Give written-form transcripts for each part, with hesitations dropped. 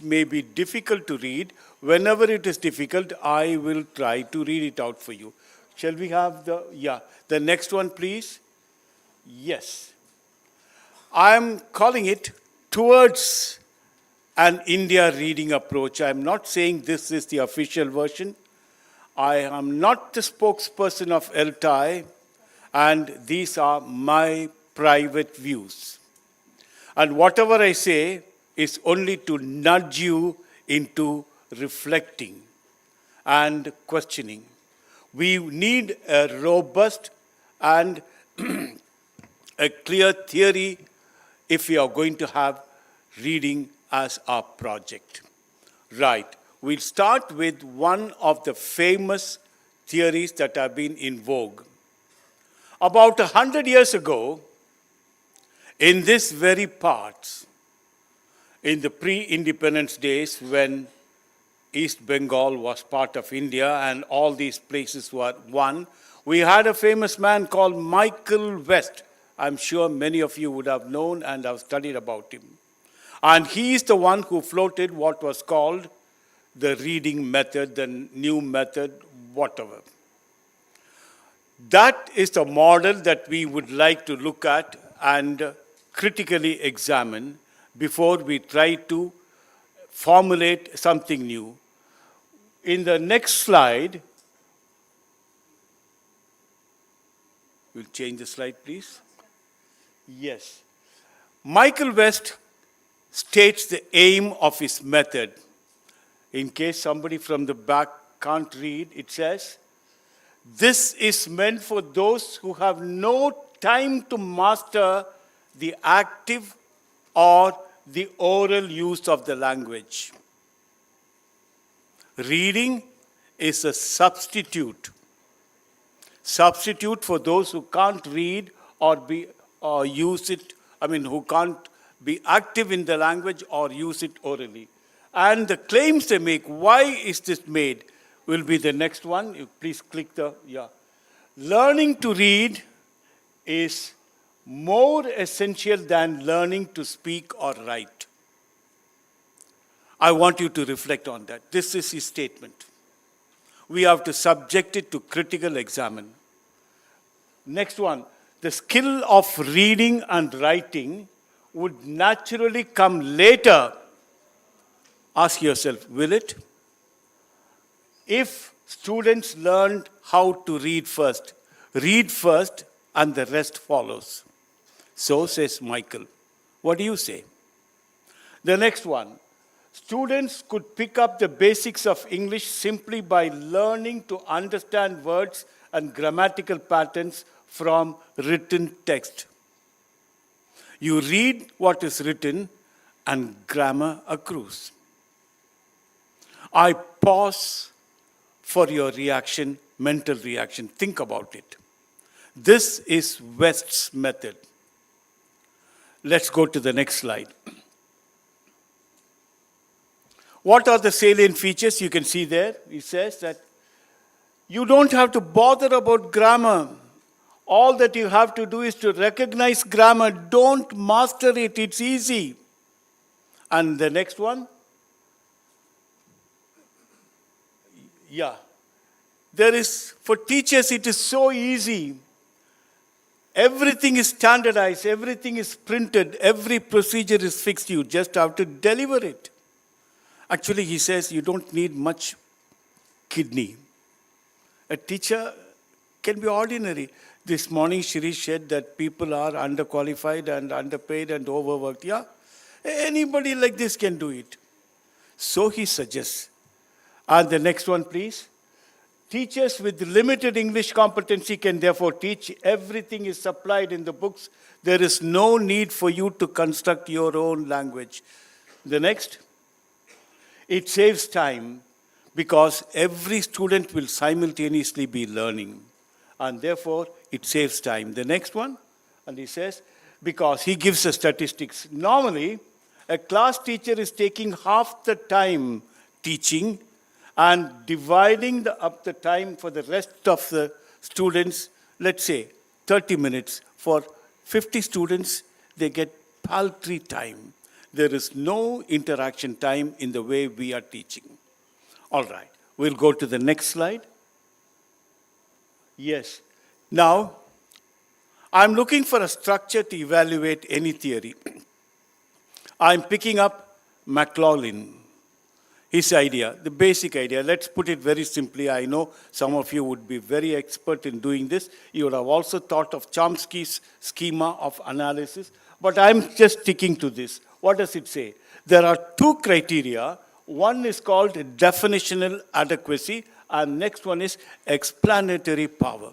may be difficult to read. Whenever it is difficult, I will try to read it out for you. Shall we have the next one, please? Yes. I am calling it Towards an India Reading Approach. I am not saying this is the official version. I am not the spokesperson of ELTAI, and these are my private views. And whatever I say is only to nudge you into reflecting and questioning. We need a robust and a clear theory if we are going to have reading as our project. Right. We'll start with one of the famous theories that have been in vogue. About 100 years ago, in this very parts, in the pre-independence days when East Bengal was part of India and all these places were one, we had a famous man called Michael West. I'm sure many of you would have known and have studied about him. And he is the one who floated what was called the reading method, the new method, whatever. That is the model that we would like to look at and critically examine before we try to formulate something new. In the next slide, we'll change the slide, please. Yes. Michael West states the aim of his method. In case somebody from the back can't read, it says, "This is meant for those who have no time to master the active or the oral use of the language. Reading is a substitute for those who can't read or use it, who can't be active in the language or use it orally." And the claims they make, why is this made, will be the next one. You please click Learning to read is more essential than learning to speak or write. I want you to reflect on that. This is his statement. We have to subject it to critical examine. Next one. The skill of reading and writing would naturally come later. Ask yourself, will it? If students learned how to read first and the rest follows. So says Michael. What do you say? The next one. Students could pick up the basics of English simply by learning to understand words and grammatical patterns from written text. You read what is written and grammar accrues. I pause for your reaction, mental reaction. Think about it. This is West's method. Let's go to the next slide. What are the salient features? You can see there. It says that you don't have to bother about grammar. All that you have to do is to recognize grammar. Don't master it. It's easy. And the next one. For teachers, it is so easy. Everything is standardized. Everything is printed. Every procedure is fixed. You just have to deliver it. Actually, he says you don't need much kidney. A teacher can be ordinary. This morning, Shirish said that people are underqualified and underpaid and overworked. Yeah, anybody like this can do it. So he suggests. And the next one, please. Teachers with limited English competency can therefore teach. Everything is supplied in the books. There is no need for you to construct your own language. The next. It saves time because every student will simultaneously be learning. And therefore, it saves time. The next one, and he says, because he gives the statistics. Normally, a class teacher is taking half the time teaching and dividing up the time for the rest of the students, let's say 30 minutes. For 50 students, they get paltry time. there is no interaction time in the way we are teaching. All right, we'll go to the next slide. Yes. Now, I'm looking for a structure to evaluate any theory. I'm picking up McLaughlin, his idea, the basic idea. Let's put it very simply. I know some of you would be very expert in doing this. You would have also thought of Chomsky's schema of analysis, but I'm just sticking to this. What does it say? There are two criteria. One is called definitional adequacy, and next one is explanatory power.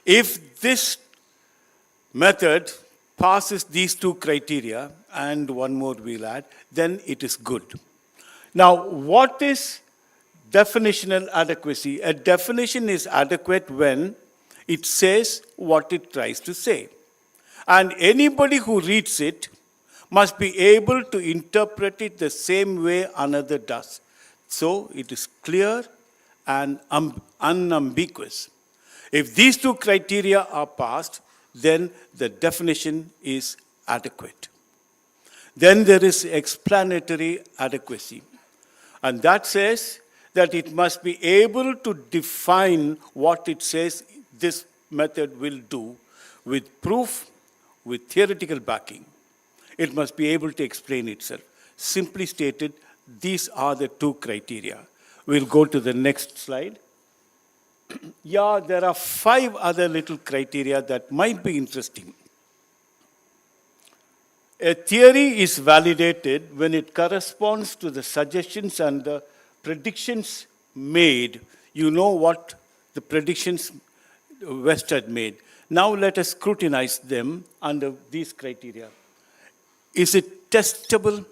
If this method passes these two criteria, and one more we'll add, then it is good. Now, what is definitional adequacy? A definition is adequate when it says what it tries to say. And anybody who reads it must be able to interpret it the same way another does. So it is clear and unambiguous. If these two criteria are passed, then the definition is adequate. Then there is explanatory adequacy. And that says that it must be able to define what it says this method will do with proof, with theoretical backing. It must be able to explain itself. Simply stated, these are the two criteria. We'll go to the next slide. Yeah, there are 5 other little criteria that might be interesting. A theory is validated when it corresponds to the suggestions and the predictions made. You know what the predictions West had made. Now let us scrutinize them under these criteria. Is it testable?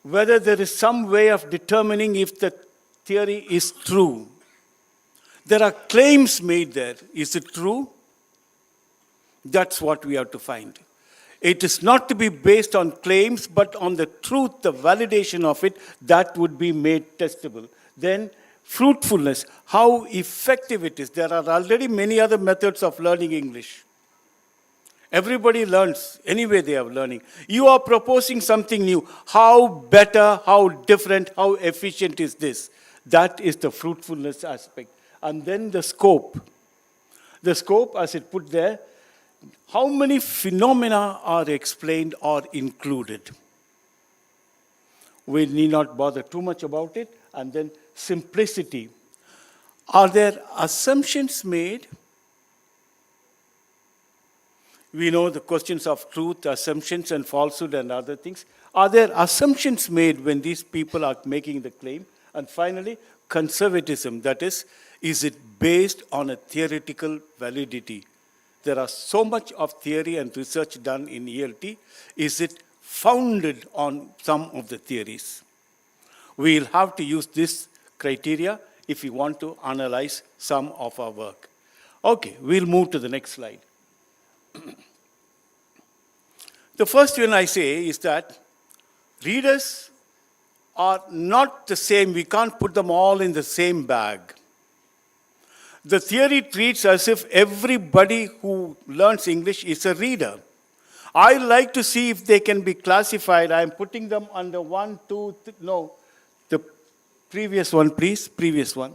Whether there is some way of determining if the theory is true. There are claims made there. Is it true? That's what we have to find. It is not to be based on claims, but on the truth, the validation of it, that would be made testable. Then fruitfulness, how effective it is. There are already many other methods of learning English. Everybody learns any way they are learning. You are proposing something new. How better, how different, how efficient is this? That is the fruitfulness aspect. And then the scope. The scope, as it put there, how many phenomena are explained or included? We need not bother too much about it. And then simplicity. Are there assumptions made? We know the questions of truth, assumptions, and falsehood and other things. Are there assumptions made when these people are making the claim? And finally, conservatism. That is it based on a theoretical validity? There are so much of theory and research done in ELT. Is it founded on some of the theories? We'll have to use this criteria if we want to analyze some of our work. Okay, we'll move to the next slide. The first one I say is that readers are not the same. We can't put them all in the same bag. The theory treats as if everybody who learns English is a reader. I like to see if they can be classified. I'm putting them under 1, 2, no. The previous one, please. Previous one.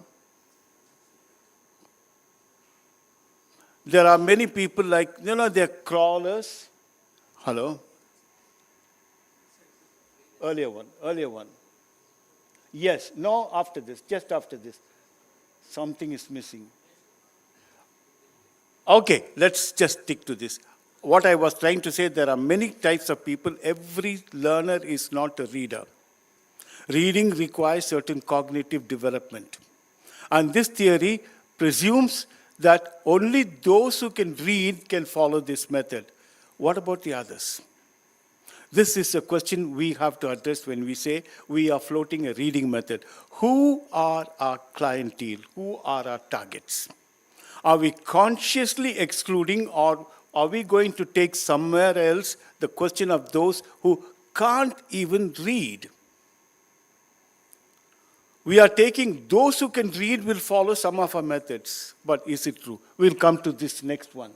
There are many people like, they're crawlers. Hello? Earlier one. Yes, no, after this, just after this. Something is missing. Okay, let's just stick to this. What I was trying to say, there are many types of people. Every learner is not a reader. Reading requires certain cognitive development. And this theory presumes that only those who can read can follow this method. What about the others? This is a question we have to address when we say we are floating a reading method. Who are our clientele? Who are our targets? Are we consciously excluding, or are we going to take somewhere else the question of those who can't even read? We are taking those who can read will follow some of our methods. But is it true? We'll come to this next one.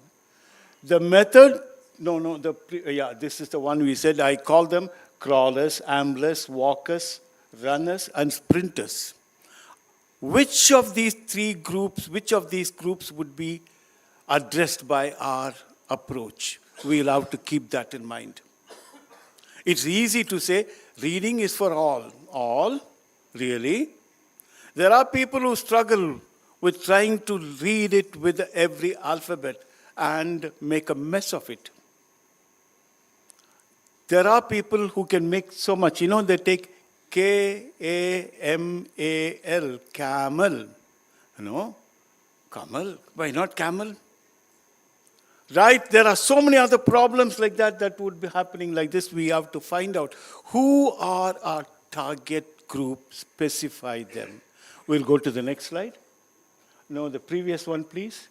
The method No, this is the one we said. I call them crawlers, amblers, walkers, runners, and sprinters. Which of these groups would be addressed by our approach? We'll have to keep that in mind. It's easy to say reading is for all. All? Really? There are people who struggle with trying to read it with every alphabet and make a mess of it. There are people who can make so much. They take K-A-M-A-L, camel. Camel. Why not camel? Right? There are so many other problems like that would be happening like this. We have to find out who are our target group, specify them. We'll go to the next slide. No, the previous one, please.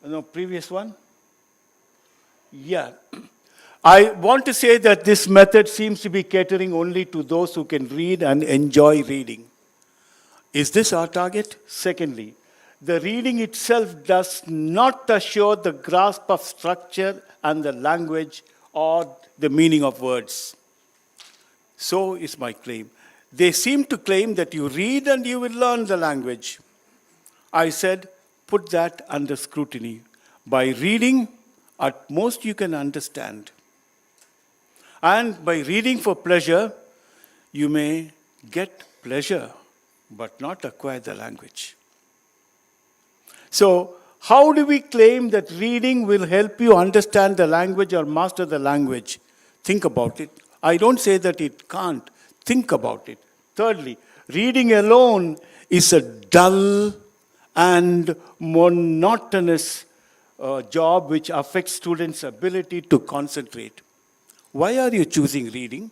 No, previous one. Yeah. I want to say that this method seems to be catering only to those who can read and enjoy reading. Is this our target? Secondly, the reading itself does not assure the grasp of structure and the language or the meaning of words. So is my claim. They seem to claim that you read and you will learn the language. I said, put that under scrutiny. By reading, at most you can understand. And by reading for pleasure, you may get pleasure, but not acquire the language. So, how do we claim that reading will help you understand the language or master the language? Think about it. I don't say that it can't. Think about it. Thirdly, reading alone is a dull and monotonous job which affects students' ability to concentrate. Why are you choosing reading?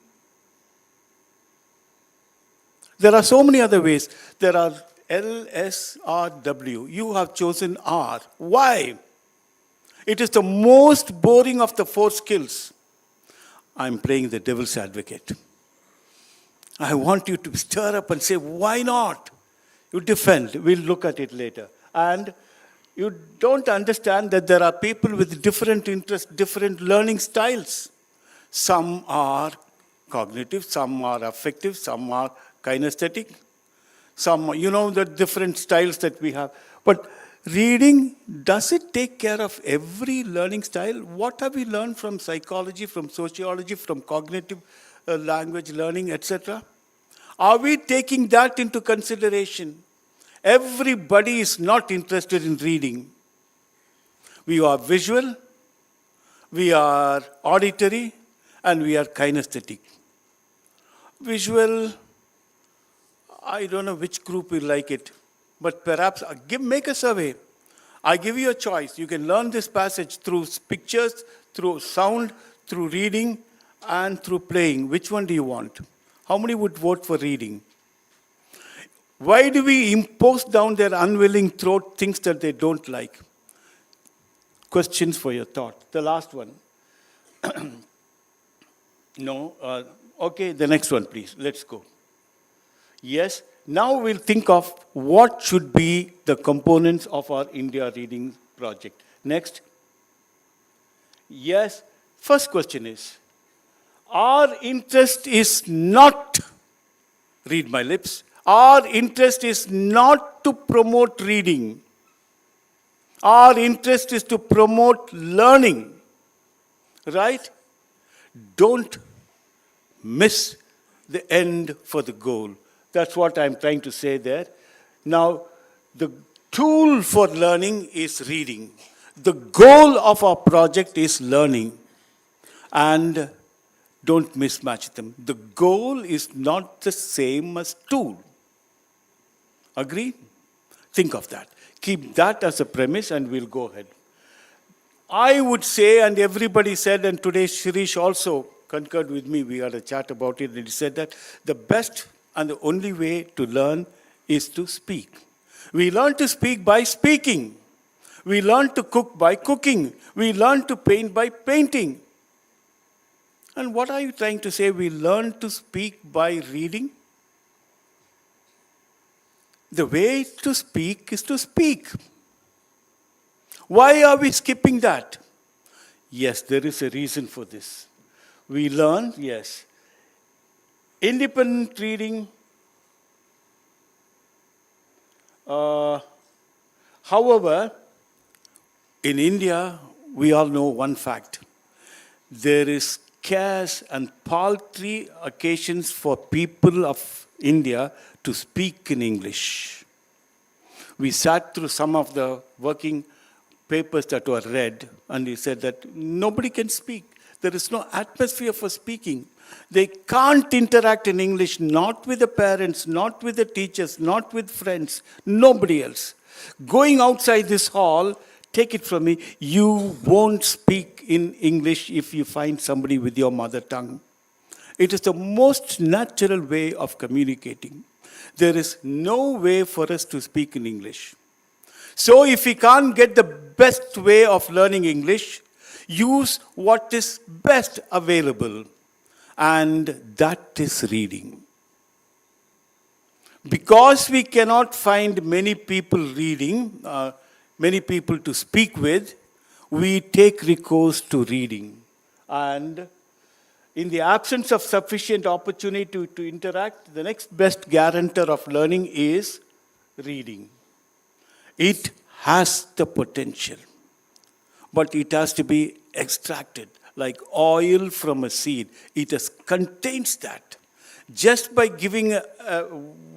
There are so many other ways. There are L, S, R, W. You have chosen R. Why? It is the most boring of the 4 skills. I'm playing the devil's advocate. I want you to stir up and say, why not? You defend. We'll look at it later. And you don't understand that there are people with different interests, different learning styles. Some are cognitive, some are affective, some are kinesthetic. Some, the different styles that we have. But reading, does it take care of every learning style? What have we learned from psychology, from sociology, from cognitive language learning, etc.? Are we taking that into consideration? Everybody is not interested in reading. We are visual, we are auditory, and we are kinesthetic. Visual, I don't know which group will like it, but perhaps make a survey. I give you a choice. You can learn this passage through pictures, through sound, through reading, and through playing. Which one do you want? How many would vote for reading? Why do we impose down their unwilling throat things that they don't like? Questions for your thought. The last one. No? Okay, the next one, please. Let's go. Yes, now we'll think of what should be the components of our India reading project. Next. Yes, first question is, our interest is not, read my lips, our interest is not to promote reading. Our interest is to promote learning. Right? Don't miss the end for the goal. That's what I'm trying to say there. Now, the tool for learning is reading. The goal of our project is learning. And don't mismatch them. The goal is not the same as tool. Agree? Think of that. Keep that as a premise and we'll go ahead. I would say, and everybody said, and today Shirish also concurred with me, we had a chat about it, and he said that the best and the only way to learn is to speak. We learn to speak by speaking. We learn to cook by cooking. We learn to paint by painting. And what are you trying to say? We learn to speak by reading? The way to speak is to speak. Why are we skipping that? Yes, there is a reason for this. We learn, yes. Independent reading, uh, however, in India, we all know one fact. There is scarce and paltry occasions for people of India to speak in English. We sat through some of the working papers that were read, and he said that nobody can speak. There is no atmosphere for speaking. They can't interact in English, not with the parents, not with the teachers, not with friends, nobody else. Going outside this hall, take it from me, you won't speak in English if you find somebody with your mother tongue. It is the most natural way of communicating. There is no way for us to speak in English. So if we can't get the best way of learning English, use what is best available, and that is reading. Because we cannot find many people reading, many people to speak with, we take recourse to reading. And in the absence of sufficient opportunity to interact, the next best guarantor of learning is reading. It has the potential, but it has to be extracted like oil from a seed. It contains that. Just by giving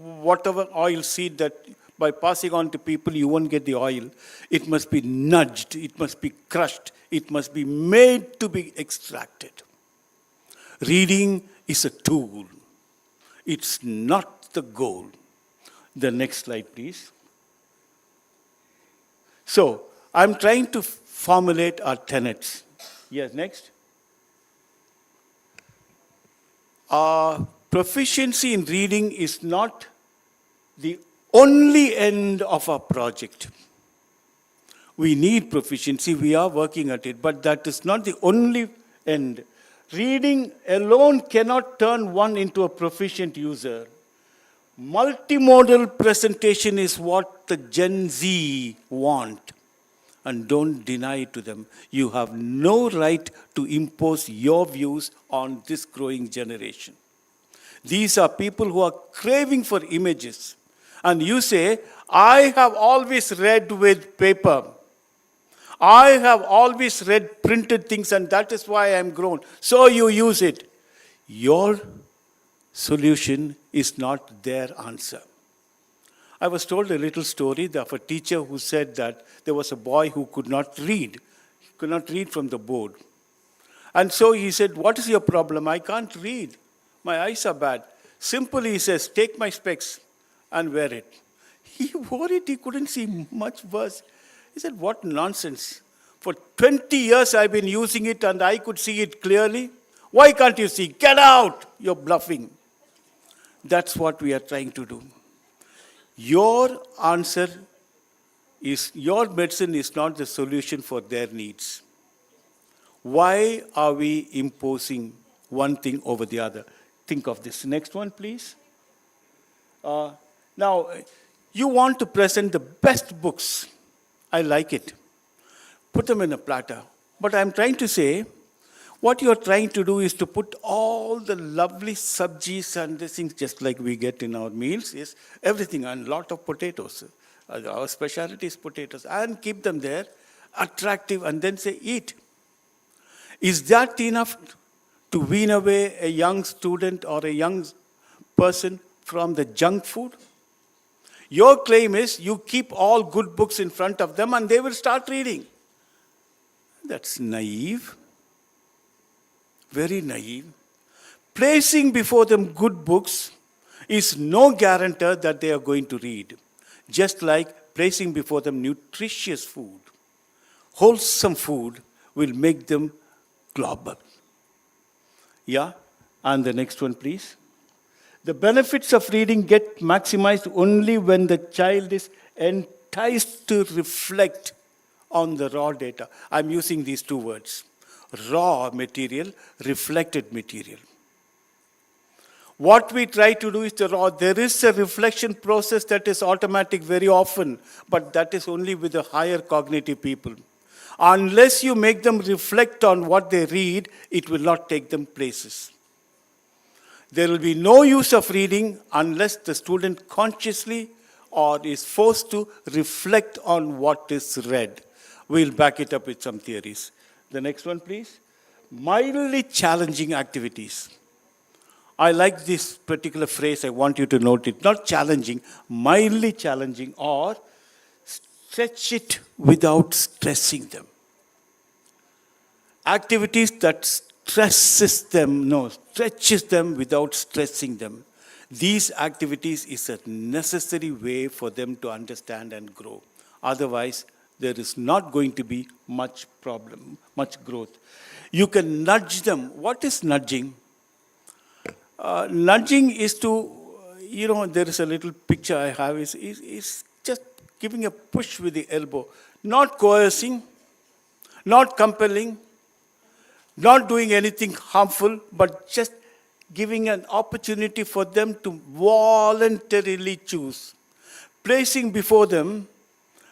whatever oil seed that by passing on to people, you won't get the oil. It must be nudged, it must be crushed, it must be made to be extracted. Reading is a tool. It's not the goal. The next slide, please. So, I'm trying to formulate our tenets. Yes, next. Our proficiency in reading is not the only end of our project. We need proficiency, we are working at it, but that is not the only end. Reading alone cannot turn one into a proficient user. Multimodal presentation is what the Gen Z want. And don't deny it to them. You have no right to impose your views on this growing generation. These are people who are craving for images. And you say, I have always read with paper. I have always read printed things, and that is why I am grown. So you use it. Your solution is not their answer. I was told a little story of a teacher who said that there was a boy who could not read. He could not read from the board. And so he said, what is your problem? I can't read. My eyes are bad. Simply, he says, take my specs and wear it. He wore it, he couldn't see much worse. He said, what nonsense. For 20 years I've been using it and I could see it clearly. Why can't you see? Get out! You're bluffing. That's what we are trying to do. Your answer is, your medicine is not the solution for their needs. Why are we imposing one thing over the other? Think of this. Next one, please. Now, you want to present the best books. I like it. Put them in a platter. But I'm trying to say, what you're trying to do is to put all the lovely sabjis and the things just like we get in our meals, is everything, and a lot of potatoes. Our specialty is potatoes. And keep them there, attractive, and then say, eat. Is that enough to wean away a young student or a young person from the junk food? Your claim is you keep all good books in front of them and they will start reading. That's naive. Very naive. Placing before them good books is no guarantor that they are going to read. Just like placing before them nutritious food. Wholesome food will make them global. Yeah? And the next one, please. The benefits of reading get maximized only when the child is enticed to reflect on the raw data. I'm using these two words. Raw material, reflected material. What we try to do is the raw. There is a reflection process that is automatic very often, but that is only with the higher cognitive people. Unless you make them reflect on what they read, it will not take them places. There will be no use of reading unless the student consciously or is forced to reflect on what is read. We'll back it up with some theories. The next one, please. Mildly challenging activities. I like this particular phrase. I want you to note it. Not challenging, mildly challenging, or stretch it without stressing them. Activities that stretches them without stressing them. These activities is a necessary way for them to understand and grow. Otherwise, there is not going to be much growth. You can nudge them. What is nudging? Nudging is to, there is a little picture I have, is just giving a push with the elbow. Not coercing, not compelling, not doing anything harmful, but just giving an opportunity for them to voluntarily choose. Placing before them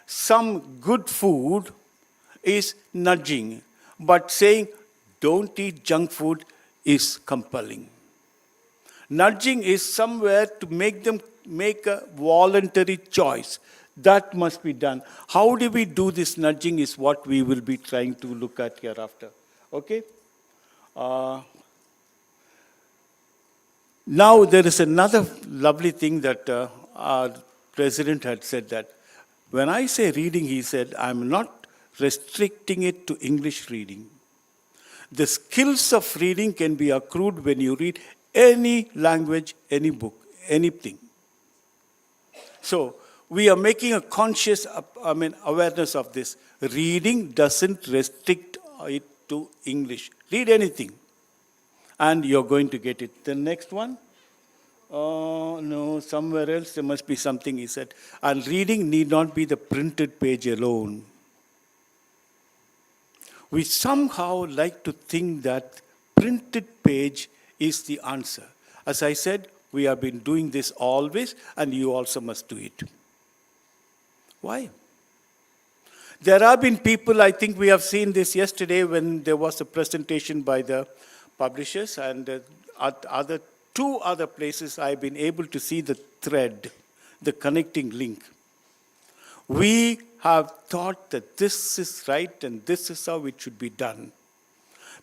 some good food is nudging, but saying, don't eat junk food is compelling. Nudging is somewhere to make them make a voluntary choice. That must be done. How do we do this nudging is what we will be trying to look at hereafter. Okay? Now there is another lovely thing that our president had said, that when I say reading, he said, I'm not restricting it to English reading. The skills of reading can be accrued when you read any language, any book, anything. So we are making a conscious awareness of this. Reading doesn't restrict it to English. Read anything, and you're going to get it. The next one? No, somewhere else there must be something he said. And reading need not be the printed page alone. We somehow like to think that printed page is the answer. As I said, we have been doing this always, and you also must do it. Why? There have been people, I think we have seen this yesterday when there was a presentation by the publishers, and at two other places I've been able to see the thread, the connecting link. We have thought that this is right and this is how it should be done.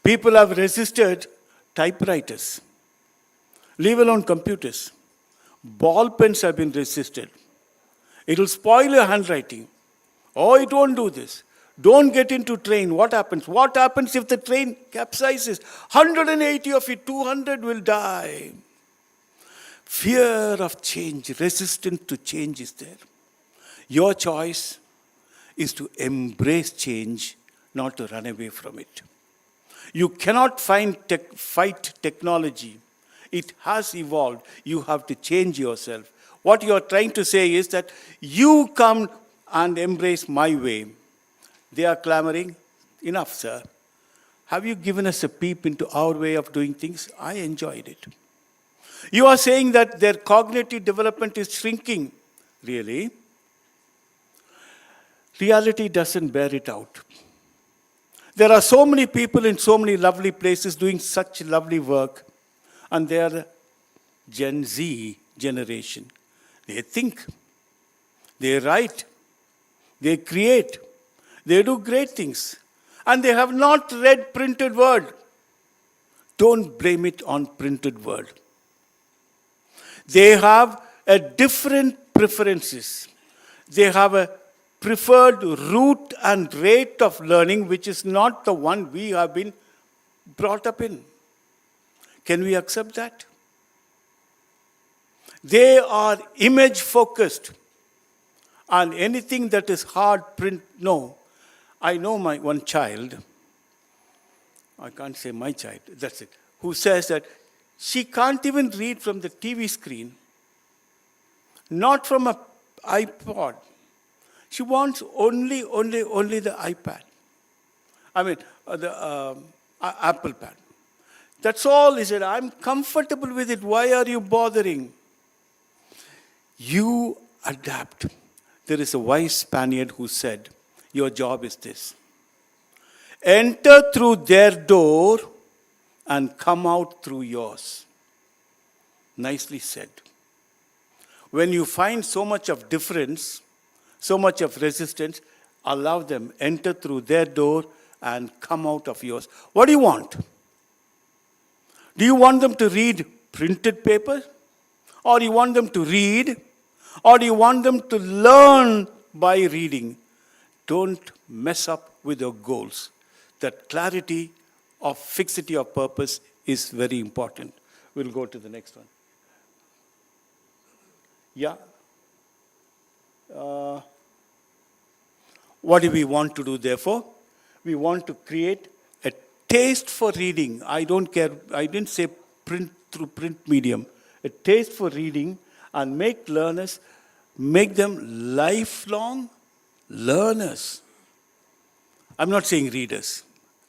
People have resisted typewriters, leave alone computers. Ball pens have been resisted. It will spoil your handwriting. Oh, it won't do this. Don't get into train. What happens? What happens if the train capsizes? 180 of it, 200 will die. Fear of change, resistance to change is there. Your choice is to embrace change, not to run away from it. You cannot fight technology. It has evolved. You have to change yourself. What you are trying to say is that you come and embrace my way. They are clamoring, enough, sir. Have you given us a peep into our way of doing things? I enjoyed it. You are saying that their cognitive development is shrinking. Really? Reality doesn't bear it out. There are so many people in so many lovely places doing such lovely work, and they are the Gen Z generation. They think, they write, they create, they do great things, and they have not read printed word. Don't blame it on printed word. They have a different preferences. They have a preferred route and rate of learning which is not the one we have been brought up in. Can we accept that? They are image focused, and anything that is hard print, no. I know my one child, I can't say my child, that's it, who says that she can't even read from the TV screen, not from an iPod. She wants only the iPad. I mean, the Apple Pad. That's all. He said, I'm comfortable with it. Why are you bothering? You adapt. There is a wise Spaniard who said, your job is this. Enter through their door and come out through yours. Nicely said. When you find so much of difference, so much of resistance, allow them, enter through their door and come out of yours. What do you want? Do you want them to read printed paper? Or do you want them to read? Or do you want them to learn by reading? Don't mess up with your goals. That clarity of fixity of purpose is very important. We'll go to the next one. Yeah. What do we want to do, therefore? We want to create a taste for reading. I don't care, I didn't say print through print medium. A taste for reading and make learners, make them lifelong learners. I'm not saying readers.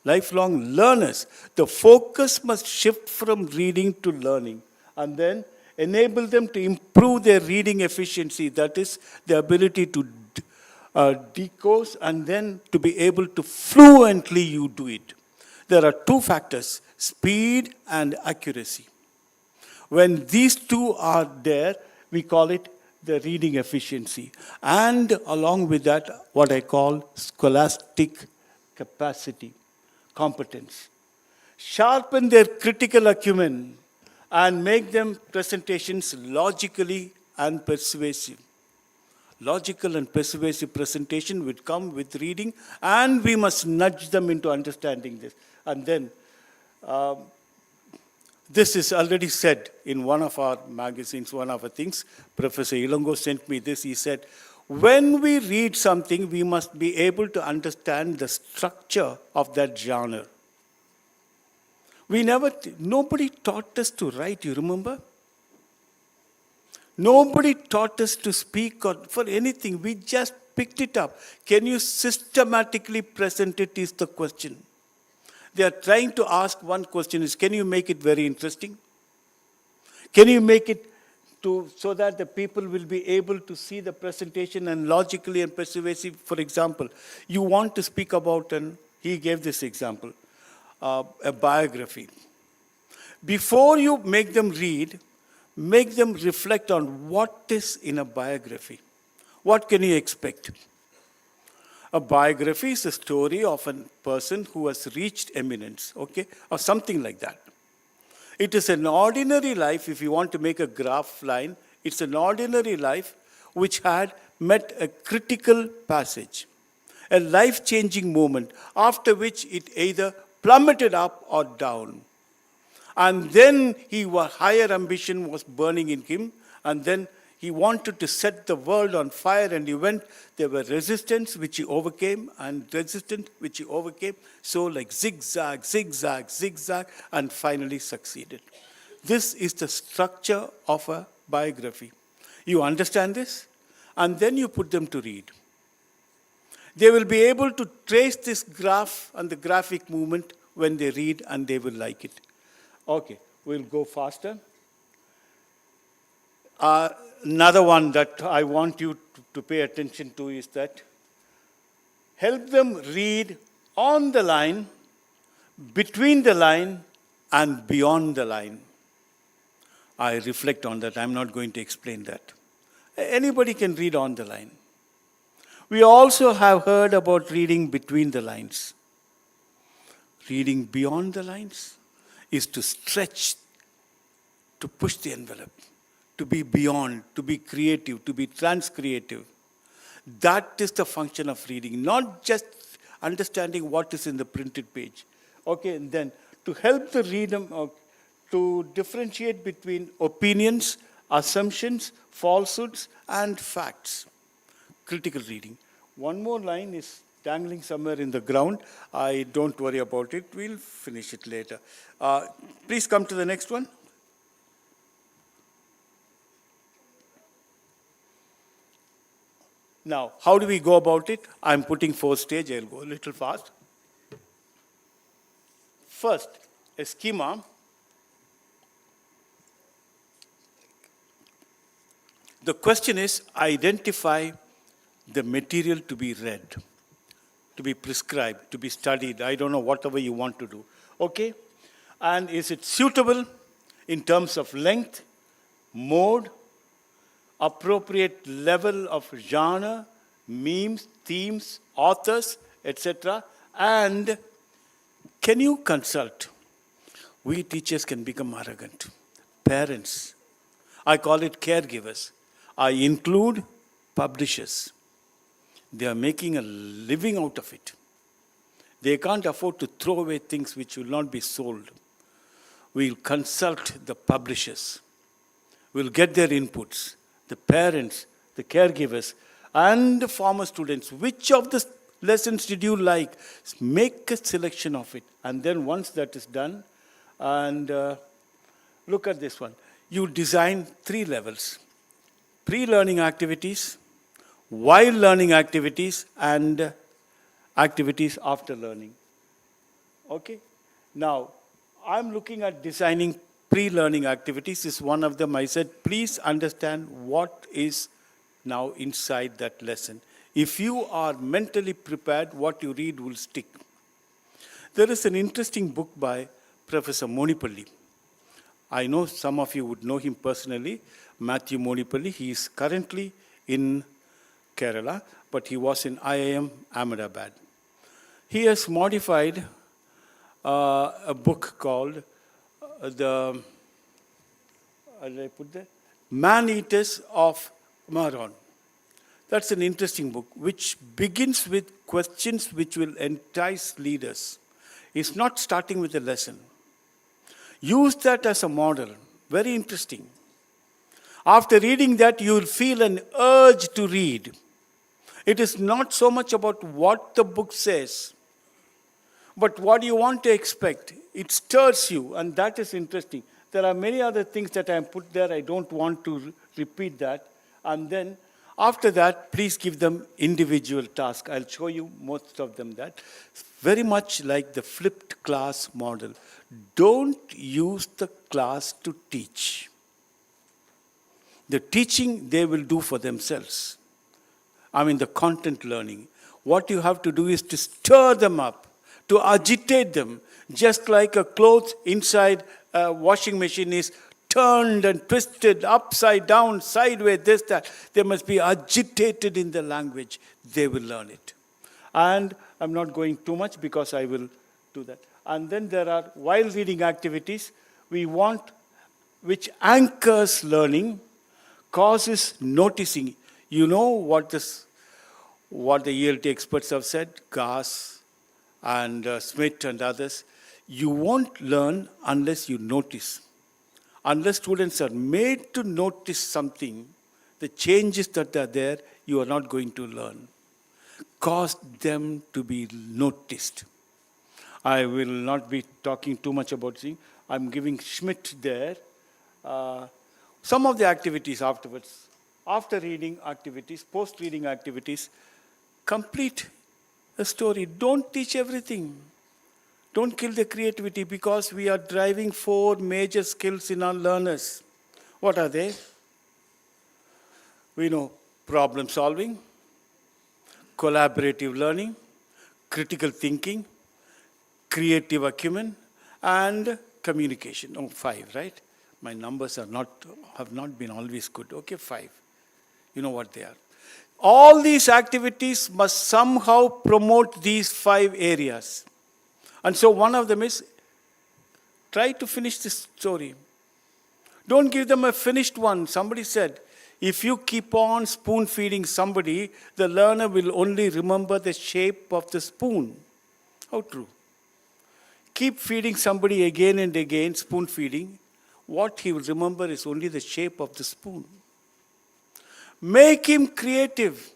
Lifelong learners. The focus must shift from reading to learning and then enable them to improve their reading efficiency. That is, the ability to decode and then to be able to fluently you do it. There are two factors, speed and accuracy. When these two are there, we call it the reading efficiency. And along with that, what I call scholastic capacity, competence. Sharpen their critical acumen and make them presentations logically and persuasive. Logical and persuasive presentation would come with reading, and we must nudge them into understanding this. And then, this is already said in one of our magazines, one of the things. Professor Ilongo sent me this. He said, when we read something, we must be able to understand the structure of that genre. Nobody taught us to write, you remember? Nobody taught us to speak or for anything. We just picked it up. Can you systematically present it is the question. They are trying to ask one question is, can you make it very interesting? Can you make it so that the people will be able to see the presentation and logically and persuasive? For example, you want to speak about, and he gave this example, a biography. Before you make them read, make them reflect on what is in a biography. What can you expect? A biography is a story of a person who has reached eminence, okay, or something like that. It is an ordinary life. If you want to make a graph line, it's an ordinary life which had met a critical passage, a life-changing moment, after which it either plummeted up or down. And then higher ambition was burning in him, and then he wanted to set the world on fire, and he went. There were resistance which he overcame, and resistance which he overcame. So like zigzag, zigzag, zigzag, and finally succeeded. This is the structure of a biography. You understand this? And then you put them to read. They will be able to trace this graph and the graphic movement when they read, and they will like it. Okay, we'll go faster. Another one that I want you to pay attention to is that help them read on the line, between the line, and beyond the line. I reflect on that. I'm not going to explain that. Anybody can read on the line. We also have heard about reading between the lines. Reading beyond the lines is to stretch, to push the envelope, to be beyond, to be creative, to be transcreative. That is the function of reading, not just understanding what is in the printed page. Okay, and then to help the reader to differentiate between opinions, assumptions, falsehoods, and facts. Critical reading. One more line is dangling somewhere in the ground. I don't worry about it. We'll finish it later. Please come to the next one. Now, how do we go about it? I'm putting 4 stages. I'll go a little fast. First, a schema. The question is, identify the material to be read. to be prescribed, to be studied. I don't know, whatever you want to do. Okay? And is it suitable in terms of length, mode, appropriate level of genre, memes, themes, authors, etc. And can you consult? We teachers can become arrogant. Parents, I call it caregivers. I include publishers. They are making a living out of it. They can't afford to throw away things which will not be sold. We'll consult the publishers. We'll get their inputs, the parents, the caregivers, and the former students. Which of the lessons did you like? Make a selection of it. And then once that is done, and look at this one. You design 3 levels. Pre-learning activities, while learning activities, and activities after learning. Okay? Now, I'm looking at designing pre-learning activities. This is one of them. I said, please understand what is now inside that lesson. If you are mentally prepared, what you read will stick. There is an interesting book by Professor Monipalli. I know some of you would know him personally, Matthew Monipalli. He is currently in Kerala, but he was in IIM Ahmedabad. He has modified a book called Man-Eaters of Maron. That's an interesting book, which begins with questions which will entice leaders. It's not starting with a lesson. Use that as a model. Very interesting. After reading that, you will feel an urge to read. It is not so much about what the book says, but what you want to expect. It stirs you, and that is interesting. There are many other things that I have put there. I don't want to repeat that. And then after that, please give them individual tasks. I'll show you most of them that. Very much like the flipped class model. Don't use the class to teach. The teaching they will do for themselves. I mean the content learning. What you have to do is to stir them up, to agitate them, just like a cloth inside a washing machine is turned and twisted upside down, sideways, this, that. They must be agitated in the language. They will learn it. And I'm not going too much because I will do that. And then there are while reading activities we want, which anchors learning, causes noticing. You know what the ELT experts have said, Gass and Smith and others. You won't learn unless you notice. Unless students are made to notice something, the changes that are there, you are not going to learn. Cause them to be noticed. I will not be talking too much about it. I'm giving Schmidt there. Some of the activities afterwards, after reading activities, post-reading activities, complete a story. Don't teach everything. Don't kill the creativity, because we are driving 4 major skills in our learners. What are they? We know problem solving, collaborative learning, critical thinking, creative acumen, and communication. Oh, 5, right? My numbers have not been always good. Okay, 5. You know what they are. All these activities must somehow promote these 5 areas. And so one of them is, try to finish this story. Don't give them a finished one. Somebody said, if you keep on spoon feeding somebody, the learner will only remember the shape of the spoon. How true. Keep feeding somebody again and again, spoon feeding. What he will remember is only the shape of the spoon. Make him creative.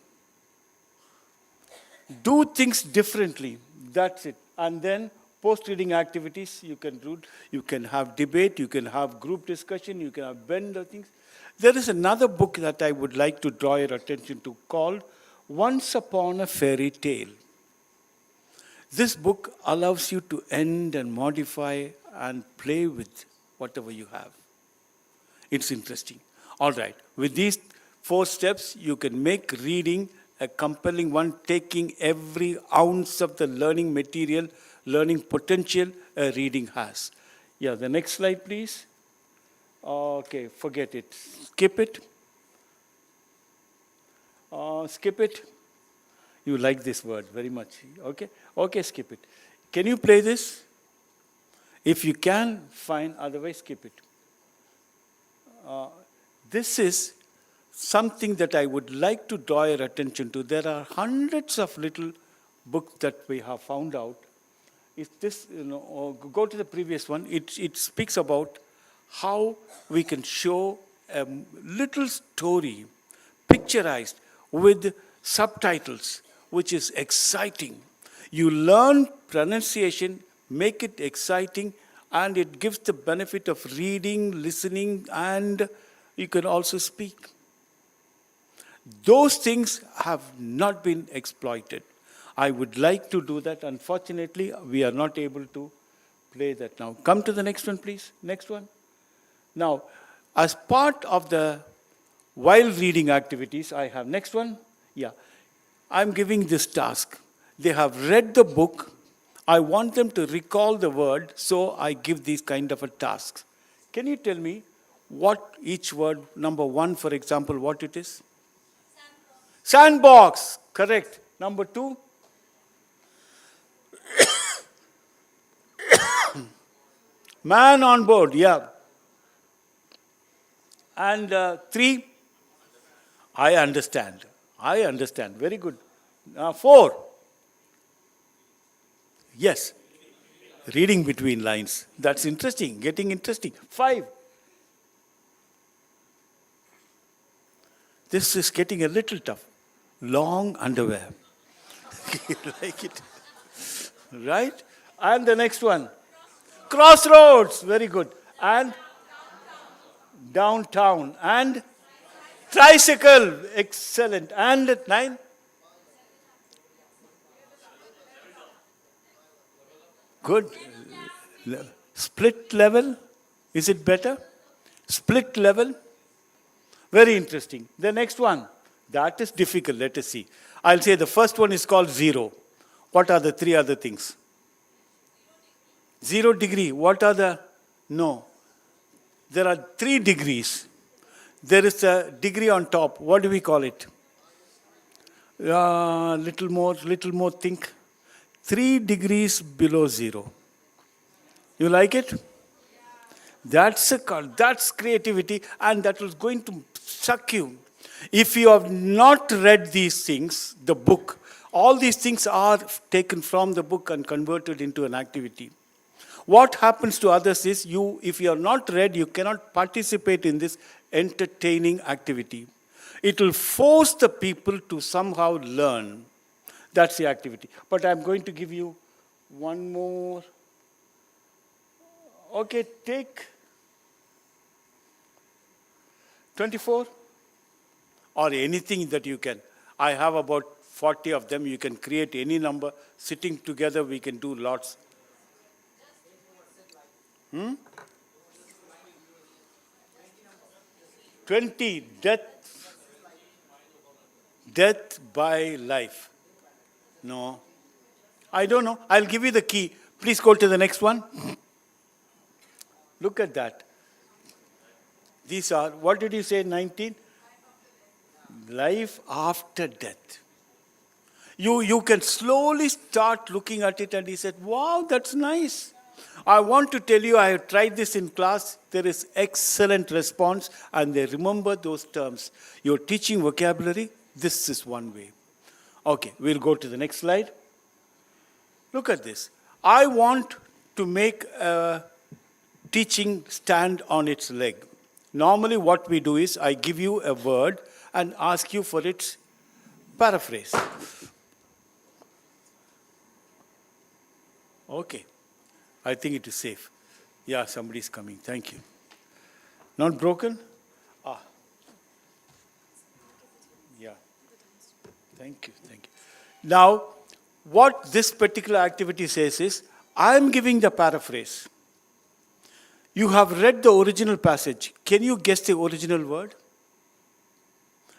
Do things differently. That's it. And then post-reading activities, you can do. You can have debate, you can have group discussion, you can have blend of things. There is another book that I would like to draw your attention to called Once Upon a Fairy Tale. This book allows you to end and modify and play with whatever you have. It's interesting. All right. With these 4 steps, you can make reading a compelling one, taking every ounce of the learning material, learning potential a reading has. Yeah, the next slide, please. Okay, forget it. Skip it. Skip it. You like this word very much. Okay? Okay, skip it. Can you play this? If you can, fine. Otherwise, skip it. This is something that I would like to draw your attention to. There are hundreds of little books that we have found out. Is this, go to the previous one. It speaks about how we can show a little story picturized with subtitles, which is exciting. You learn pronunciation, make it exciting, and it gives the benefit of reading, listening, and you can also speak. Those things have not been exploited. I would like to do that. Unfortunately, we are not able to play that now. Come to the next one, please. Next one. Now, as part of the while reading activities, I have next one. Yeah. I'm giving this task. They have read the book. I want them to recall the word, so I give these kind of a tasks. Can you tell me what each word, number one, for example, what it is? Sandbox. Correct. Number two? Man on board, yeah. And three? I understand. I understand. Very good. Four? Yes. Reading between lines. That's interesting. Getting interesting. Five? This is getting a little tough. Long underwear. You like it? Right? And the next one? Crossroads. Very good. And downtown. And tricycle. Excellent. And nine? Good. Split level? Is it better? Split level? Very interesting. The next one. That is difficult. Let us see. I'll say the first one is called zero. What are the three other things? 0 degree. What are the? No. There are 3 degrees. There is a degree on top. What do we call it? Little more think. 3 degrees below 0. You like it? That's creativity, and that was going to suck you. If you have not read these things, the book, all these things are taken from the book and converted into an activity. What happens to others is if you are not read, you cannot participate in this entertaining activity. It will force the people to somehow learn. That's the activity. But I'm going to give you one more. Okay, take 24 or anything that you can. I have about 40 of them. You can create any number. Sitting together, we can do lots. 20, death by life. No. I don't know. I'll give you the key. Please go to the next one. Look at that. These are, what did you say, 19? Life after death. You can slowly start looking at it, and he said, wow, that's nice. I want to tell you, I have tried this in class. There is excellent response, and they remember those terms. You're teaching vocabulary. This is one way. Okay, we'll go to the next slide. Look at this. I want to make a teaching stand on its leg. Normally what we do is I give you a word and ask you for its paraphrase. Okay. I think it is safe. Yeah, somebody's coming. Thank you. Not broken? Yeah. Thank you. Now, what this particular activity says is, I am giving the paraphrase. You have read the original passage. Can you guess the original word?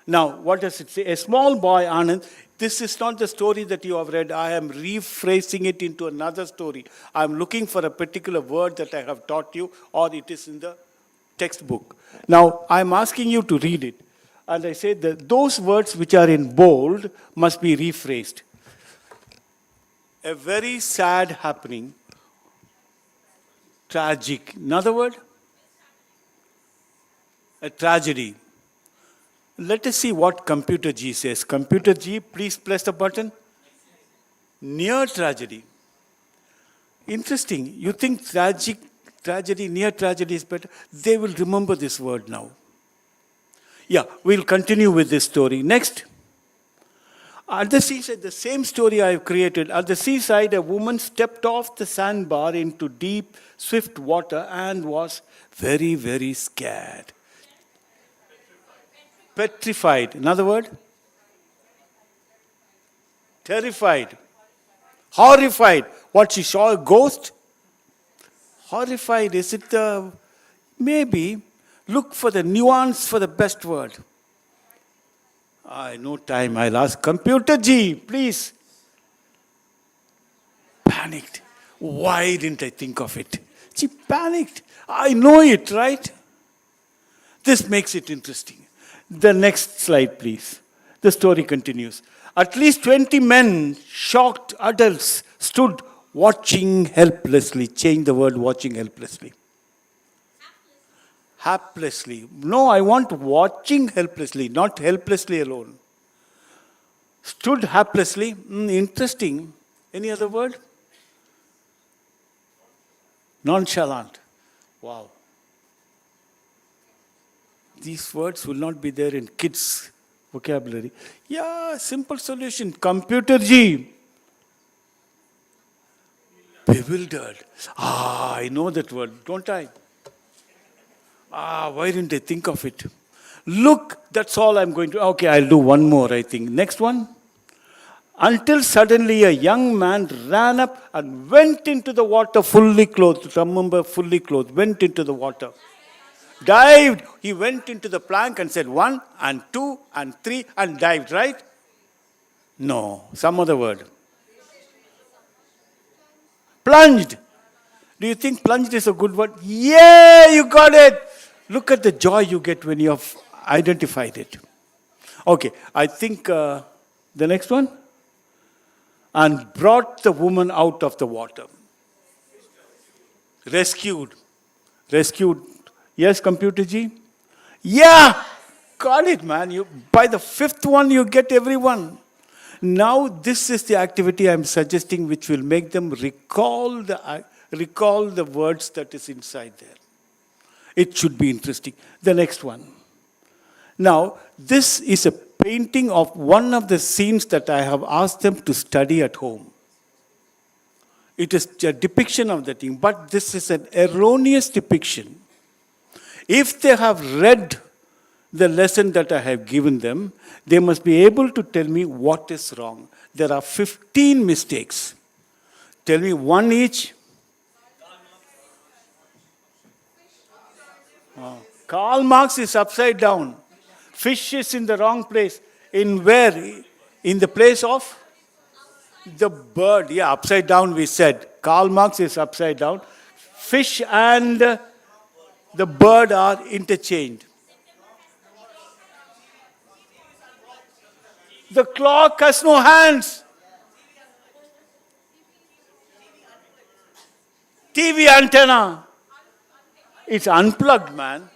Now, what does it say? A small boy, Anand. This is not the story that you have read. I am rephrasing it into another story. I am looking for a particular word that I have taught you, or it is in the textbook. Now, I am asking you to read it. And I say that those words which are in bold must be rephrased. A very sad happening. Tragic. Another word? A tragedy. Let us see what Computer G says. Computer G, please press the button. Near tragedy. Interesting. You think tragedy, near tragedy is better? They will remember this word now. Yeah, we'll continue with this story. Next. At the seaside, the same story I have created. At the seaside, a woman stepped off the sandbar into deep, swift water and was very, very scared. Petrified. Another word? Terrified. Horrified. What, she saw a ghost? Horrified. Is it the... Maybe. Look for the nuance for the best word. No time. I'll ask Computer G, please. Panicked. Why didn't I think of it? She panicked. I know it, right? This makes it interesting. The next slide, please. The story continues. At least 20 men, shocked adults, stood watching helplessly. Change the word watching helplessly. Haplessly. No, I want watching helplessly, not helplessly alone. Stood haplessly. Interesting. Any other word? Nonchalant. Wow. These words will not be there in kids' vocabulary. Yeah, simple solution. Computer G. Bewildered. I know that word, don't I? Why didn't I think of it? Look, that's all I'm going to... Okay, I'll do one more, I think. Next one. Until suddenly a young man ran up and went into the water fully clothed. Remember, fully clothed. Went into the water. Dived. He went into the plank and said 1 and 2 and 3 and dived, right? No, some other word. Plunged. Do you think plunged is a good word? Yeah, you got it. Look at the joy you get when you have identified it. Okay, I think the next one. And brought the woman out of the water. Rescued. Rescued. Yes, Computer G? Yeah! Got it, man. By the fifth one, you get everyone. Now, this is the activity I'm suggesting which will make them recall the words that is inside there. It should be interesting. The next one. Now, this is a painting of one of the scenes that I have asked them to study at home. It is a depiction of the thing, but this is an erroneous depiction. If they have read the lesson that I have given them, they must be able to tell me what is wrong. There are 15 mistakes. Tell me one each. Karl Marx is upside down. Fish is in the wrong place. In where? In the place of the bird. Yeah, upside down we said. Karl Marx is upside down. Fish and the bird are interchanged. The clock has no hands. TV antenna. It's unplugged, man.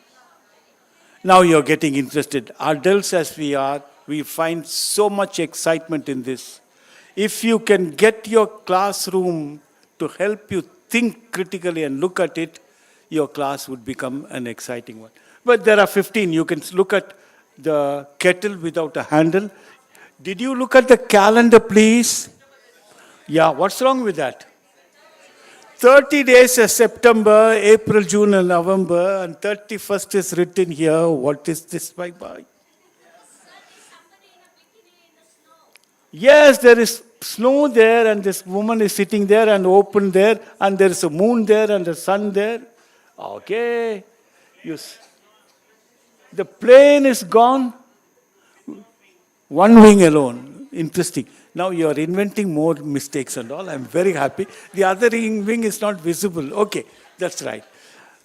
Now you're getting interested. Adults as we are, we find so much excitement in this. If you can get your classroom to help you think critically and look at it, your class would become an exciting one. But there are 15. You can look at the kettle without a handle. Did you look at the calendar, please? Yeah, what's wrong with that? 30 days is September, April, June, and November, and 31st is written here. What is this, my boy? Yes, there is snow there, and this woman is sitting there and open there, and there is a moon there and a sun there. Okay. The plane is gone. One wing alone. Interesting. Now you are inventing more mistakes and all. I'm very happy. The other wing is not visible. Okay, that's right.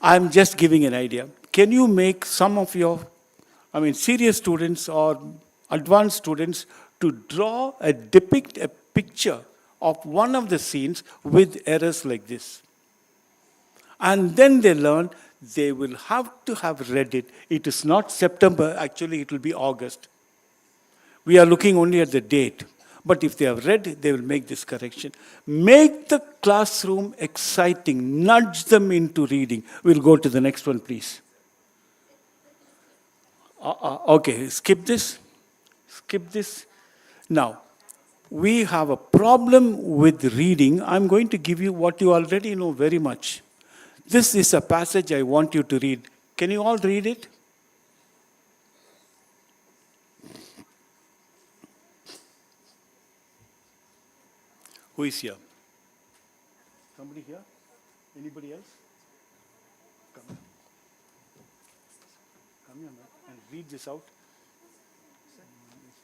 I'm just giving an idea. Can you make some of your, serious students or advanced students to draw depict a picture of one of the scenes with errors like this? And then they learn they will have to have read it. It is not September, actually it will be August. We are looking only at the date. But if they have read, they will make this correction. Make the classroom exciting. Nudge them into reading. We'll go to the next one, please. Okay, skip this. Skip this. Now, we have a problem with reading. I'm going to give you what you already know very much. This is a passage I want you to read. Can you all read it? Who is here? Somebody here? Anybody else? Come here. Come here, man, and read this out.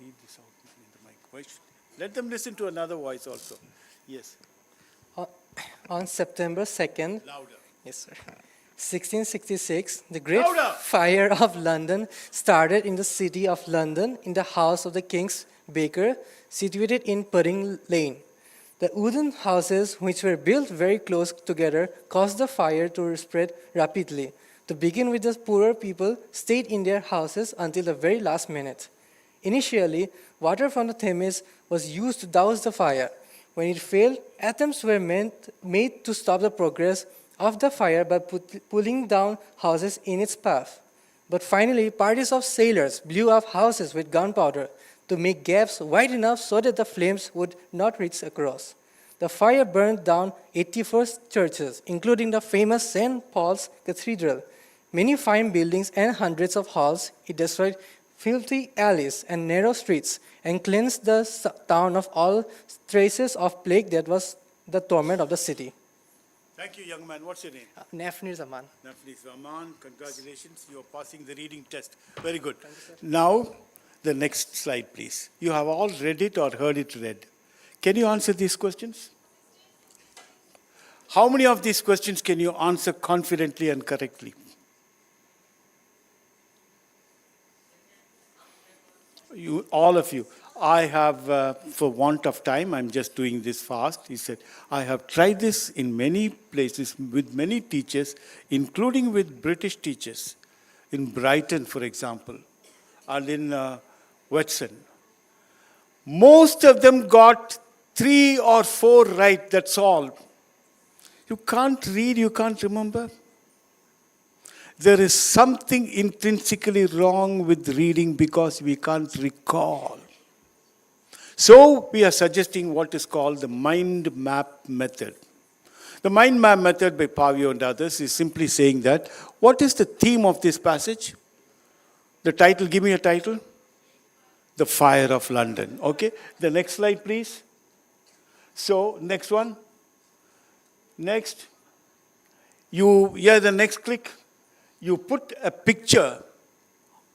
Read this out in the mic. Let them listen to another voice also. Yes. On September 2nd, Louder. yes, sir. 1666, the Great Louder. Fire of London started in the city of London in the house of the king's baker, situated in Pudding Lane. The wooden houses, which were built very close together, caused the fire to spread rapidly. To begin with, the poorer people stayed in their houses until the very last minute. Initially, water from the Thames was used to douse the fire. When it failed, attempts were made to stop the progress of the fire by pulling down houses in its path. But finally, parties of sailors blew up houses with gunpowder to make gaps wide enough so that the flames would not reach across. The fire burned down 84 churches, including the famous St. Paul's Cathedral, many fine buildings and hundreds of halls. It destroyed filthy alleys and narrow streets and cleansed the town of all traces of plague that was the torment of the city. Thank you, young man. What's your name? Nafnir Zaman. Nafli Zaman. Congratulations. You are passing the reading test. Very good. Now, the next slide, please. You have all read it or heard it read. Can you answer these questions? How many of these questions can you answer confidently and correctly? You, all of you. I have, for want of time, I'm just doing this fast. He said, I have tried this in many places with many teachers, including with British teachers, in Brighton, for example, and in Wetson. Most of them got 3 or 4 right, that's all. You can't read, you can't remember. There is something intrinsically wrong with reading because we can't recall. So we are suggesting what is called the mind map method. The mind map method by Pavio and others is simply saying that, what is the theme of this passage? The title, give me a title. The Fire of London. Okay, the next slide, please. So, next one. Next. The next click. You put a picture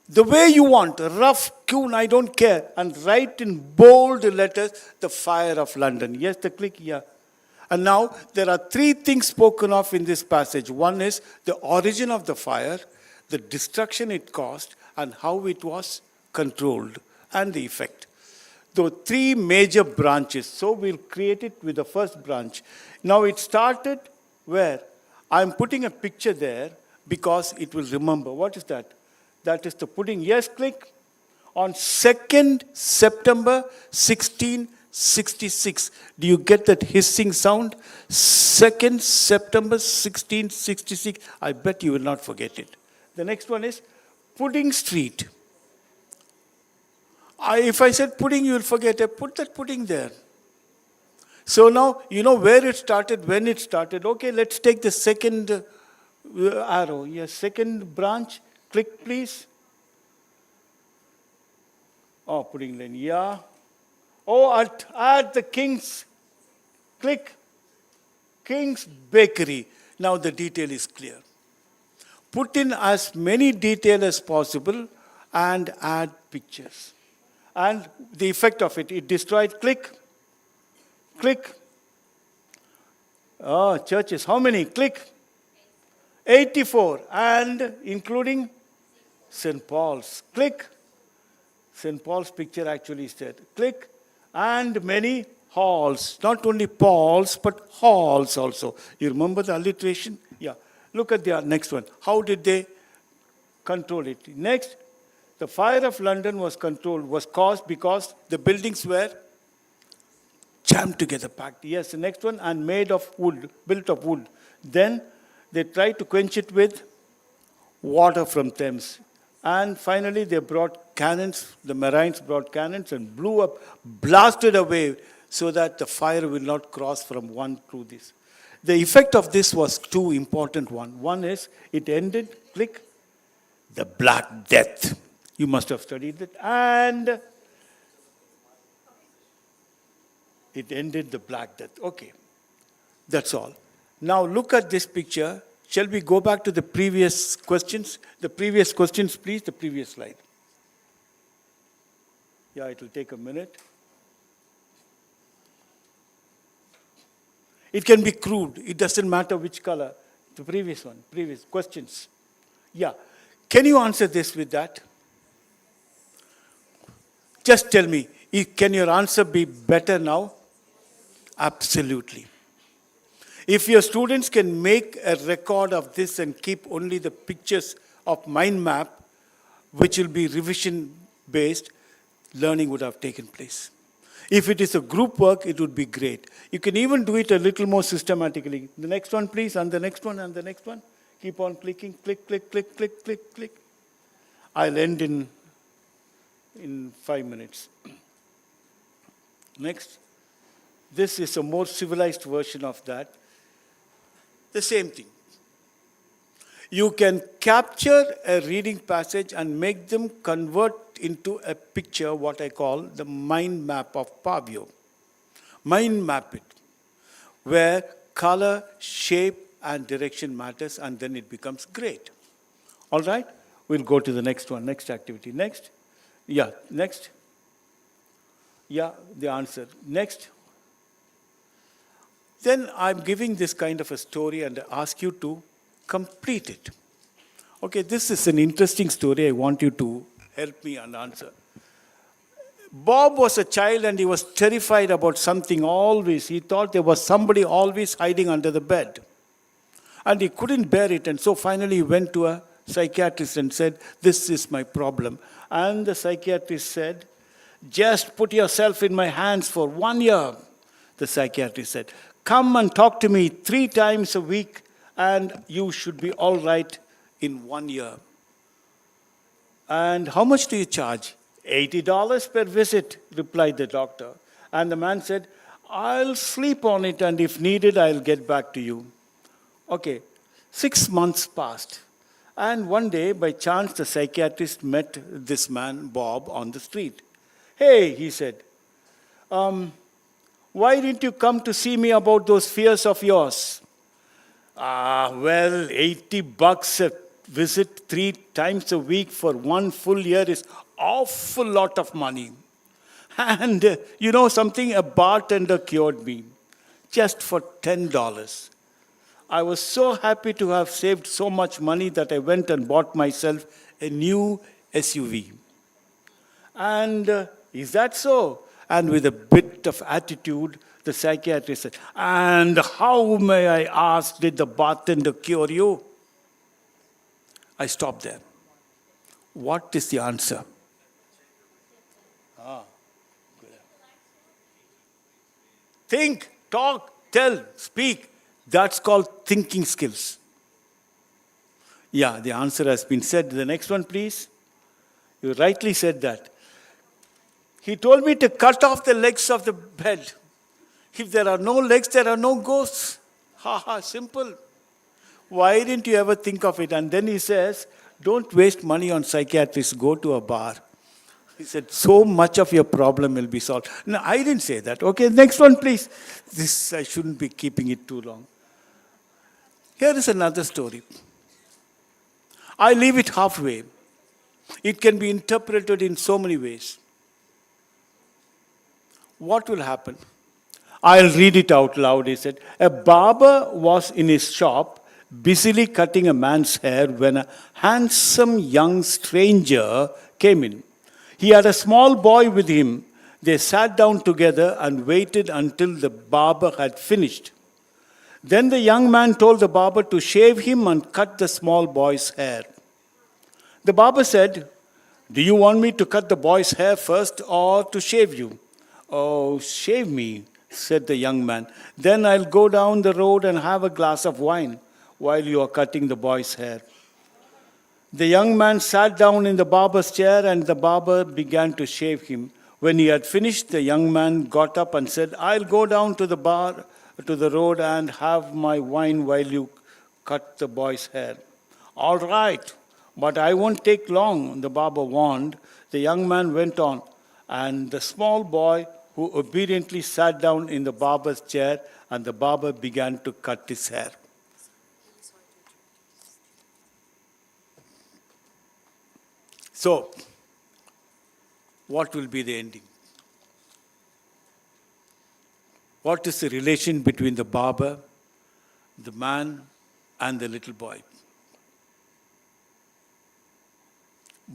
the way you want, rough, hewn, I don't care, and write in bold letters, the fire of London. Yes, the click, yeah. And now, there are 3 things spoken of in this passage. One is the origin of the fire, the destruction it caused, and how it was controlled, and the effect. Those 3 major branches. So we'll create it with the first branch. Now it started where? I'm putting a picture there because it will remember. What is that? That is the pudding. Yes, click. On 2nd September 1666. Do you get that hissing sound? 2nd September 1666. I bet you will not forget it. The next one is Pudding Street. If I said pudding, you will forget. I put that pudding there. So now, you know where it started, when it started. Okay, let's take the second arrow. Yes, second branch. Click, please. Oh, Pudding Lane, yeah. Oh, at the King's. Click. King's Bakery. Now the detail is clear. Put in as many detail as possible and add pictures. And the effect of it, it destroyed, click, click. Oh, churches, how many? Click. 84, and including St. Paul's. Click. St. Paul's picture actually said, click. And many halls, not only Paul's, but halls also. You remember the alliteration? Yeah. Look at the next one. How did they control it? Next, the fire of London was caused because the buildings were jammed together, packed. Yes, the next one, and made of wood, built of wood. Then they tried to quench it with water from Thames. And finally, they brought cannons, the Marines brought cannons and blew up, blasted away so that the fire will not cross from one to this. The effect of this was two important ones. One is it ended, click, the Black Death. You must have studied it. And it ended the Black Death. Okay, that's all. Now look at this picture. Shall we go back to the previous questions? The previous questions, please, the previous slide. Yeah, it will take a minute. It can be crude. It doesn't matter which color. The previous one, previous questions. Yeah. Can you answer this with that? Just tell me, can your answer be better now? Absolutely. If your students can make a record of this and keep only the pictures of mind map, which will be revision based, learning would have taken place. If it is a group work, it would be great. You can even do it a little more systematically. The next one, please, and the next one, and the next one. Keep on clicking, click, click, click, click, click, click. I'll end in 5 minutes. Next. This is a more civilized version of that. The same thing. You can capture a reading passage and make them convert into a picture, what I call the mind map of Pavio. Mind map it, where color, shape, and direction matters, and then it becomes great. All right? We'll go to the next one, next activity. Next. Yeah, next. Yeah, the answer. Next. Then I'm giving this kind of a story and ask you to complete it. Okay, this is an interesting story. I want you to help me and answer. Bob was a child and he was terrified about something always. He thought there was somebody always hiding under the bed. And he couldn't bear it. And so finally he went to a psychiatrist and said, this is my problem. And the psychiatrist said, just put yourself in my hands for 1 year. The psychiatrist said, come and talk to me 3 times a week and you should be all right in 1 year. And how much do you charge? $80 per visit, replied the doctor. And the man said, I'll sleep on it and if needed, I'll get back to you. Okay, 6 months passed. And one day, by chance, the psychiatrist met this man, Bob, on the street. Hey, he said, why didn't you come to see me about those fears of yours? Well, $80 a visit 3 times a week for 1 full year is awful lot of money. And you know something? A bartender cured me just for $10. I was so happy to have saved so much money that I went and bought myself a new SUV. And is that so? And with a bit of attitude, the psychiatrist said, and how, may I ask, did the bartender cure you? I stopped there. What is the answer? Think, talk, tell, speak. That's called thinking skills. Yeah, the answer has been said. The next one, please. You rightly said that. He told me to cut off the legs of the bed. If there are no legs, there are no ghosts. Ha ha, simple. Why didn't you ever think of it? And then he says, don't waste money on psychiatrists, go to a bar. He said, so much of your problem will be solved. No, I didn't say that. Okay, next one, please. This, I shouldn't be keeping it too long. Here is another story. I leave it halfway. It can be interpreted in so many ways. What will happen? I'll read it out loud, he said. A barber was in his shop, busily cutting a man's hair when a handsome young stranger came in. He had a small boy with him. They sat down together and waited until the barber had finished. Then the young man told the barber to shave him and cut the small boy's hair. The barber said, "Do you want me to cut the boy's hair first or to shave you?" "Oh, shave me," said the young man. "Then I'll go down the road and have a glass of wine while you are cutting the boy's hair." The young man sat down in the barber's chair and the barber began to shave him. When he had finished, the young man got up and said, "I'll go down to the road and have my wine while you cut the boy's hair." "All right, but I won't take long," the barber warned. The young man went on, and the small boy who obediently sat down in the barber's chair, and the barber began to cut his hair. So, what will be the ending? What is the relation between the barber, the man, and the little boy?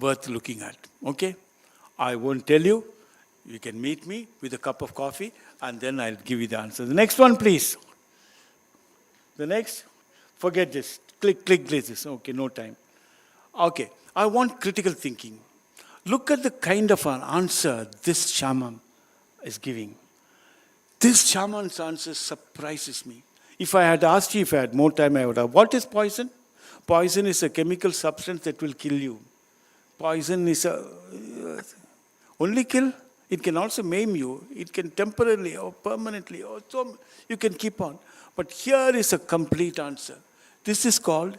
Worth looking at. Okay? I won't tell you. You can meet me with a cup of coffee, and then I'll give you the answer. The next one, please. The next? Forget this. Click this. Okay, no time. Okay. I want critical thinking. Look at the kind of an answer this shaman is giving. This shaman's answer surprises me. If I had asked you, if I had more time, I would have. What is poison? Poison is a chemical substance that will kill you. Poison is only kill. It can also maim you. It can temporarily or permanently, or so you can keep on. But here is a complete answer. This is called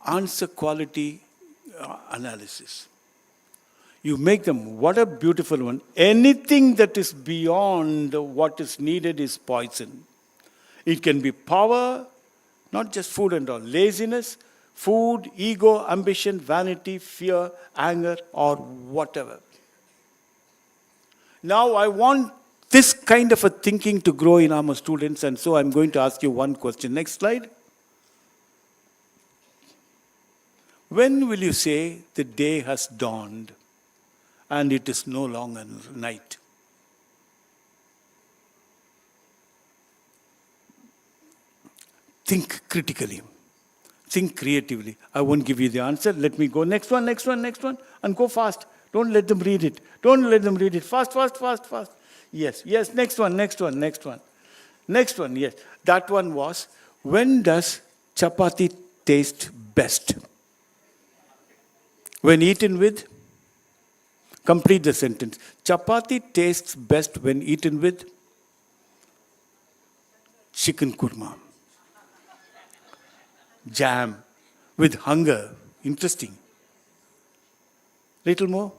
answer quality analysis. You make them, what a beautiful one. Anything that is beyond what is needed is poison. It can be power, not just food and all. Laziness, food, ego, ambition, vanity, fear, anger, or whatever. Now I want this kind of a thinking to grow in our students, and so I'm going to ask you one question. Next slide. When will you say the day has dawned and it is no longer night? Think critically. Think creatively. I won't give you the answer. Let me go. Next one, and go fast. Don't let them read it. Fast. Yes, next one. Next one, yes. That one was, when does chapati taste best? When eaten with? Complete the sentence. Chapati tastes best when eaten with? Chicken kurma. Jam. With hunger. Interesting. Little more.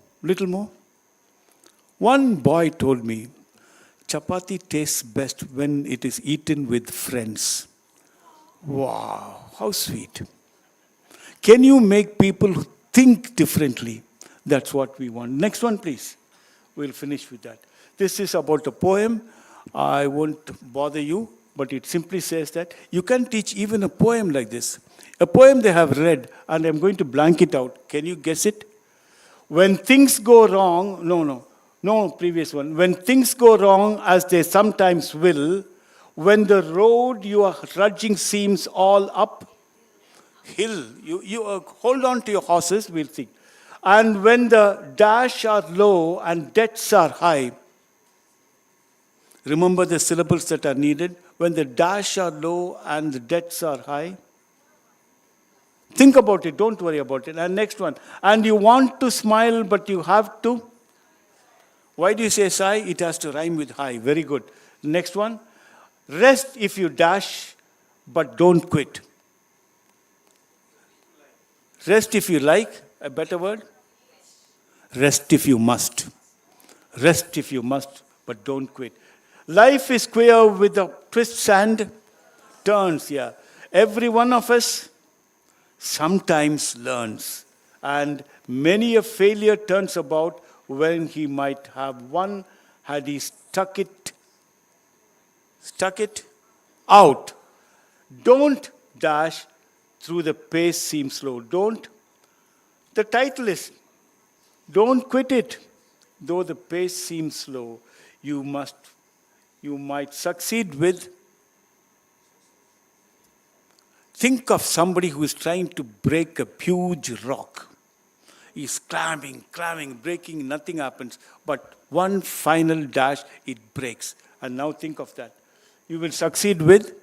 One boy told me, chapati tastes best when it is eaten with friends. Wow, how sweet. Can you make people think differently? That's what we want. Next one, please. We'll finish with that. This is about a poem. I won't bother you, but it simply says that you can teach even a poem like this. A poem they have read, and I'm going to blank it out. Can you guess it? When things go wrong, no, previous one. When things go wrong, as they sometimes will, when the road you are trudging seems all uphill, you hold on to your horses, we'll see. And when the dash are low and debts are high, remember the syllables that are needed. When the dash are low and the debts are high. Think about it, don't worry about it. And next one. And you want to smile, but you have to. Why do you say sigh? It has to rhyme with high. Very good. Next one. Rest if you dash, but don't quit. Rest if you like. A better word? Rest if you must. Rest if you must, but don't quit. Life is queer with the twists and turns, yeah. Every one of us sometimes learns. And many a failure turns about when he might have won had he stuck it out. Don't dash through the pace seems slow. Don't. The title is Don't Quit It. Though the pace seems slow, you might succeed with. Think of somebody who is trying to break a huge rock. He's climbing, breaking, nothing happens. But one final dash, it breaks. And now think of that. You will succeed with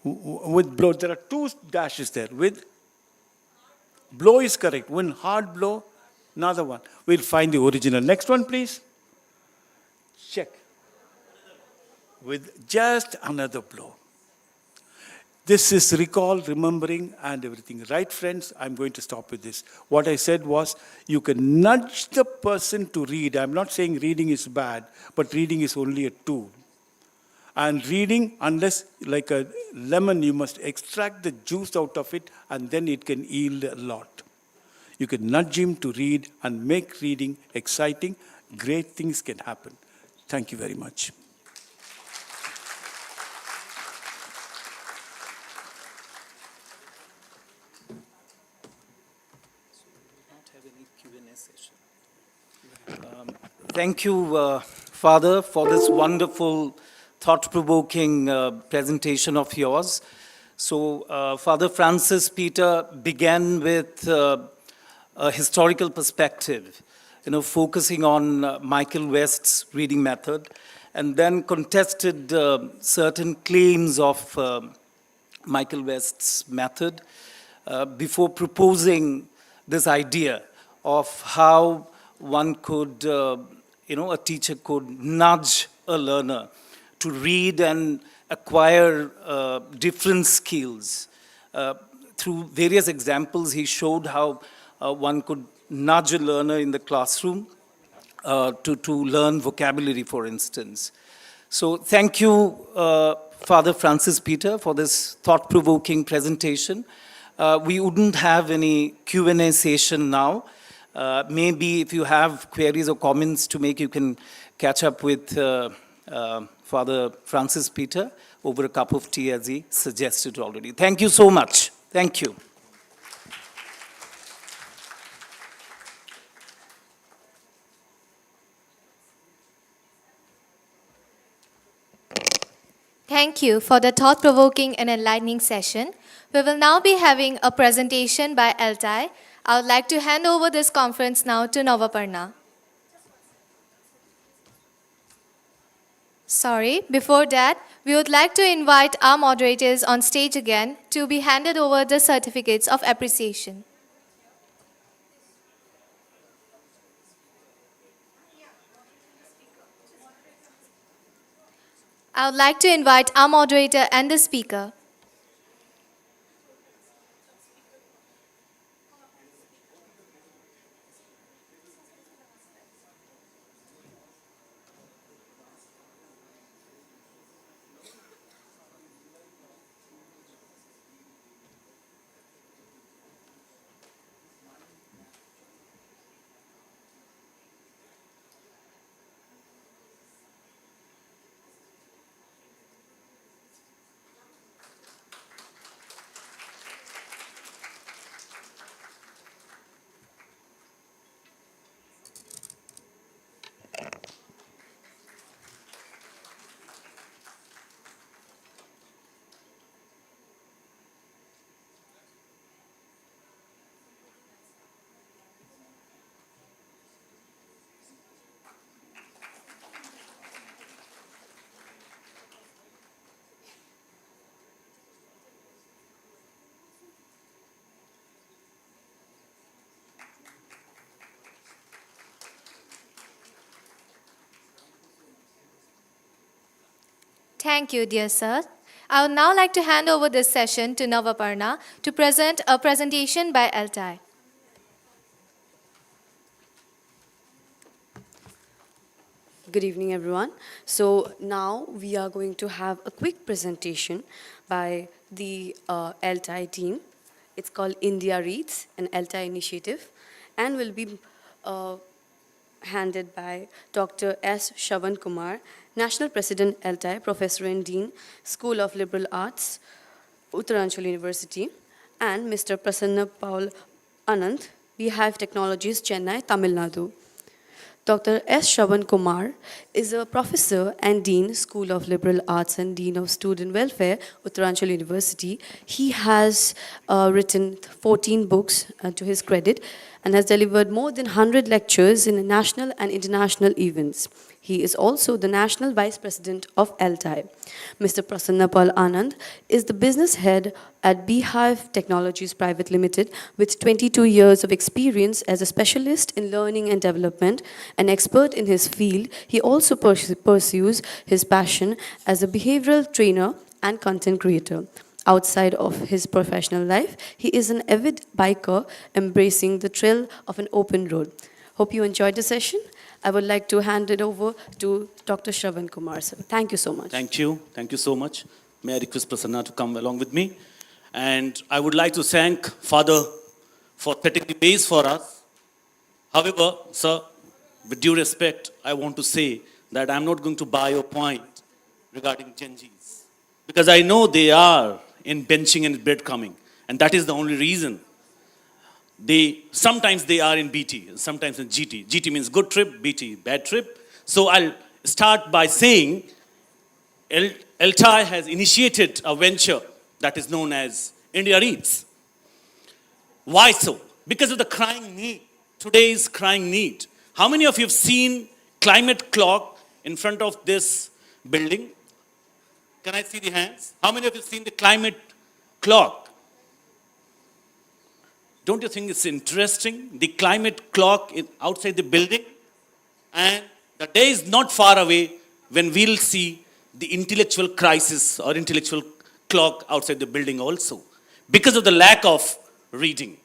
blow. There are two dashes there. With blow is correct. One hard blow, another one. We'll find the original. Next one, please. Check. With just another blow. This is recall, remembering, and everything. Right, friends? I'm going to stop with this. What I said was, you can nudge the person to read. I'm not saying reading is bad, but reading is only a tool. And reading, unless like a lemon, you must extract the juice out of it, and then it can yield a lot. You can nudge him to read and make reading exciting. Great things can happen. Thank you very much. Thank you, Father, for this wonderful, thought-provoking presentation of yours. So, Father Francis Peter began with a historical perspective, focusing on Michael West's reading method, and then contested certain claims of Michael West's method before proposing this idea of how one could, a teacher could nudge a learner to read and acquire different skills. Through various examples, he showed how one could nudge a learner in the classroom to learn vocabulary, for instance. So thank you, Father Francis Peter, for this thought-provoking presentation. We wouldn't have any Q&A session now. Maybe if you have queries or comments to make, you can catch up with Father Francis Peter over a cup of tea, as he suggested already. Thank you so much. Thank you. Thank you for the thought-provoking and enlightening session. We will now be having a presentation by ELTAI. I would like to hand over this conference now to Navaparna. Sorry, before that, we would like to invite our moderators on stage again to be handed over the certificates of appreciation. I would like to invite our moderator and the speaker. Thank you, dear sir. I would now like to hand over this session to Navaparna to present a presentation by ELTAI. Good evening, everyone. So now we are going to have a quick presentation by the ELTAI team. It's called India Reads, an ELTAI initiative, and will be handed by Dr. S. Shravan Kumar, National President, ELTAI, Professor and Dean, School of Liberal Arts, Uttaranchal University, and Mr. Prasanna Paul Anand, Beehive Technologies, Chennai, Tamil Nadu. Dr. S. Shravan Kumar is a professor and dean, School of Liberal Arts and Dean of Student Welfare, Uttaranchal University. He has written 14 books to his credit and has delivered more than 100 lectures in national and international events. He is also the National Vice President of ELTAI. Mr. Prasanna Paul Anand is the business head at Beehive Technologies Private Limited with 22 years of experience as a specialist in learning and development, an expert in his field. He also pursues his passion as a behavioral trainer and content creator. Outside of his professional life, he is an avid biker embracing the thrill of an open road. Hope you enjoyed the session. I would like to hand it over to Dr. Shravan Kumar, sir. Thank you so much. Thank you. Thank you so much. May I request Prasanna to come along with me? And I would like to thank Father for setting the base for us. However, sir, with due respect, I want to say that I'm not going to buy your point regarding Gen Zs. Because I know they are in benching and breadcrumbing. And that is the only reason. Sometimes they are in BT, sometimes in GT. GT means good trip, BT, bad trip. So I'll start by saying ELTAI has initiated a venture that is known as India Reads. Why so? Because of the crying need, today's crying need. How many of you have seen climate clock in front of this building? Can I see the hands? How many of you have seen the climate clock? Don't you think it's interesting? The climate clock is outside the building, and the day is not far away when we'll see the intellectual crisis or intellectual clock outside the building also, because of the lack of reading.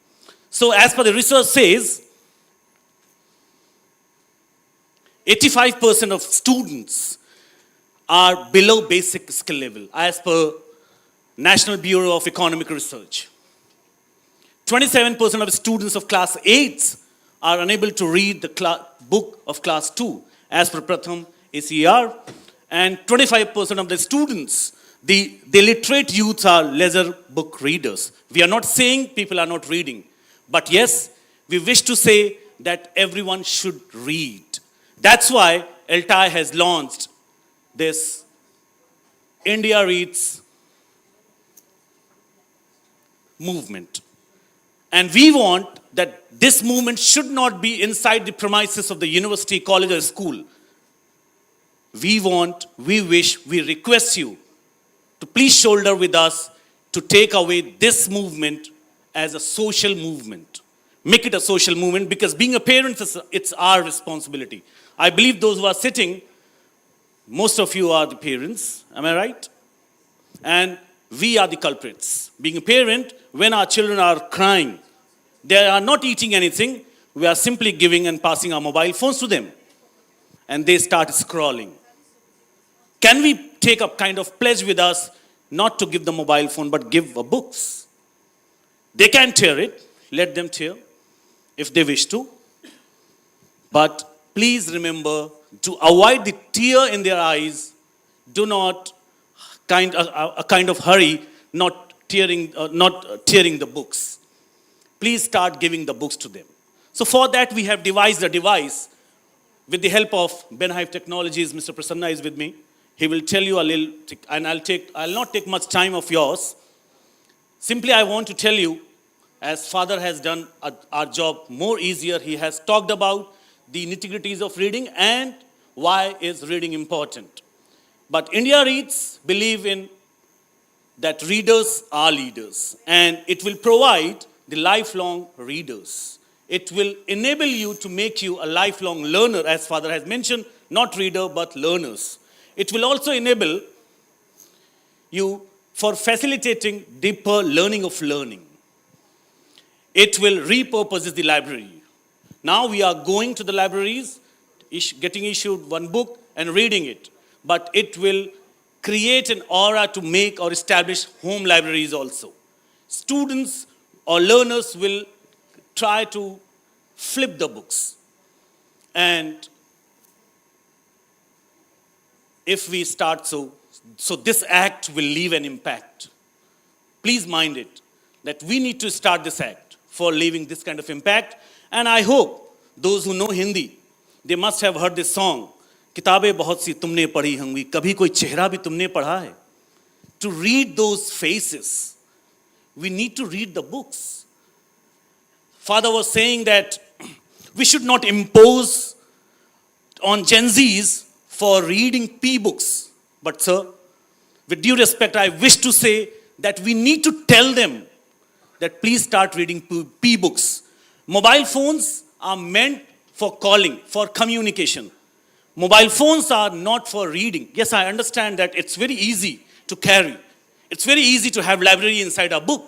So as per the research says, 85% of students are below basic skill level, as per National Bureau of Economic Research. 27% of students of class 8 are unable to read the book of class 2, as per Pratham ACR. And 25% of the students, the literate youths are leisure book readers. We are not saying people are not reading. But yes, we wish to say that everyone should read. That's why ELTAI has launched this India Reads movement. And we want that this movement should not be inside the premises of the university, college, or school. We wish, we request you to please shoulder with us to take away this movement as a social movement. Make it a social movement, because being a parent, it's our responsibility. I believe those who are sitting, most of you are the parents, am I right? And we are the culprits. Being a parent, when our children are crying, they are not eating anything, we are simply giving and passing our mobile phones to them. And they start scrolling. Can we take a kind of pledge with us not to give the mobile phone, but give books? They can tear it, let them tear, if they wish to. But please remember to avoid the tear in their eyes. Do not a kind of hurry, not tearing the books. Please start giving the books to them. So for that, we have devised a device with the help of Beehive Technologies. Mr. Prasanna is with me. He will tell you a little, and I'll not take much time of yours. Simply, I want to tell you, as Father has done our job more easier, he has talked about the nitty-gritties of reading and why is reading important. But India Reads believe in that readers are leaders, and it will provide the lifelong readers. It will enable you to make you a lifelong learner, as Father has mentioned, not reader but learners. It will also enable you for facilitating deeper learning of learning. It will repurpose the library. Now we are going to the libraries, getting issued one book and reading it. But it will create an aura to make or establish home libraries also. Students or learners will try to flip the books. And if we start so this act will leave an impact. Please mind it, that we need to start this act for leaving this kind of impact. And I hope those who know Hindi, they must have heard this song, किताबें बहुत सी तुमने पढ़ी होंगी, कभी कोई चेहरा भी तुमने पढ़ा है. To read those faces, we need to read the books. Father was saying that we should not impose on Gen Zs for reading P-books. But sir, with due respect, I wish to say that we need to tell them that please start reading P-books. Mobile phones are meant for calling, for communication. Mobile phones are not for reading. Yes, I understand that it's very easy to carry. It's very easy to have library inside a book.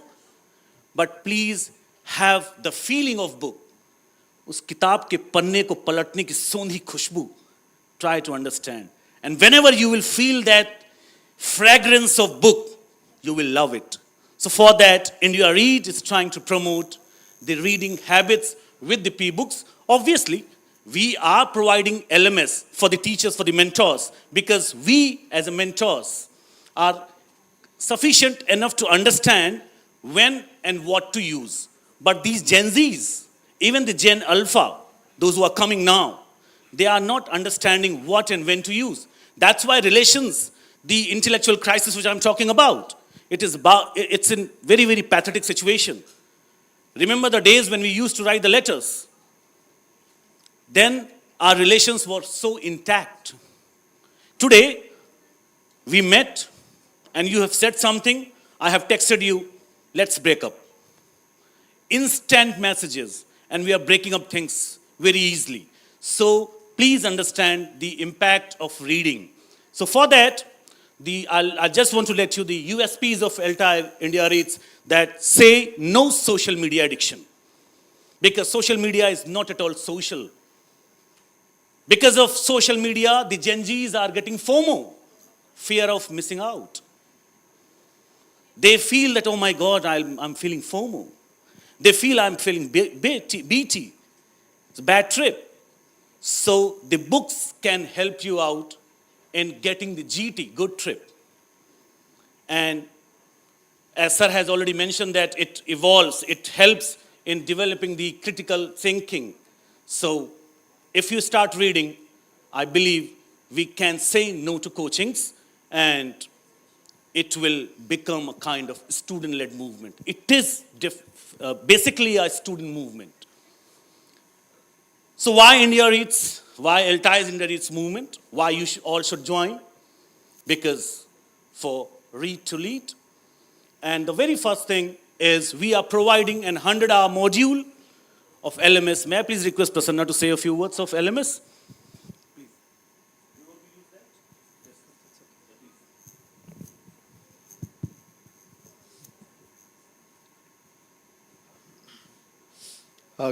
But please have the feeling of book. उस किताब के पन्ने को पलटने की सोंधी खुशबू. Try to understand. And whenever you will feel that fragrance of book, you will love it. So for that, India Read is trying to promote the reading habits with the P-books. Obviously, we are providing LMS for the teachers, for the mentors, because we as a mentors are sufficient enough to understand when and what to use. But these Gen Zs, even the Gen Alpha, those who are coming now, they are not understanding what and when to use. That's why relations, the intellectual crisis which I'm talking about, it's in very, very pathetic situation. Remember the days when we used to write the letters? Then our relations were so intact. Today, we met and you have said something, I have texted you, let's break up. Instant messages, and we are breaking up things very easily. So please understand the impact of reading. So for that, I just want to let you the USPs of ELTAI India Reads that say no social media addiction. Because social media is not at all social. Because of social media, the Gen Zs are getting FOMO, fear of missing out. They feel that, oh my God, I'm feeling FOMO. They feel I'm feeling BT. It's a bad trip. So the books can help you out in getting the GT, good trip. And as Sir has already mentioned that it evolves, it helps in developing the critical thinking. So if you start reading, I believe we can say no to coachings and it will become a kind of student-led movement. It is basically a student movement. So why India Reads? Why ELTAI's India Reads movement? Why you all should join? Because for Read to Lead. And the very first thing is we are providing an 100-hour module of LMS. May I please request Prasanna to say a few words of LMS?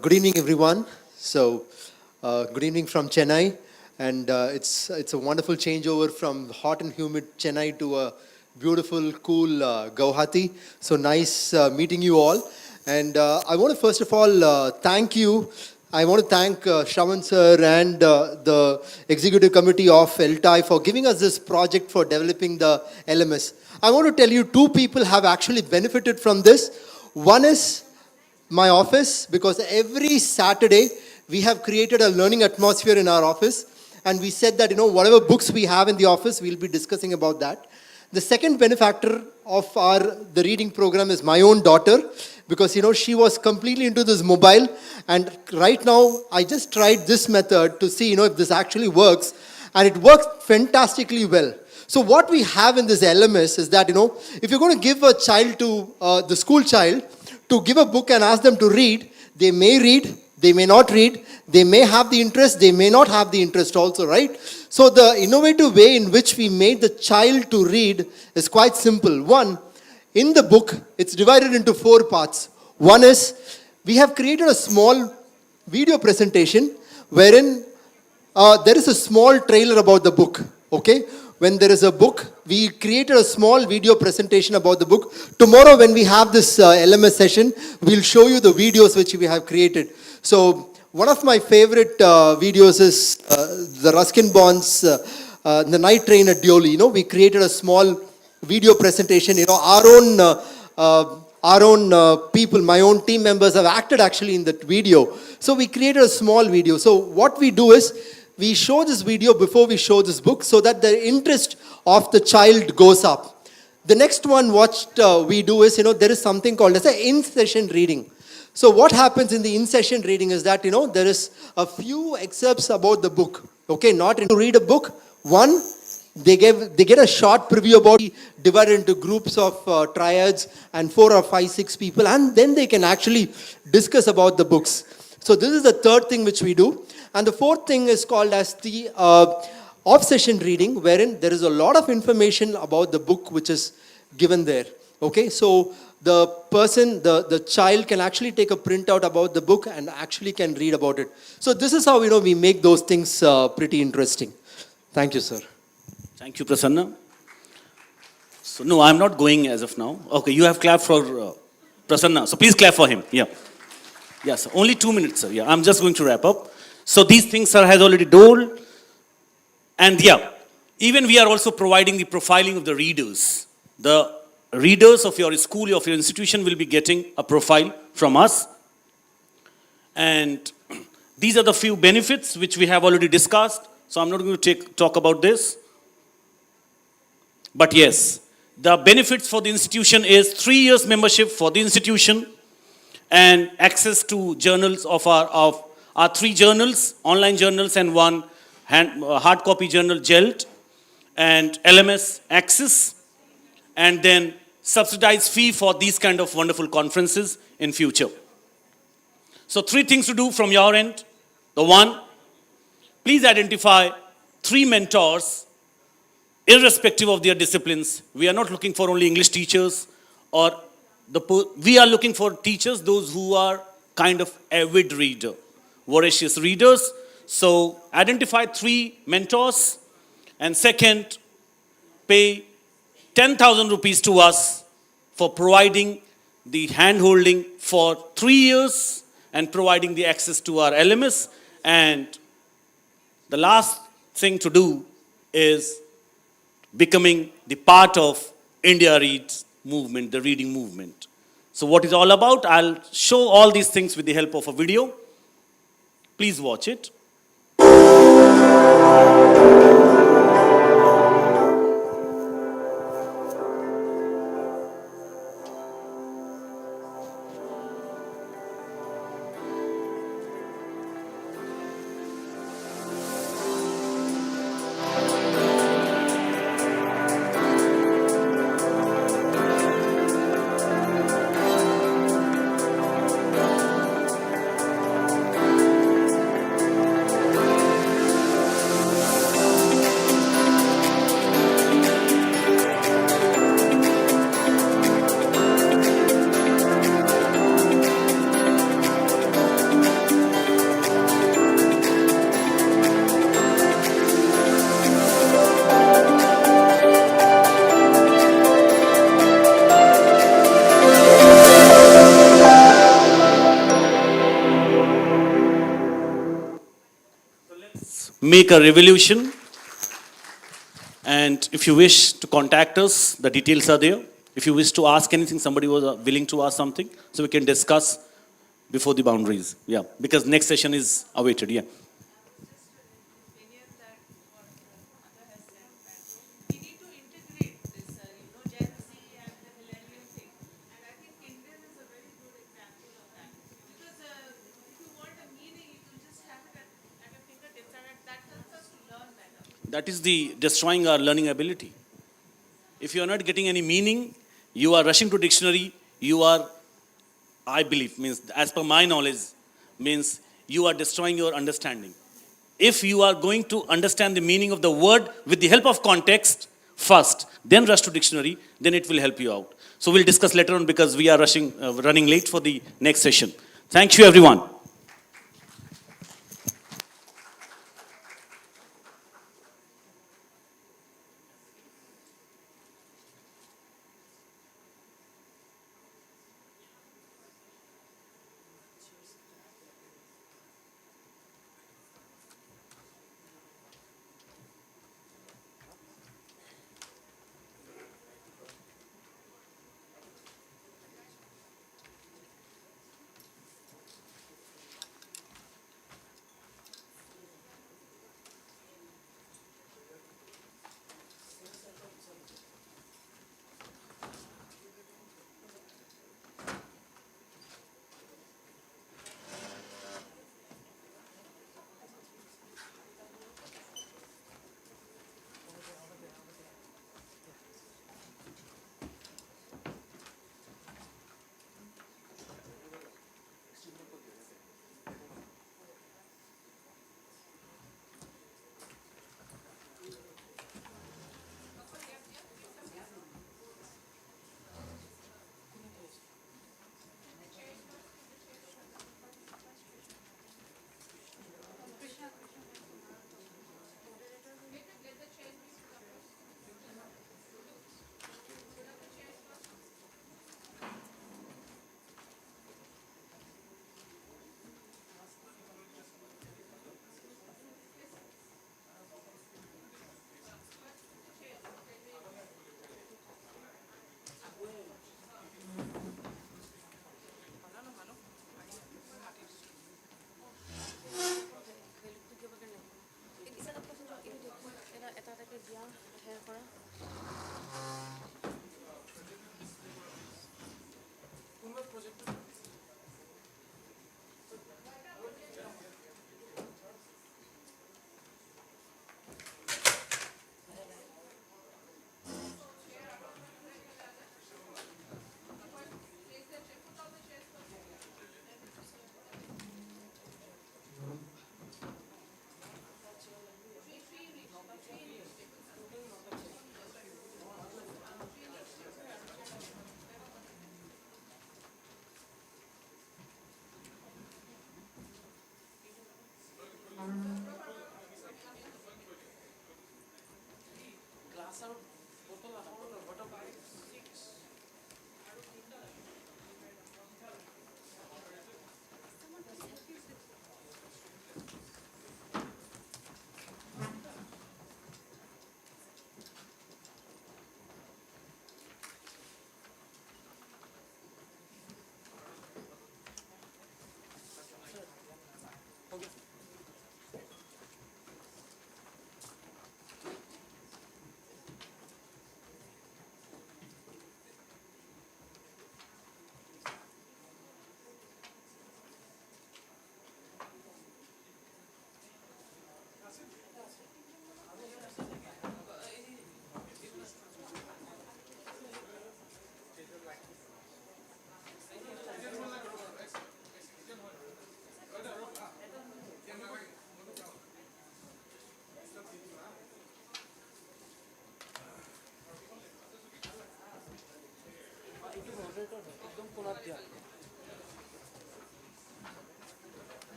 Good evening, everyone. So, good evening from Chennai, and it's a wonderful changeover from hot and humid Chennai to a beautiful, cool Guwahati. So nice meeting you all. And I want to first of all thank you. I want to thank Shravan sir and the executive committee of ELTAI for giving us this project for developing the LMS. I want to tell you, two people have actually benefited from this. One is my office, because every Saturday we have created a learning atmosphere in our office, and we said that, whatever books we have in the office, we'll be discussing about that. The second benefactor of the reading program is my own daughter, because she was completely into this mobile, and right now I just tried this method to see if this actually works, and it works fantastically well. So what we have in this LMS is that if you're going to give a child to the school child to give a book and ask them to read, they may not read, they may have the interest, they may not have the interest also, right? So the innovative way in which we made the child to read is quite simple. One, in the book, it's divided into 4 parts. One is, we have created a small video presentation wherein there is a small trailer about the book, okay? When there is a book, we created a small video presentation about the book. Tomorrow when we have this LMS session, we'll show you the videos which we have created. So one of my favorite videos is the Ruskin Bonds, the night train at Dioli. We created a small video presentation. Our own people, my own team members have acted actually in that video. So we created a small video. So what we do is, we show this video before we show this book so that the interest of the child goes up. The next one we do is, there is something called as an in-session reading. So what happens in the in-session reading is that, there is a few excerpts about the book. Okay, not to read a book. One, they get a short preview about it, divided into groups of triads and 4 or 5, 6 people, and then they can actually discuss about the books. So this is the third thing which we do. And the fourth thing is called as the off-session reading, wherein there is a lot of information about the book which is given there. Okay, so the person, the child can actually take a printout about the book and actually can read about it. So this is how, we make those things pretty interesting. Thank you, sir. Thank you, Prasanna. So, no, I'm not going as of now. Okay, you have clapped for Prasanna. So, please clap for him. Yeah. Yes, only 2 minutes, sir. Yeah, I'm just going to wrap up. So, these things, sir, has already told. And, yeah, even we are also providing the profiling of the readers. The readers of your school, of your institution will be getting a profile from us. And these are the few benefits which we have already discussed. So, I'm not going to talk about this. But yes, the benefits for the institution is 3 years membership for the institution and access to journals of our 3 journals, online journals and 1 hard copy journal, GELT, and LMS access, and then subsidized fee for these kind of wonderful conferences in future. So 3 things to do from your end. The 1, please identify 3 mentors irrespective of their disciplines. We are not looking for only English teachers we are looking for teachers, those who are kind of avid reader, voracious readers. So identify 3 mentors, and second, pay 10,000 rupees to us for providing the hand-holding for 3 years and providing the access to our LMS. And the last thing to do is becoming the part of India Reads movement, the reading movement. So what is all about? I'll show all these things with the help of a video. Please watch it. Make a revolution. And if you wish to contact us, the details are there. If you wish to ask anything, somebody was willing to ask something, so we can discuss before the boundaries. Yeah, because next session is awaited. Yeah. That is the destroying our learning ability. If you are not getting any meaning, you are rushing to dictionary, you are, I believe, means as per my knowledge, means you are destroying your understanding. If you are going to understand the meaning of the word with the help of context first, then rush to dictionary, then it will help you out. So we'll discuss later on because we are running late for the next session. Thank you, everyone.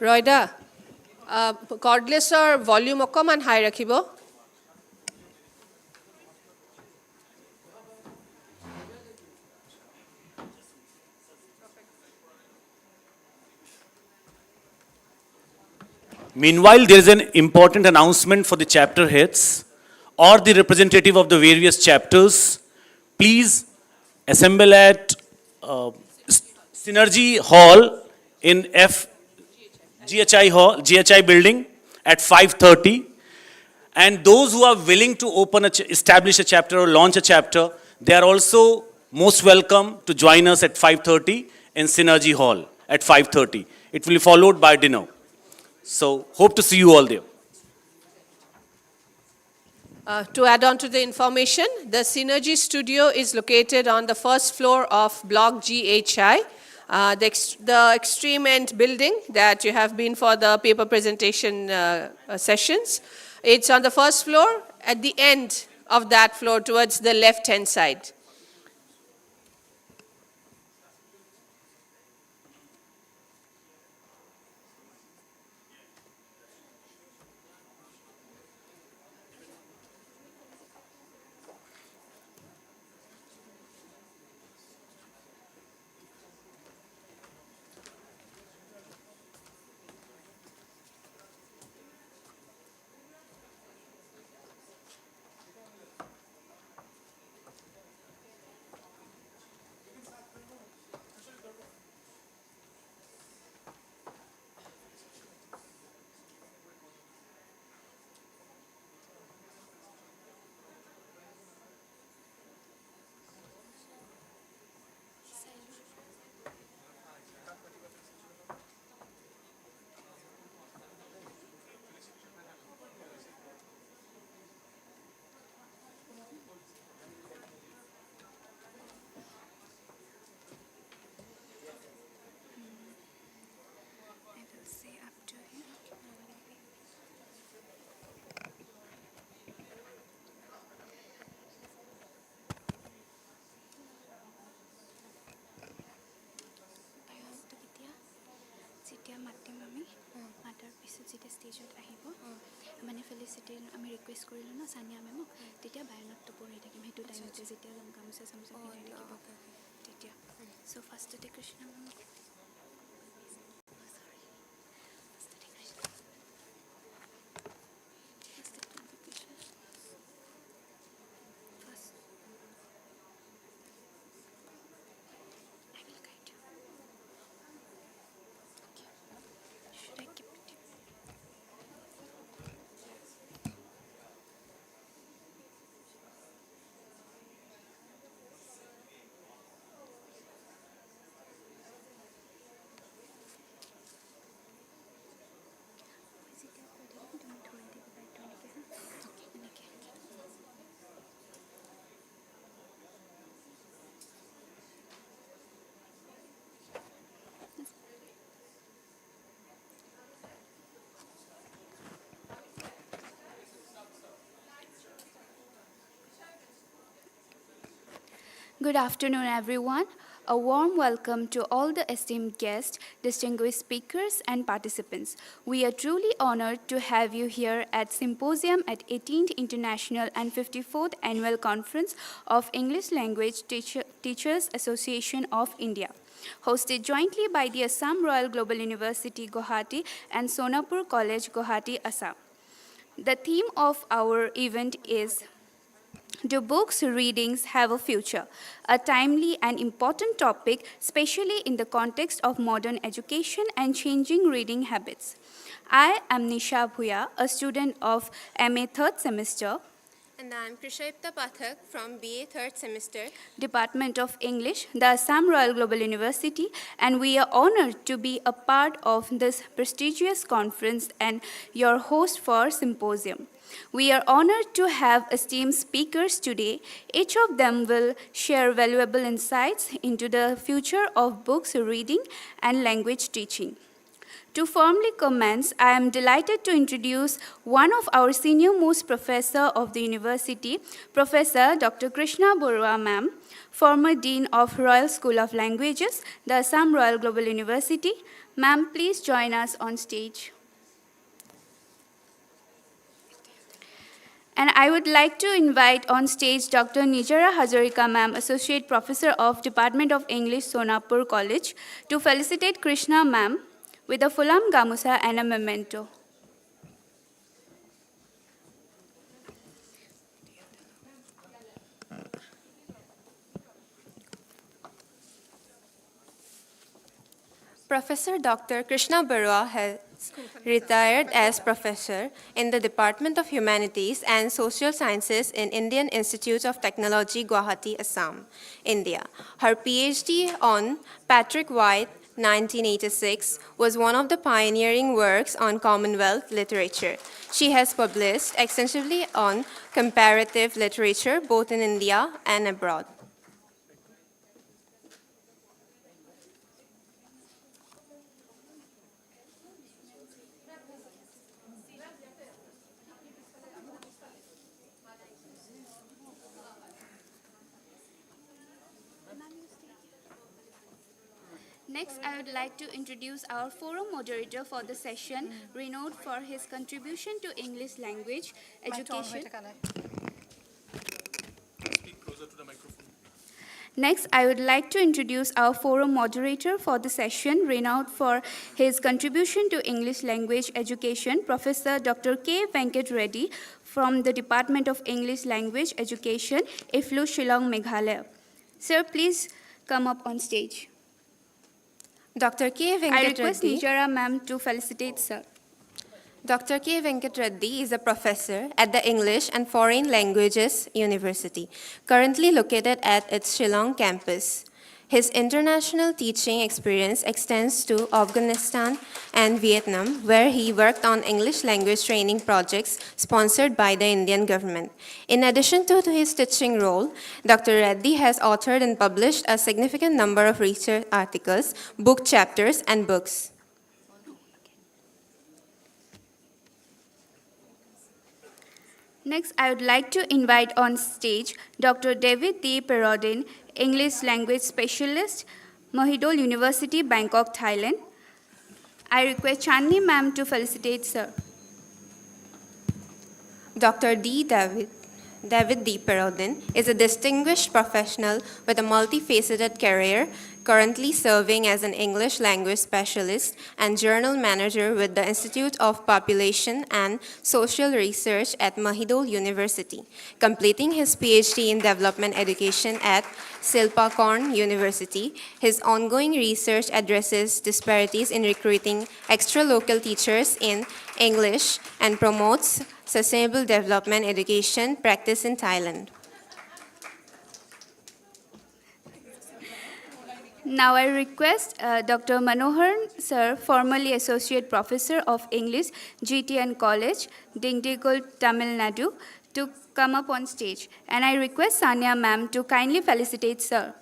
ৰয়দা কৰ্ডলেছৰ volume অকণমান high ৰাখিব Meanwhile, there is an important announcement for the chapter heads or the representative of the various chapters. Please assemble at Synergy Hall in GHI building at 5:30. And those who are willing to establish a chapter or launch a chapter, they are also most welcome to join us at 5:30 in Synergy Hall at 5:30. It will be followed by dinner. So, hope to see you all there. To add on to the information, the Synergy Studio is located on the first floor of Block GHI, the extreme end building that you have been for the paper presentation sessions. It's on the first floor, at the end of that floor towards the left-hand side. পিছত যেতিয়া ষ্টেজত আহিব মানে ফেলিচিটি আমি request কৰিলোঁ ন সানিয়া মেমক তেতিয়া বায়নতটো পঢ়ি থাকিম সেইটো টাইমতে যেতিয়া গামোচা চামোচা পিন্ধাই থাকিব তেতিয়া চ' ফাৰ্ষ্টতে কৃষ্ণ মেম Good afternoon, everyone. A warm welcome to all the esteemed guests, distinguished speakers, and participants. We are truly honored to have you here at Symposium at 18th International and 54th Annual Conference of English Language Teachers Association of India, hosted jointly by the Assam Royal Global University, Guwahati, and Sonapur College, Guwahati, Assam. The theme of our event is Do books readings have a future? A timely and important topic, especially in the context of modern education and changing reading habits. I am Nisha Bhuya, a student of MA 3rd semester, And I'm Krishayupta Pathak from BA 3rd semester, Department of English, the Assam Royal Global University, and we are honored to be a part of this prestigious conference and your host for Symposium. We are honored to have esteemed speakers today. Each of them will share valuable insights into the future of books reading and language teaching. To formally commence, I am delighted to introduce one of our senior-most professor of the university, Professor Dr. Krishna Barua Ma'am, former Dean of Royal School of Languages, the Assam Royal Global University. Ma'am, please join us on stage. And I would like to invite on stage Dr. Nijara Hazarika Ma'am, Associate Professor of Department of English, Sonapur College, to felicitate Krishna Ma'am with a Fulam Gamusa and a memento. Professor Dr. Krishna Barua has retired as professor in the Department of Humanities and Social Sciences in Indian Institute of Technology, Guwahati, Assam, India. Her PhD on Patrick White, 1986, was one of the pioneering works on Commonwealth literature. She has published extensively on comparative literature both in India and abroad. Next, I would like to introduce our forum moderator for the session, renowned for his contribution to English language education. Next, I would like to introduce our forum moderator for the session, renowned for his contribution to English language education, Professor Dr. K. Venkat Reddy from the Department of English Language Education, Iflu, Shillong, Meghalaya. Sir, please come up on stage. Dr. K. I Venkat request Reddy. Nijara ma'am to felicitate sir. Dr. K. Venkat Reddy is a professor at the English and Foreign Languages University, currently located at its Shillong campus. His international teaching experience extends to Afghanistan and Vietnam, where he worked on English language training projects sponsored by the Indian government. In addition to his teaching role, Dr. Reddy has authored and published a significant number of research articles, book chapters, and books. Next, I would like to invite on stage Dr. David D. Perodin, English language specialist, Mahidol University, Bangkok, Thailand. I request Chandni ma'am to felicitate sir. Dr. David D. Perodin is a distinguished professional with a multifaceted career, currently serving as an English language specialist and journal manager with the Institute of Population and Social Research at Mahidol University, completing his PhD in development education at Silpakorn University. His ongoing research addresses disparities in recruiting extra-local teachers in English and promotes sustainable development education practice in Thailand. Now I request Dr. Manoharan sir, formerly Associate Professor of English, GTN College, Dindigul, Tamil Nadu, to come up on stage. And I request Sanya ma'am to kindly felicitate sir.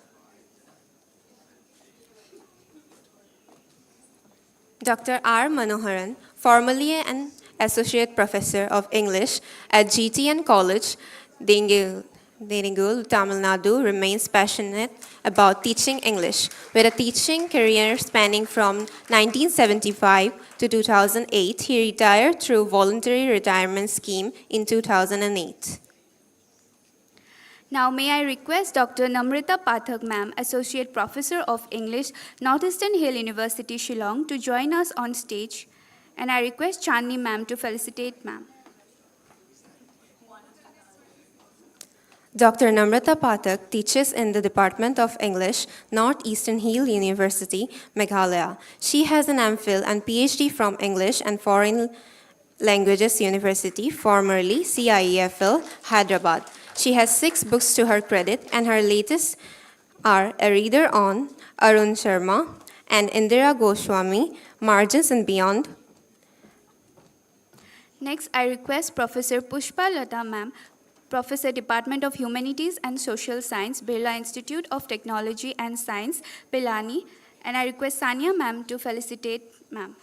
Dr. R. Manoharan, formerly an Associate Professor of English at GTN College, Dindigul, Tamil Nadu, remains passionate about teaching English, with a teaching career spanning from 1975 to 2008. He retired through voluntary retirement scheme in 2008. Now may I request Dr. Namrita Pathak ma'am, Associate Professor of English, Northeastern Hill University, Shillong, to join us on stage. And I request Chandni ma'am to felicitate ma'am. Dr. Namrata Pathak teaches in the Department of English, Northeastern Hill University, Meghalaya. She has an MPhil and PhD from English and Foreign Languages University, formerly CIEFL, Hyderabad. She has 6 books to her credit, and her latest are A Reader on, Arun Sharma, and Indira Goswami, Margins and Beyond. Next, I request Professor Pushpa Lata ma'am, Professor, Department of Humanities and Social Science, Birla Institute of Technology and Science, Pilani, and I request Sanya ma'am to felicitate ma'am.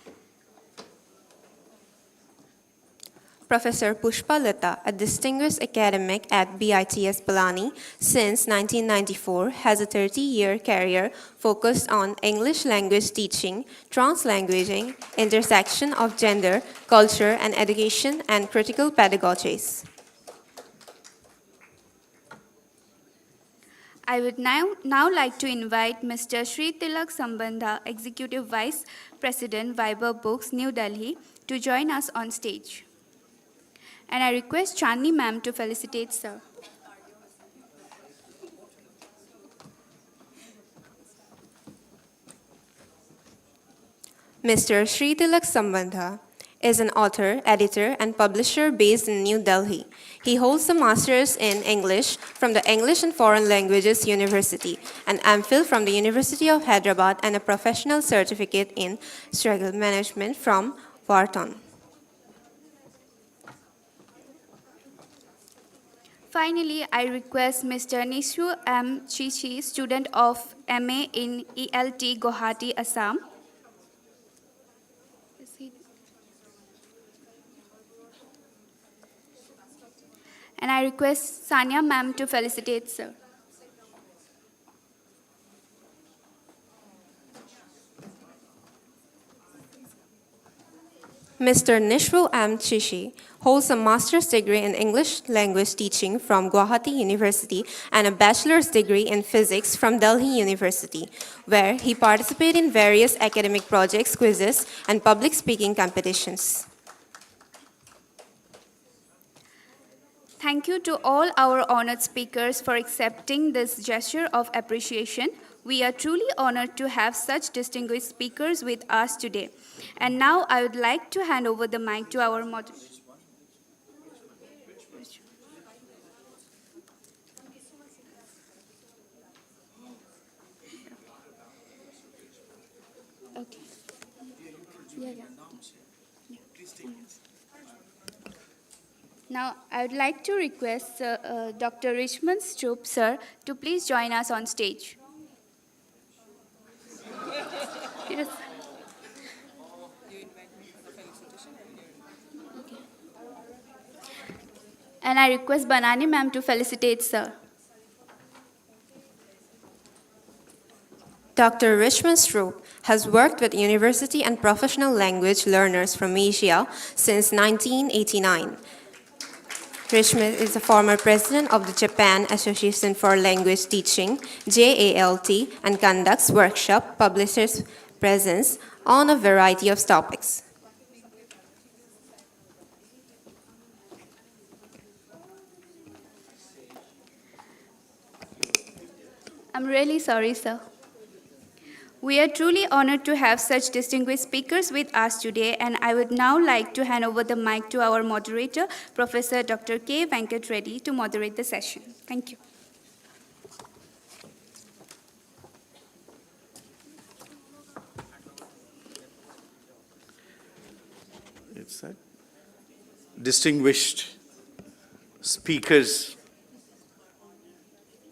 Professor Pushpa Lata, a distinguished academic at BITS Pilani since 1994, has a 30-year career focused on English language teaching, translanguaging, intersection of gender, culture and education, and critical pedagogies. I would now like to invite Mr. Sri Tilak Sambandha, Executive Vice President, Viber Books, New Delhi, to join us on stage. And I request Chandni ma'am to felicitate sir. Mr. Sri Tilak Sambandha is an author, editor, and publisher based in New Delhi. He holds a master's in English from the English and Foreign Languages University, an MPhil from the University of Hyderabad, and a professional certificate in struggle management from Wharton. Finally, I request Mr. Nishu M. Chichi, student of MA in ELTAI, Guwahati, Assam. And I request Sanya ma'am to felicitate sir. Mr. Nishru M. Chishi holds a master's degree in English language teaching from Guwahati University and a bachelor's degree in physics from Delhi University, where he participated in various academic projects, quizzes, and public speaking competitions. Thank you to all our honored speakers for accepting this gesture of appreciation. We are truly honored to have such distinguished speakers with us today. And now I would like to hand over the mic to our moderator. Okay. Yeah. Now, I would like to request Dr. Richmond Stroop, sir, to please join us on stage. Yes. Okay. And I request Banani ma'am to felicitate sir. Dr. Richmond Stroop has worked with university and professional language learners from Asia since 1989. Richmond is a former president of the Japan Association for Language Teaching, JALT, and conducts workshop, publishes presence on a variety of topics. I'm really sorry, sir. We are truly honored to have such distinguished speakers with us today, and I would now like to hand over the mic to our moderator, Professor Dr. K. Venkat Reddy, to moderate the session. Thank you. It's that distinguished speakers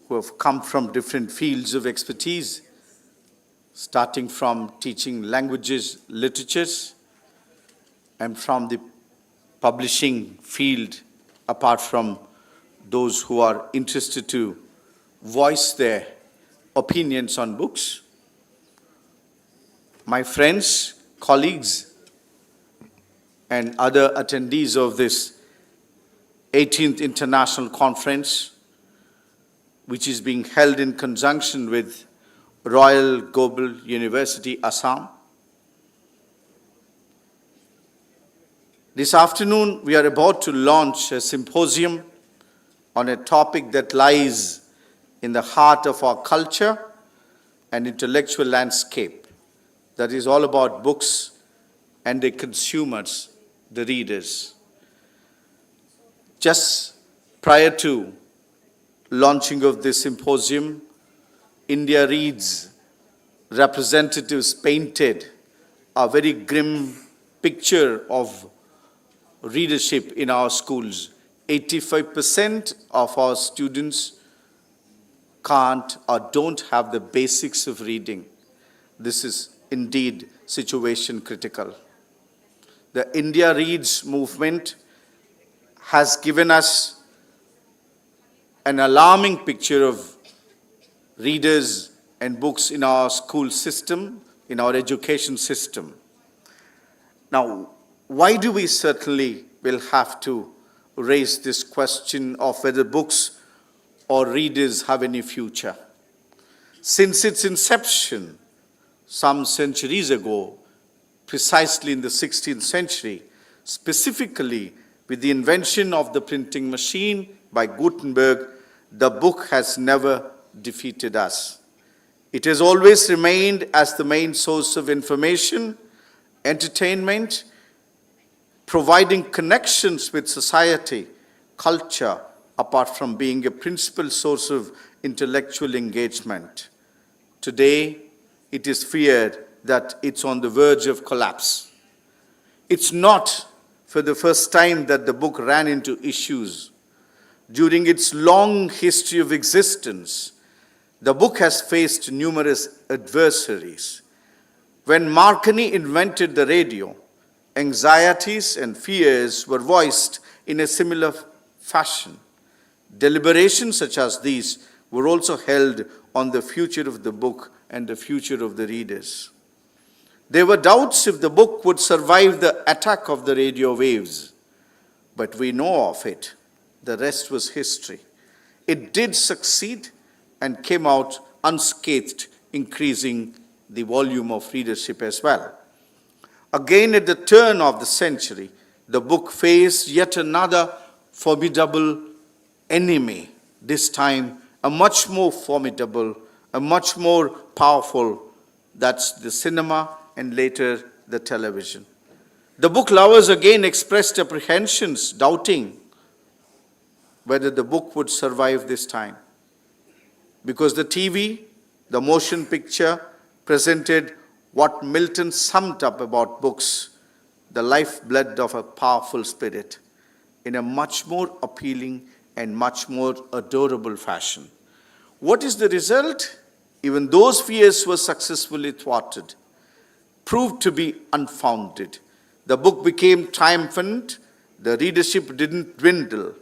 who have come from different fields of expertise, starting from teaching languages, literatures, and from the publishing field, apart from those who are interested to voice their opinions on books. My friends, colleagues, and other attendees of this 18th International Conference, which is being held in conjunction with Royal Global University, Assam. This afternoon, we are about to launch a symposium on a topic that lies in the heart of our culture and intellectual landscape. That is all about books and the consumers, the readers. Just prior to launching of this symposium, India Reads representatives painted a very grim picture of readership in our schools. 85% of our students can't or don't have the basics of reading. This is indeed situation critical. The India Reads movement has given us an alarming picture of readers and books in our school system, in our education system. Now, why do we certainly will have to raise this question of whether books or readers have any future? Since its inception, some centuries ago, precisely in the 16th century, specifically with the invention of the printing machine by Gutenberg, the book has never defeated us. It has always remained as the main source of information, entertainment, providing connections with society, culture, apart from being a principal source of intellectual engagement. Today, it is feared that it's on the verge of collapse. It's not for the first time that the book ran into issues. During its long history of existence, the book has faced numerous adversaries. When Marconi invented the radio, anxieties and fears were voiced in a similar fashion. Deliberations such as these were also held on the future of the book and the future of the readers. There were doubts if the book would survive the attack of the radio waves, but we know of it. The rest was history. It did succeed and came out unscathed, increasing the volume of readership as well. Again, at the turn of the century, the book faced yet another formidable enemy, this time a much more formidable, a much more powerful, that's the cinema and later the television. The book lovers again expressed apprehensions, doubting whether the book would survive this time. Because the TV, the motion picture, presented what Milton summed up about books, the lifeblood of a powerful spirit, in a much more appealing and much more adorable fashion. What is the result? Even those fears were successfully thwarted, proved to be unfounded. The book became triumphant, the readership didn't dwindle.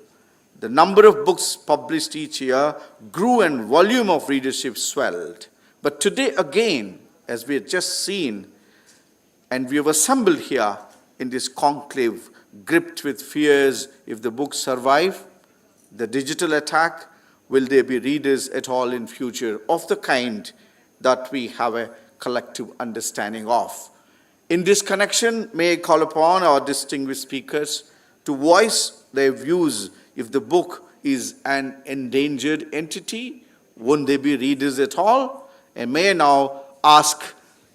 The number of books published each year grew and volume of readership swelled. But today again, as we have just seen, and we have assembled here in this conclave, gripped with fears if the books survive the digital attack, will there be readers at all in future of the kind that we have a collective understanding of? In this connection, may I call upon our distinguished speakers to voice their views. If the book is an endangered entity, won't there be readers at all? And may I now ask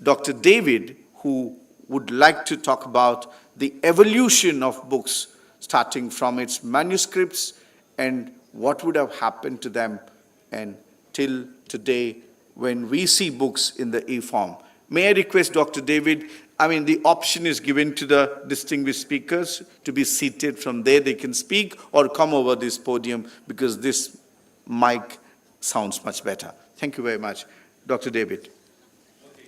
Dr. David, who would like to talk about the evolution of books, starting from its manuscripts and what would have happened to them and till today when we see books in the e-form. May I request Dr. David, the option is given to the distinguished speakers to be seated. From there they can speak or come over this podium because this mic sounds much better. Thank you very much. Dr. David. Okay.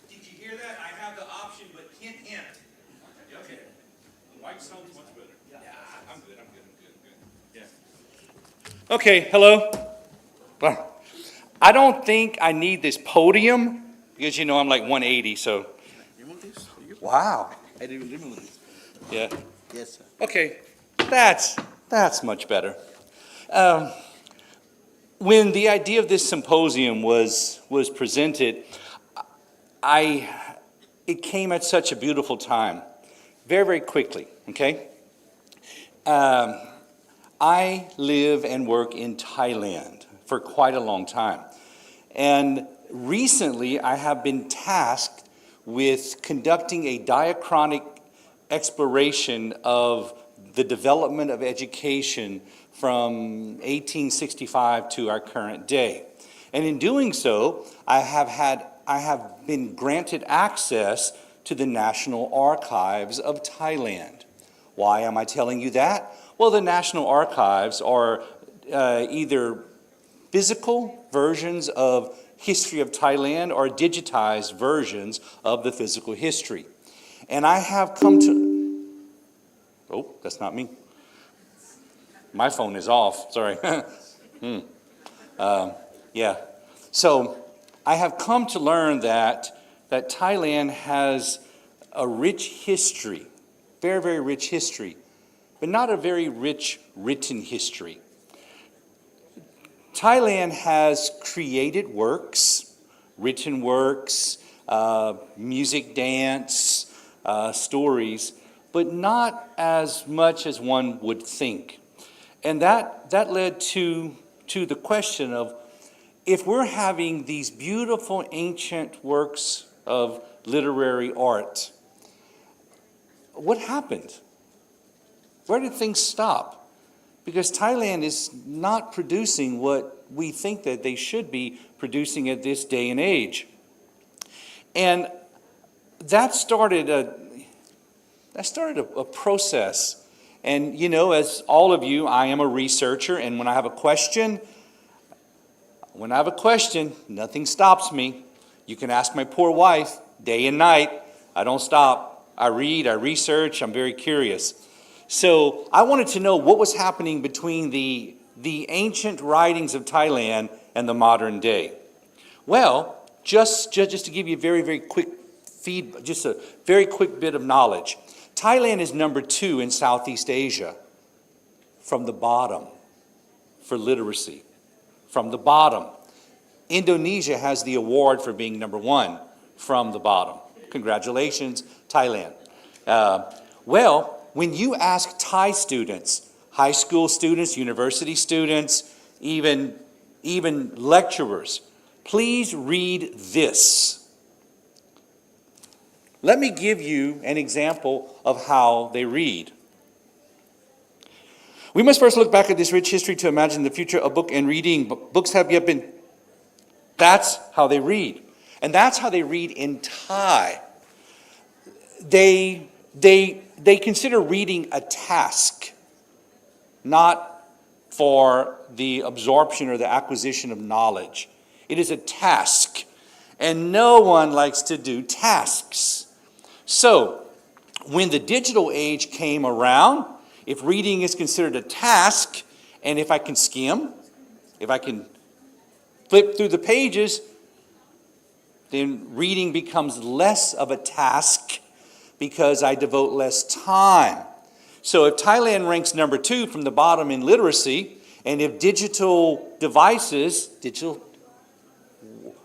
Did you hear that? I have the option, but hint, hint. Okay. The mic sounds much better. Yeah, I'm good. Yeah. Okay, hello. Well, I don't think I need this podium because I'm like 180, so. Wow. I didn't remove this. Yeah. Yes, sir. Okay, that's much better. When the idea of this symposium was presented, it came at such a beautiful time, very, very quickly, okay? I live and work in Thailand for quite a long time. And recently, I have been tasked with conducting a diachronic exploration of the development of education from 1865 to our current day. And in doing so, I have been granted access to the National Archives of Thailand. Why am I telling you that? Well, the National Archives are either physical versions of history of Thailand or digitized versions of the physical history. And I have come to, oh, that's not me. My phone is off, sorry. Yeah, so I have come to learn that Thailand has a rich history, very, very rich history, but not a very rich written history. Thailand has created works, written works, music, dance, stories, but not as much as one would think. And that led to the question of, if we're having these beautiful ancient works of literary art, what happened? Where did things stop? Because Thailand is not producing what we think that they should be producing at this day and age. And that started a process. And as all of you, I am a researcher, and when I have a question, nothing stops me. You can ask my poor wife, day and night. I don't stop. I read, I research, I'm very curious. So I wanted to know what was happening between the ancient writings of Thailand and the modern day. Well, just to give you a very, very quick feedback, just a very quick bit of knowledge. Thailand is number 2 in Southeast Asia from the bottom for literacy. From the bottom. Indonesia has the award for being number 1 from the bottom. Congratulations, Thailand. Well, when you ask Thai students, high school students, university students, even lecturers, please read this. Let me give you an example of how they read. We must first look back at this rich history to imagine the future of book and reading. Books have yet been... That's how they read. And that's how they read in Thai. They consider reading a task, not for the absorption or the acquisition of knowledge. It is a task. And no one likes to do tasks. So, when the digital age came around, if reading is considered a task, and if I can skim, if I can flip through the pages, then reading becomes less of a task because I devote less time. So if Thailand ranks number 2 from the bottom in literacy, and if digital devices,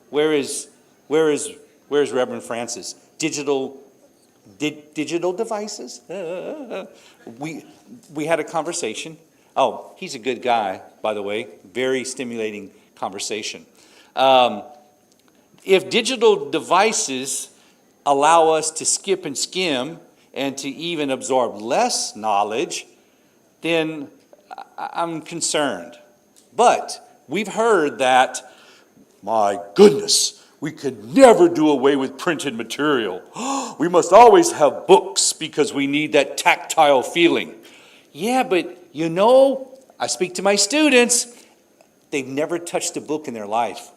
where is Reverend Francis? Digital devices? We had a conversation. Oh, he's a good guy, by the way. Very stimulating conversation. If digital devices allow us to skip and skim and to even absorb less knowledge, then I'm concerned. But we've heard that, my goodness, we could never do away with printed material. We must always have books because we need that tactile feeling. Yeah, but you know, I speak to my students, they've never touched a book in their life.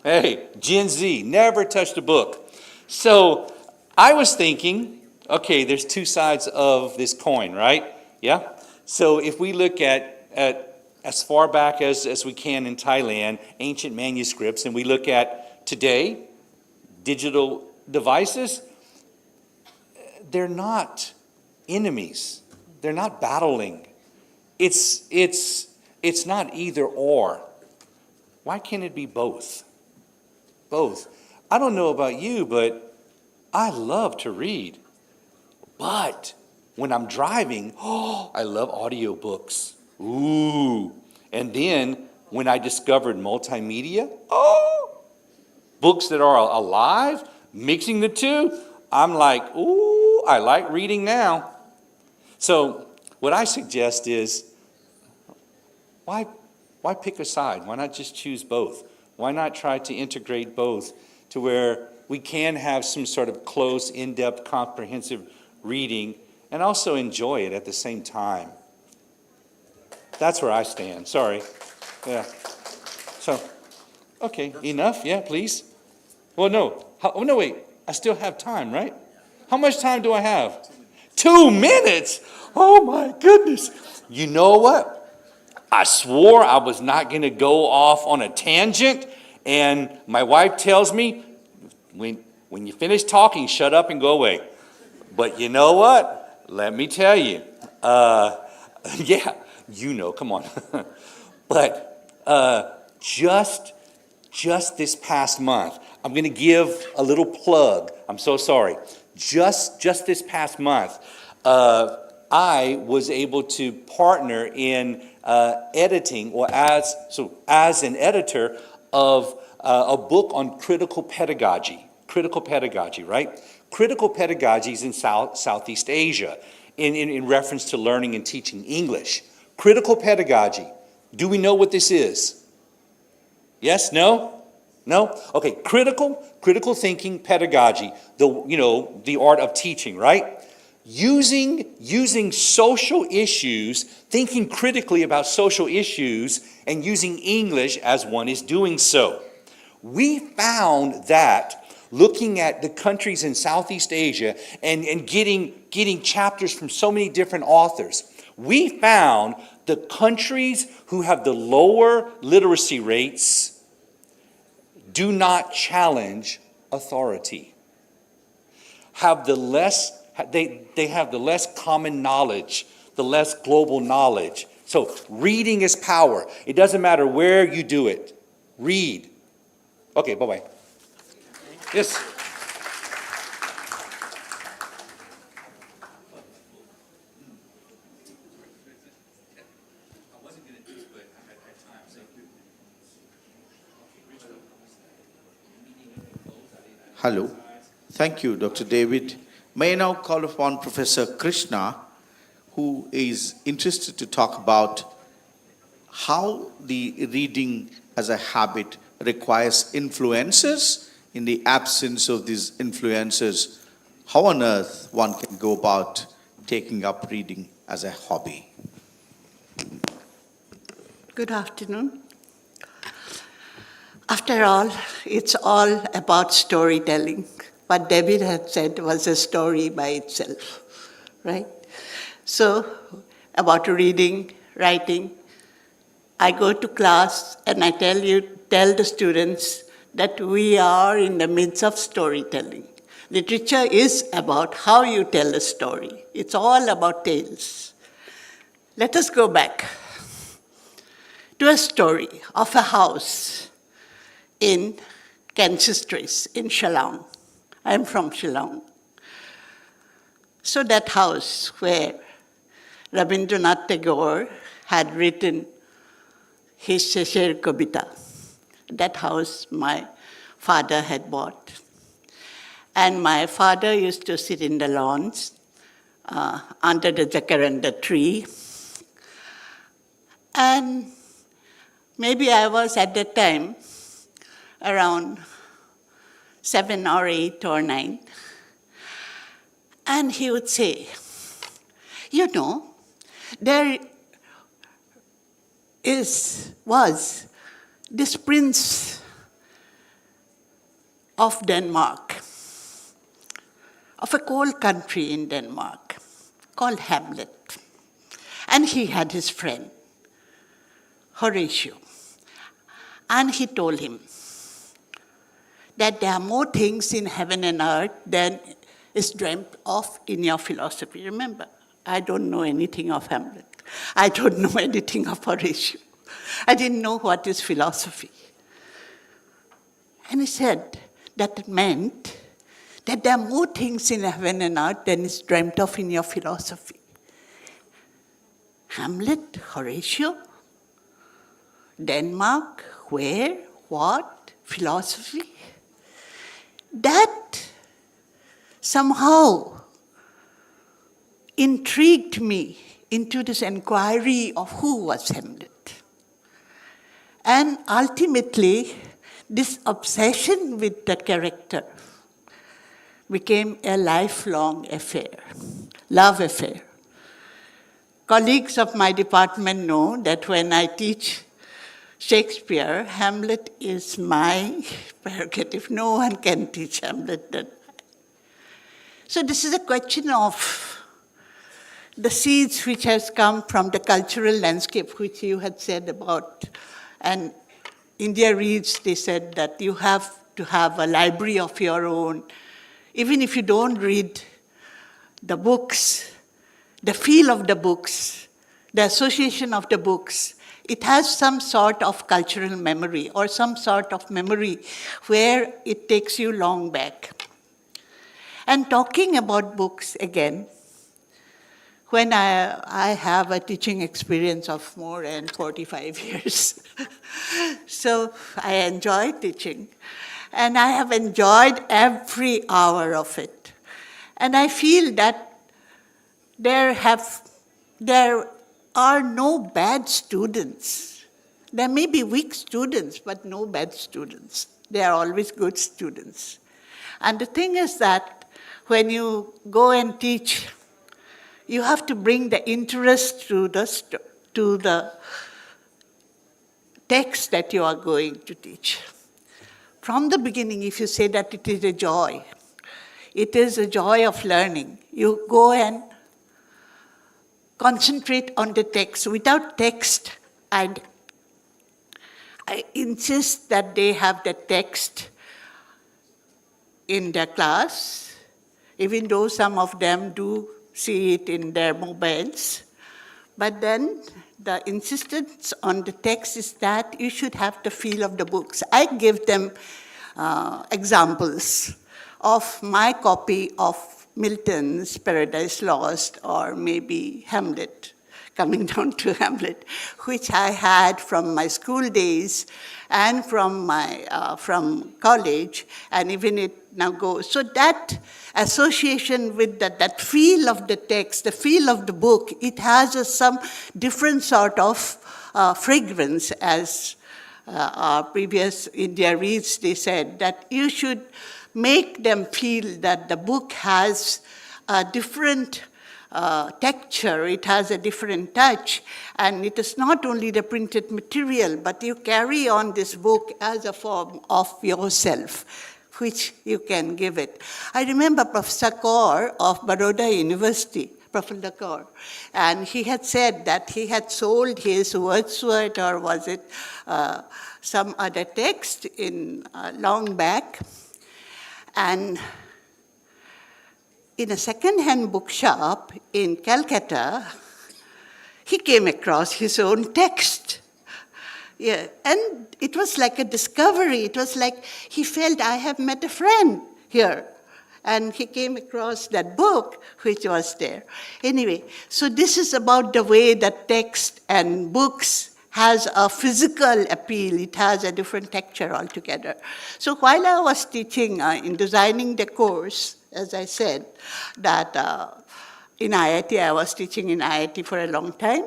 Hey, Gen Z, never touched a book. So I was thinking, okay, there's 2 sides of this coin, right? Yeah? So if we look at as far back as we can in Thailand, ancient manuscripts, and we look at today, digital devices, they're not enemies. They're not battling. It's not either or. Why can't it be both? Both. I don't know about you, but I love to read. But when I'm driving, I love audiobooks. Ooh. And then when I discovered multimedia, books that are alive, mixing the two, I'm like, ooh, I like reading now. So what I suggest is, why pick a side? Why not just choose both? Why not try to integrate both to where we can have some sort of close, in-depth, comprehensive reading and also enjoy it at the same time? That's where I stand. Sorry. Yeah. So, okay, enough? Yeah, please. Well, no. Oh, no, wait. I still have time, right? How much time do I have? 2 minutes? Oh, my goodness. You know what? I swore I was not going to go off on a tangent, and my wife tells me, when you finish talking, shut up and go away. But you know what? Let me tell you. Yeah, you know, come on. But just this past month, I'm going to give a little plug. I'm so sorry. Just this past month, I was able to partner in editing, or as an editor of a book on critical pedagogy. Critical pedagogy, right? Critical pedagogy is in Southeast Asia in reference to learning and teaching English. Critical pedagogy. Do we know what this is? Yes? No? No? Okay. Critical thinking pedagogy. The art of teaching, right? Using social issues, thinking critically about social issues, and using English as one is doing so. We found that looking at the countries in Southeast Asia and getting chapters from so many different authors, we found the countries who have the lower literacy rates do not challenge authority, they have the less common knowledge, the less global knowledge. So reading is power. It doesn't matter where you do it. Read. Okay, bye-bye. Yes. Hello. Thank you, Dr. David. May I now call upon Professor Krishna, who is interested to talk about how the reading as a habit requires influences. In the absence of these influences, how on earth one can go about taking up reading as a hobby? Good afternoon. After all, it's all about storytelling. What David had said was a story by itself, right? So, about reading, writing, I go to class and I tell the students that we are in the midst of storytelling. Literature is about how you tell a story. It's all about tales. Let us go back to a story of a house in Kansas Trace in Shillong. I'm from Shillong. So that house where Rabindranath Tagore had written his Shesher Kobita, that house my father had bought. And my father used to sit in the lawns under the jacaranda tree. And maybe I was at that time around 7 or 8 or 9. And he would say, you know, there was this prince of Denmark, of a cold country in Denmark, called Hamlet. And he had his friend, Horatio. And he told him that there are more things in heaven and earth than is dreamt of in your philosophy. Remember, I don't know anything of Hamlet. I don't know anything of Horatio. I didn't know what is philosophy. And he said that it meant that there are more things in heaven and earth than is dreamt of in your philosophy. Hamlet, Horatio, Denmark, where, what, philosophy? That somehow intrigued me into this inquiry of who was Hamlet. And ultimately, this obsession with the character became a lifelong affair, love affair. Colleagues of my department know that when I teach Shakespeare, Hamlet is my prerogative. No one can teach Hamlet than I. So this is a question of the seeds which has come from the cultural landscape, which you had said about. And India Reads, they said that you have to have a library of your own. Even if you don't read the books, the feel of the books, the association of the books, it has some sort of cultural memory or some sort of memory where it takes you long back. And talking about books again, when I have a teaching experience of more than 45 years, so I enjoy teaching. And I have enjoyed every hour of it. And I feel that there are no bad students. There may be weak students, but no bad students. They are always good students. And the thing is that when you go and teach, you have to bring the interest to the text that you are going to teach. From the beginning, if you say that it is a joy of learning, you go and concentrate on the text. Without text, and I insist that they have the text in their class, even though some of them do see it in their mobiles. But then the insistence on the text is that you should have the feel of the books. I give them examples of my copy of Milton's Paradise Lost, or maybe Hamlet, coming down to Hamlet, which I had from my school days and from college, and even it now goes. So that association with that feel of the text, the feel of the book, it has some different sort of fragrance, as our previous India Reads, they said, that you should make them feel that the book has a different texture, it has a different touch, and it is not only the printed material, but you carry on this book as a form of yourself, which you can give it. I remember Professor Kaur of Baroda University, Prafulla Kaur. And he had said that he had sold his Wordsworth, or was it some other text in long back. And in a second-hand bookshop in Calcutta, he came across his own text. Yeah, and it was like a discovery. It was like he felt, I have met a friend here. And he came across that book which was there. Anyway, so this is about the way that text and books has a physical appeal. It has a different texture altogether. So while I was teaching in designing the course, as I said, that in IIT, I was teaching in IIT for a long time.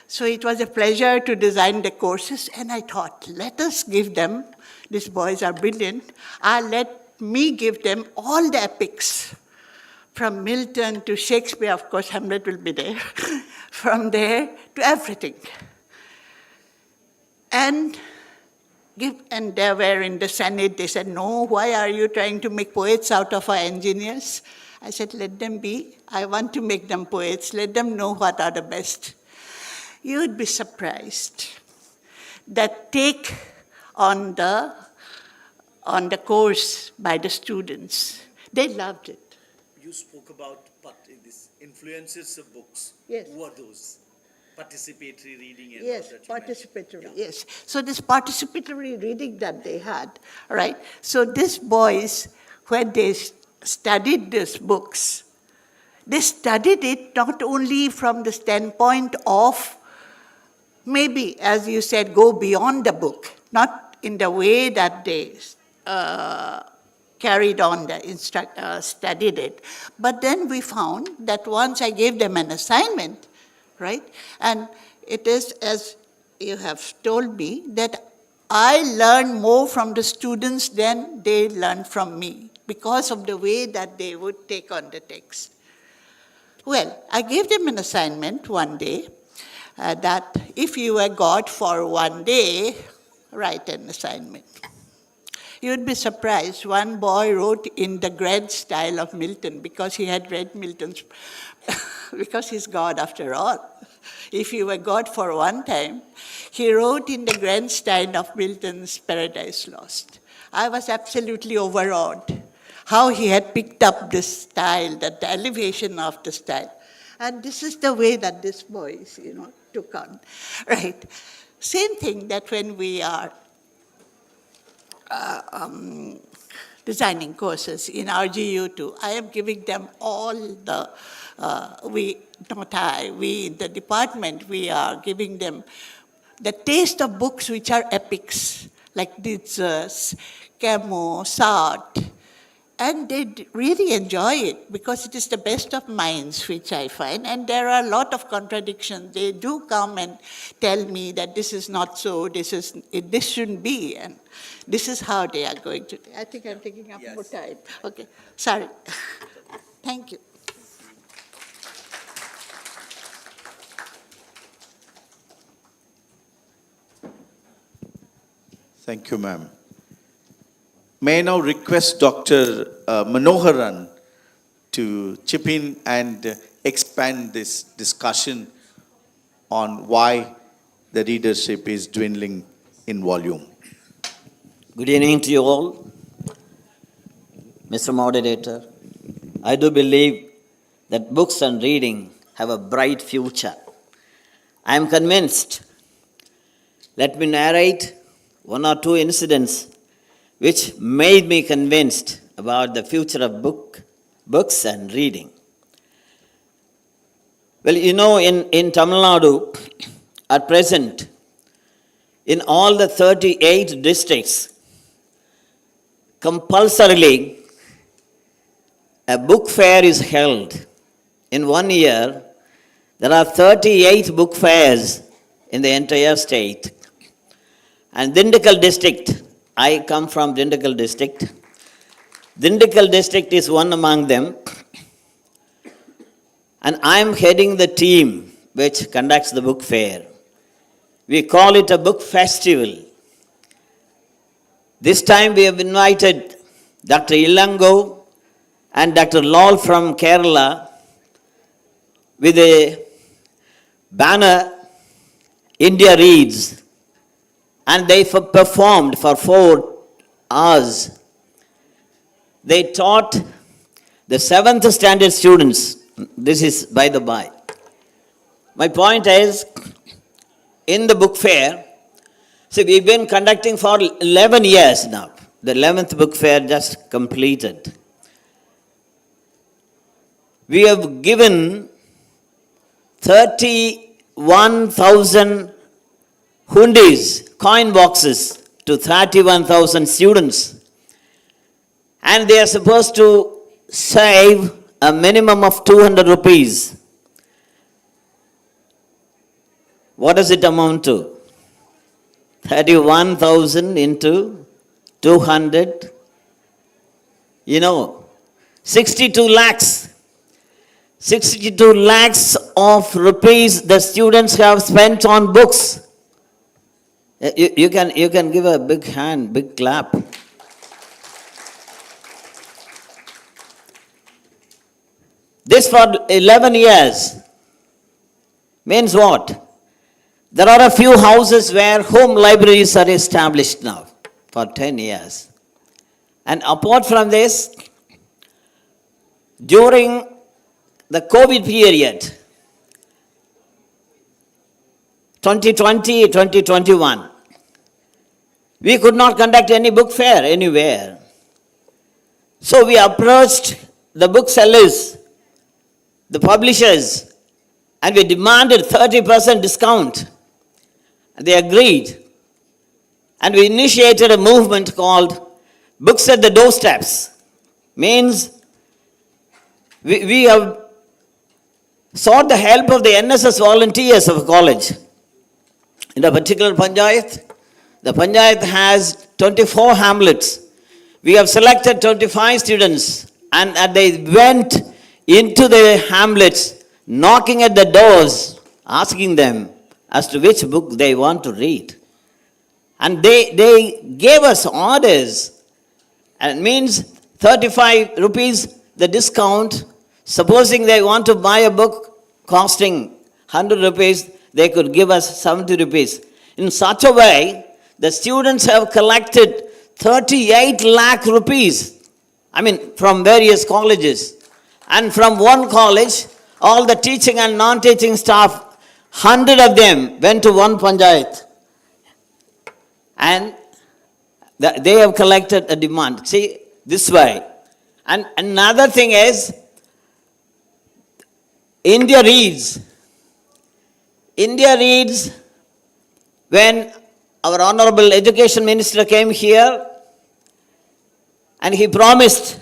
So it was a pleasure to design the courses, and I thought, let us give them, these boys are brilliant, let me give them all the epics, from Milton to Shakespeare, of course, Hamlet will be there, from there to everything. And they were in the Senate, they said, no, why are you trying to make poets out of our engineers? I said, let them be. I want to make them poets. Let them know what are the best. You would be surprised that take on the course by the students. They loved it. You spoke about this influences of books. Yes. Who are those? Participatory reading and yes, all that you participatory, mentioned. yes. So this participatory reading that they had, right? So these boys, when they studied these books, they studied it not only from the standpoint of maybe, as you said, go beyond the book, not in the way that they carried on the studied it. But then we found that once I gave them an assignment, right? And it is, as you have told me, that I learn more from the students than they learn from me because of the way that they would take on the text. Well, I gave them an assignment one day that if you were God for one day, write an assignment. You'd be surprised. One boy wrote in the grand style of Milton because he had read Milton's, because he's God after all. If you were God for one time, he wrote in the grand style of Milton's Paradise Lost. I was absolutely overawed how he had picked up this style, the elevation of the style. And this is the way that this boys, took on, right? Same thing that when we are designing courses in RGU too, I am giving them all the, we in the department, we are giving them the taste of books which are epics, like Ditzes, Camus, Sartre, and they really enjoy it because it is the best of minds, which I find. And there are a lot of contradictions. They do come and tell me that this is not so, this shouldn't be, and this is how they are going to. I think I'm taking up more time. Okay, sorry. Thank you. Thank you, ma'am. May I now request Dr. Manoharan to chip in and expand this discussion on why the readership is dwindling in volume. Good evening to you all. Mr. Moderator, I do believe that books and reading have a bright future. I am convinced. Let me narrate one or two incidents which made me convinced about the future of books and reading. Well, in Tamil Nadu, at present, in all the 38 districts, compulsorily, a book fair is held. In 1 year, there are 38 book fairs in the entire state. And Dindigul district, I come from Dindigul district. Dindigul district is one among them. And I'm heading the team which conducts the book fair. We call it a book festival. This time we have invited Dr. Ilango and Dr. Lal from Kerala with a banner, India Reads, and they performed for 4 hours. They taught the 7th standard students. This is by the by. My point is, in the book fair, see, we've been conducting for 11 years now. The 11th book fair just completed. We have given 31,000 hundis, coin boxes, to 31,000 students. And they are supposed to save a minimum of 200 rupees. What does it amount to? 31,000 into 200, 62 lakhs. 62 lakhs of rupees the students have spent on books. You can give a big hand, big clap. This for 11 years means what? There are a few houses where home libraries are established now for 10 years. And apart from this, during the COVID period, 2020, 2021, we could not conduct any book fair anywhere. So we approached the booksellers, the publishers, and we demanded 30% discount. And they agreed. And we initiated a movement called Books at the Doorsteps. Means we have sought the help of the NSS volunteers of a college. In a particular panchayat, the panchayat has 24 hamlets. We have selected 25 students, and they went into the hamlets, knocking at the doors, asking them as to which book they want to read. And they gave us orders, and it means 35 rupees the discount. Supposing they want to buy a book costing 100 rupees, they could give us 70 rupees. In such a way, the students have collected 38 lakh rupees, from various colleges. And from one college, all the teaching and non-teaching staff, 100 of them went to one panchayat. And they have collected a demand. See, this way. And another thing is, India Reads. India Reads, when our Honorable Education Minister came here, and he promised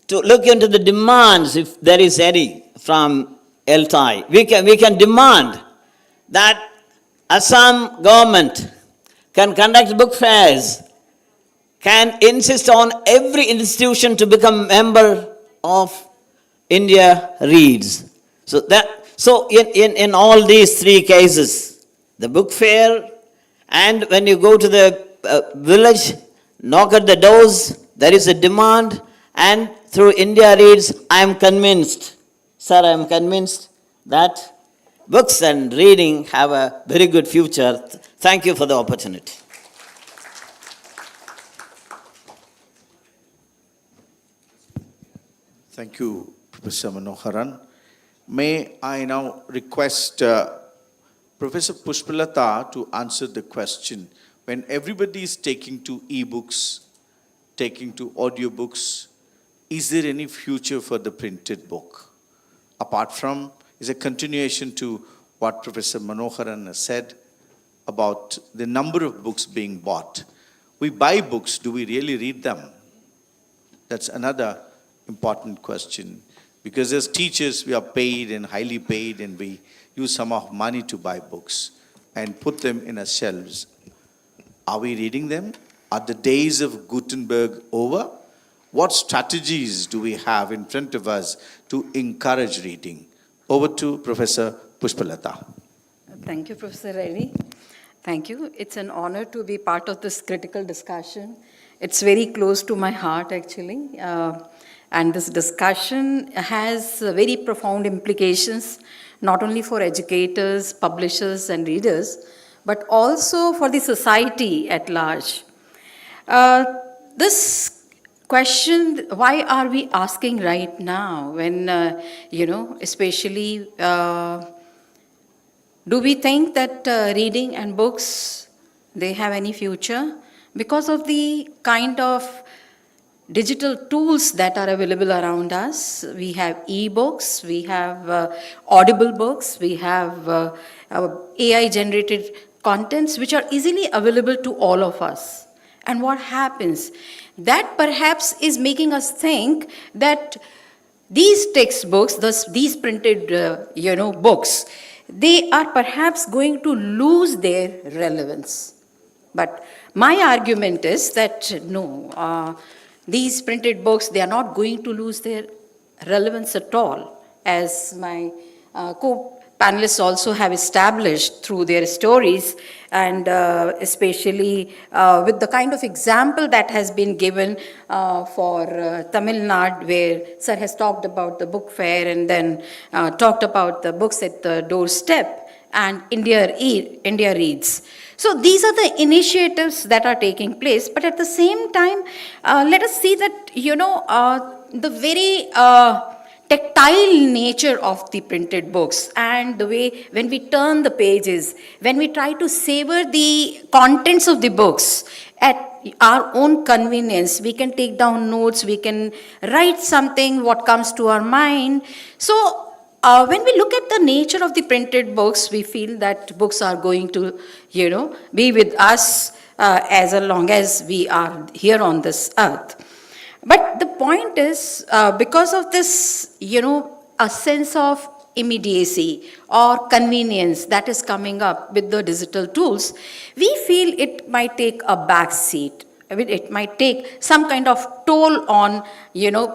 to look into the demands, if there is any, from ELTAI. We can demand that Assam government can conduct book fairs, can insist on every institution to become member of India Reads. So in all these 3 cases, the book fair, and when you go to the village, knock at the doors, there is a demand, and through India Reads, I am convinced that books and reading have a very good future. Thank you for the opportunity. Thank you, Professor Manoharan. May I now request Professor Pushpalata to answer the question. When everybody is taking to e-books, taking to audiobooks, is there any future for the printed book? Apart from, is a continuation to what Professor Manoharan has said about the number of books being bought. We buy books, do we really read them? That's another important question. Because as teachers, we are paid and highly paid, and we use some of money to buy books and put them in our shelves. Are we reading them? Are the days of Gutenberg over? What strategies do we have in front of us to encourage reading? Over to Professor Pushpalata. Thank you, Professor Reddy. Thank you. It's an honor to be part of this critical discussion. It's very close to my heart, actually. And this discussion has very profound implications, not only for educators, publishers, and readers, but also for the society at large. This question, why are we asking right now when, especially, do we think that reading and books, they have any future? Because of the kind of digital tools that are available around us. We have e-books, we have audible books, we have AI-generated contents which are easily available to all of us. And what happens? That perhaps is making us think that these textbooks, these printed books, they are perhaps going to lose their relevance. But my argument is that no, these printed books, they are not going to lose their relevance at all, as my co-panelists also have established through their stories, and especially with the kind of example that has been given for Tamil Nadu, where Sir has talked about the book fair and then talked about the books at the doorstep and India Reads. So these are the initiatives that are taking place, but at the same time, let us see that, the very tactile nature of the printed books and the way when we turn the pages, when we try to savor the contents of the books at our own convenience, we can take down notes, we can write something, what comes to our mind. So when we look at the nature of the printed books, we feel that books are going to, be with us as long as we are here on this earth. But the point is, because of this, a sense of immediacy or convenience that is coming up with the digital tools, we feel it might take a back seat. I mean, it might take some kind of toll on,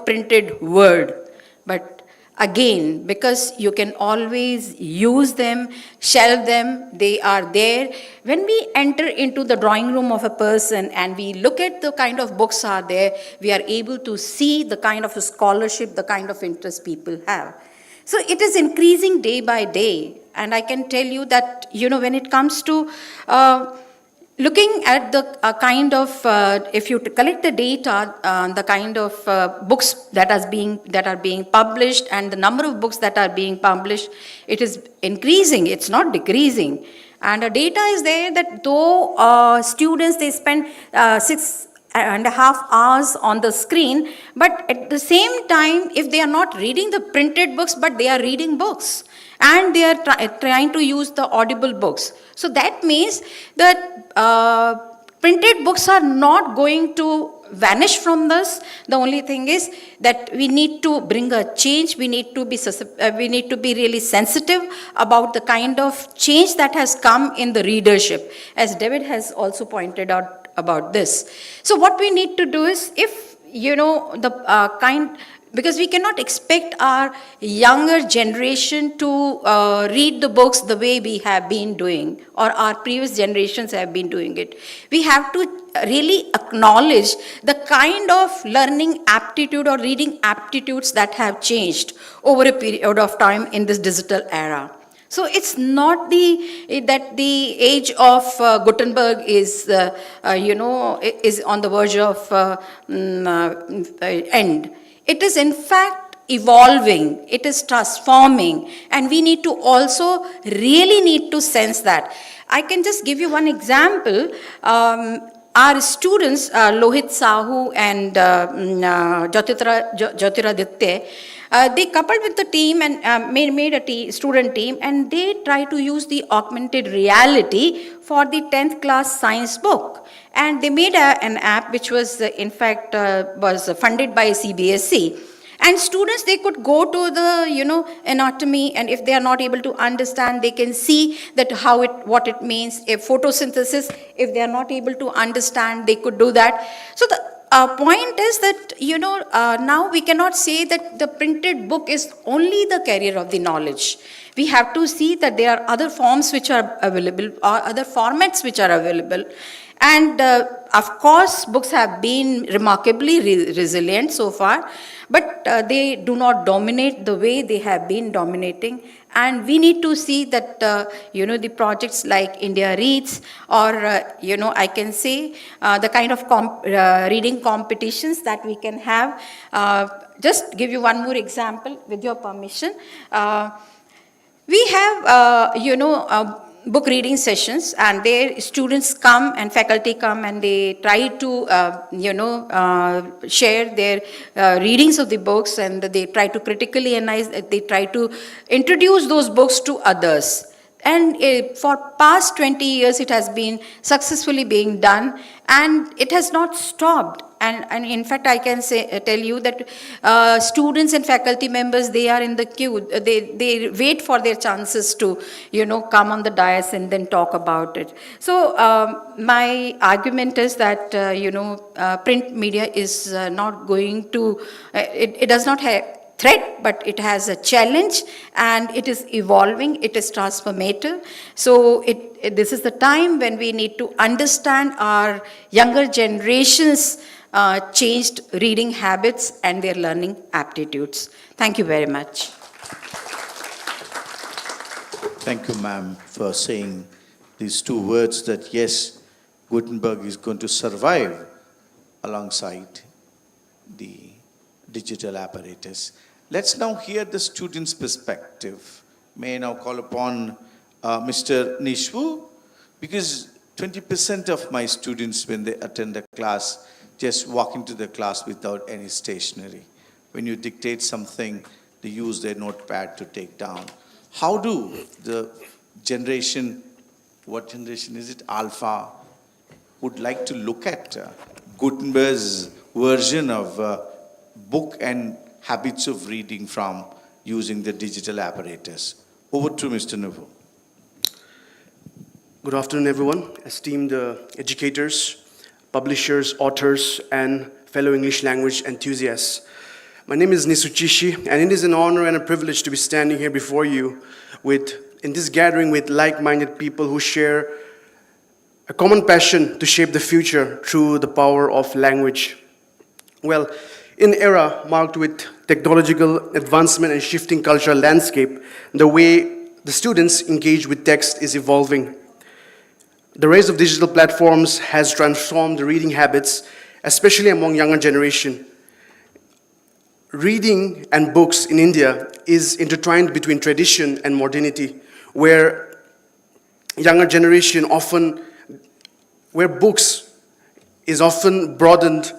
printed word. But again, because you can always use them, shelve them, they are there. When we enter into the drawing room of a person and we look at the kind of books are there, we are able to see the kind of scholarship, the kind of interest people have. So it is increasing day by day. And I can tell you that, when it comes to looking at the kind of, if you collect the data, the kind of books that are being published and the number of books that are being published, it is increasing, it's not decreasing. And the data is there that though students, they spend 6.5 hours on the screen, but at the same time, if they are not reading the printed books, but they are reading books, and they are trying to use the audible books. So that means that printed books are not going to vanish from this. The only thing is that we need to bring a change. We need to be really sensitive about the kind of change that has come in the readership, as David has also pointed out about this. So what we need to do is, if because we cannot expect our younger generation to read the books the way we have been doing, or our previous generations have been doing it. We have to really acknowledge the kind of learning aptitude or reading aptitudes that have changed over a period of time in this digital era. So it's not that the age of Gutenberg is, is on the verge of end. It is in fact evolving, it is transforming, and we need to also really need to sense that. I can just give you one example. Our students, Lohit Sahu and Jyotiraditya, they coupled with the team and made a student team, and they try to use the augmented reality for the 10th class science book. And they made an app which was, in fact, was funded by CBSE. And students, they could go to the, anatomy, and if they are not able to understand, they can see that what it means. If photosynthesis, if they are not able to understand, they could do that. So the point is that, now we cannot say that the printed book is only the carrier of the knowledge. We have to see that there are other forms which are available, or other formats which are available. And of course, books have been remarkably resilient so far, but they do not dominate the way they have been dominating. And we need to see that, the projects like India Reads, or, I can say the kind of reading competitions that we can have. Just give you one more example, with your permission. We have, book reading sessions, and there students come and faculty come and they try to, share their readings of the books, and they try to critically analyze, they try to introduce those books to others. And for past 20 years, it has been successfully being done, and it has not stopped. And in fact, I can tell you that students and faculty members, they are in the queue. They wait for their chances to, come on the dais and then talk about it. So my argument is that, print media is not going to, it does not have threat, but it has a challenge, and it is evolving, it is transformative. So this is the time when we need to understand our younger generations' changed reading habits and their learning aptitudes. Thank you very much. Thank you, ma'am, for saying these two words that yes, Gutenberg is going to survive alongside the digital apparatus. Let's now hear the students' perspective. May I now call upon Mr. Nishwu, because 20% of my students, when they attend a class, just walk into the class without any stationery. When you dictate something, they use their notepad to take down. How do the generation, what generation is it, Alpha, would like to look at Gutenberg's version of book and habits of reading from using the digital apparatus? Over to Mr. Nuvu. Good afternoon, everyone. Esteemed educators, publishers, authors, and fellow English language enthusiasts. My name is Nisuchishi, and it is an honor and a privilege to be standing here before you in this gathering with like-minded people who share a common passion to shape the future through the power of language. Well, in an era marked with technological advancement and shifting cultural landscape, the way the students engage with text is evolving. The rise of digital platforms has transformed the reading habits, especially among younger generation. Reading and books in India is intertwined between tradition and modernity, where younger generation where books is often broadened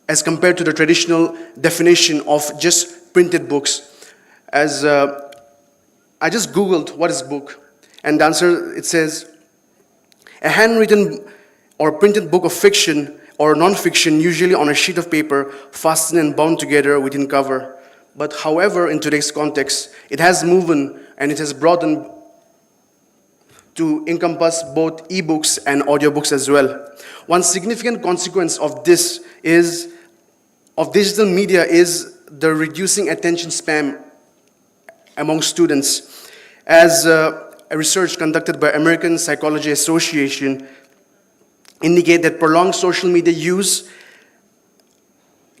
as compared to the traditional definition of just printed books. As I just Googled what is book, and the answer, it says, a handwritten or printed book of fiction or non-fiction, usually on a sheet of paper, fastened and bound together within cover. But however, in today's context, it has moved and it has broadened to encompass both ebooks and audiobooks as well. One significant consequence of this of digital media is the reducing attention span among students. As a research conducted by American Psychology Association indicate that prolonged social media use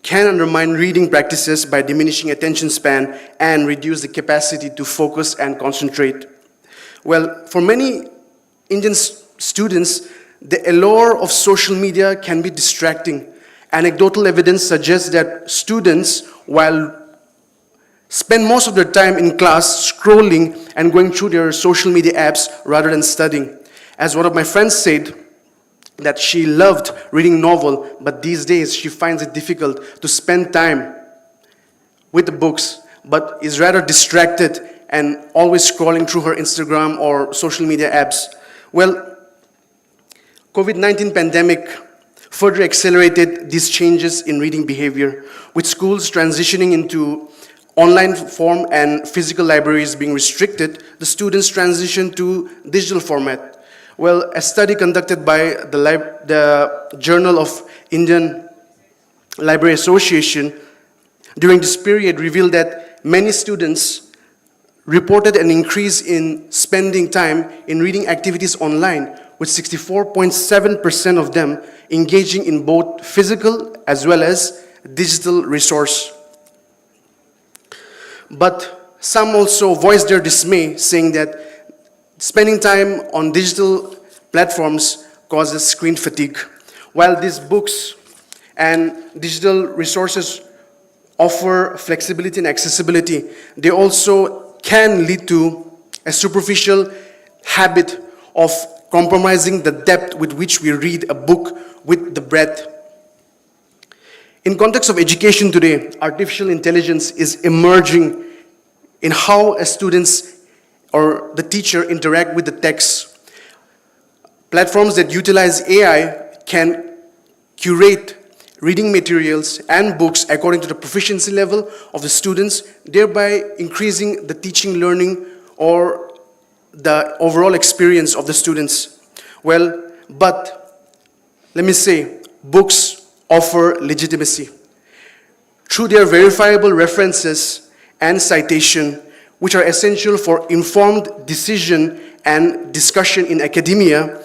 can undermine reading practices by diminishing attention span and reduce the capacity to focus and concentrate. Well, for many Indian students, the allure of social media can be distracting. Anecdotal evidence suggests that students, while spend most of their time in class scrolling and going through their social media apps rather than studying. As one of my friends said, that she loved reading novel, but these days she finds it difficult to spend time with the books, but is rather distracted and always scrolling through her Instagram or social media apps. Well, COVID-19 pandemic further accelerated these changes in reading behavior, with schools transitioning into online form and physical libraries being restricted. The students transitioned to digital format. Well, a study conducted by the Journal of Indian Library Association during this period revealed that many students reported an increase in spending time in reading activities online, with 64.7% of them engaging in both physical as well as digital resource. But some also voiced their dismay, saying that spending time on digital platforms causes screen fatigue. While these books and digital resources offer flexibility and accessibility, they also can lead to a superficial habit of compromising the depth with which we read a book with the breadth. In context of education today, artificial intelligence is emerging in how students or the teacher interact with the text. Platforms that utilize AI can curate reading materials and books according to the proficiency level of the students, thereby increasing the teaching, learning, or the overall experience of the students. Well, but let me say, books offer legitimacy through their verifiable references and citation, which are essential for informed decision and discussion in academia.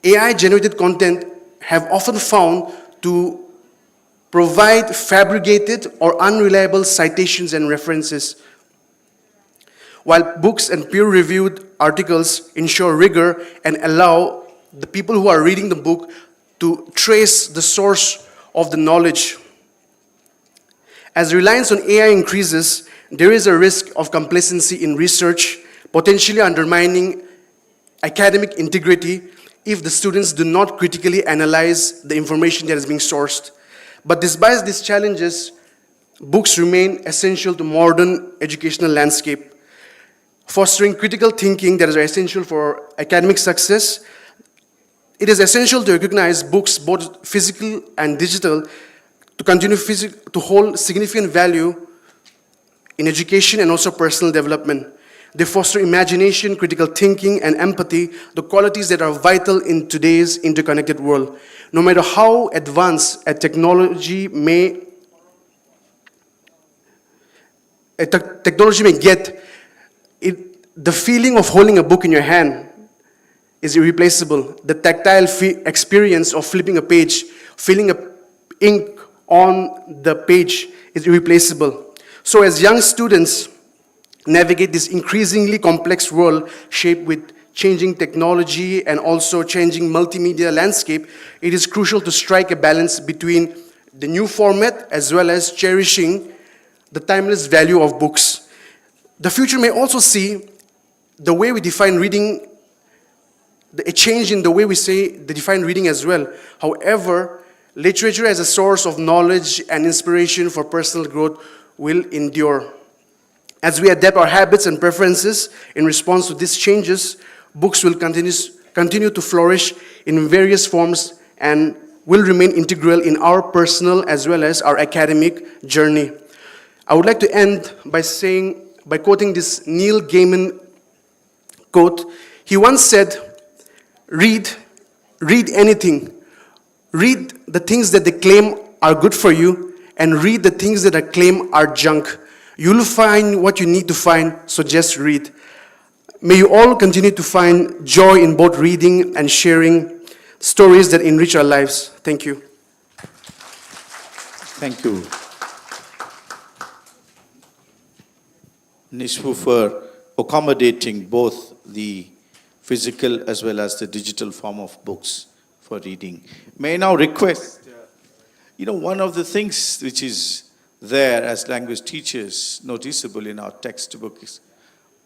AI-generated content have often found to provide fabricated or unreliable citations and references, while books and peer-reviewed articles ensure rigor and allow the people who are reading the book to trace the source of the knowledge. As reliance on AI increases, there is a risk of complacency in research, potentially undermining academic integrity if the students do not critically analyze the information that is being sourced. But despite these challenges, books remain essential to modern educational landscape, fostering critical thinking that is essential for academic success. It is essential to recognize books, both physical and digital, to continue to hold significant value in education and also personal development. They foster imagination, critical thinking, and empathy, the qualities that are vital in today's interconnected world. No matter how advanced a technology may get, the feeling of holding a book in your hand is irreplaceable. The tactile experience of flipping a page, feeling ink on the page is irreplaceable. So as young students navigate this increasingly complex world shaped with changing technology and also changing multimedia landscape, it is crucial to strike a balance between the new format as well as cherishing the timeless value of books. The future may also see the way we define reading, a change in the way we define reading as well. However, literature as a source of knowledge and inspiration for personal growth will endure. As we adapt our habits and preferences in response to these changes, books will continue to flourish in various forms and will remain integral in our personal as well as our academic journey. I would like to end by quoting this Neil Gaiman quote. He once said, read anything. Read the things that they claim are good for you and read the things that they claim are junk. You'll find what you need to find, so just read. May you all continue to find joy in both reading and sharing stories that enrich our lives. Thank you. Thank you, Nishfu, for accommodating both the physical as well as the digital form of books for reading. May I now request, one of the things which is there as language teachers noticeable in our textbook is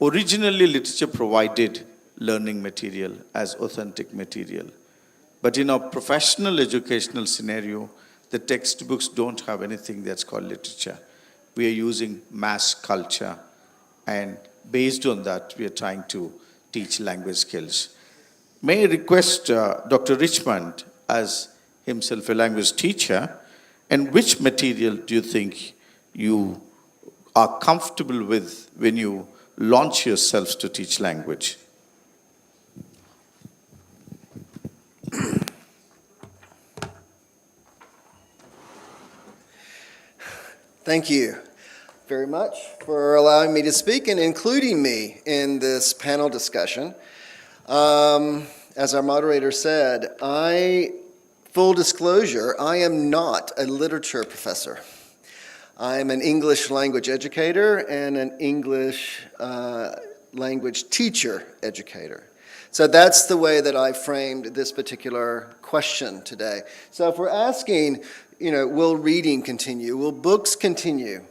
originally literature provided learning material as authentic material. But in our professional educational scenario, the textbooks don't have anything that's called literature. We are using mass culture, and based on that, we are trying to teach language skills. May I request Dr. Richmond, as himself a language teacher, and which material do you think you are comfortable with when you launch yourselves to teach language? Thank you very much for allowing me to speak and including me in this panel discussion. As our moderator said, full disclosure, I am not a literature professor. I am an English language educator and an English language teacher educator. So that's the way that I framed this particular question today. So if we're asking, will reading continue? Will books continue?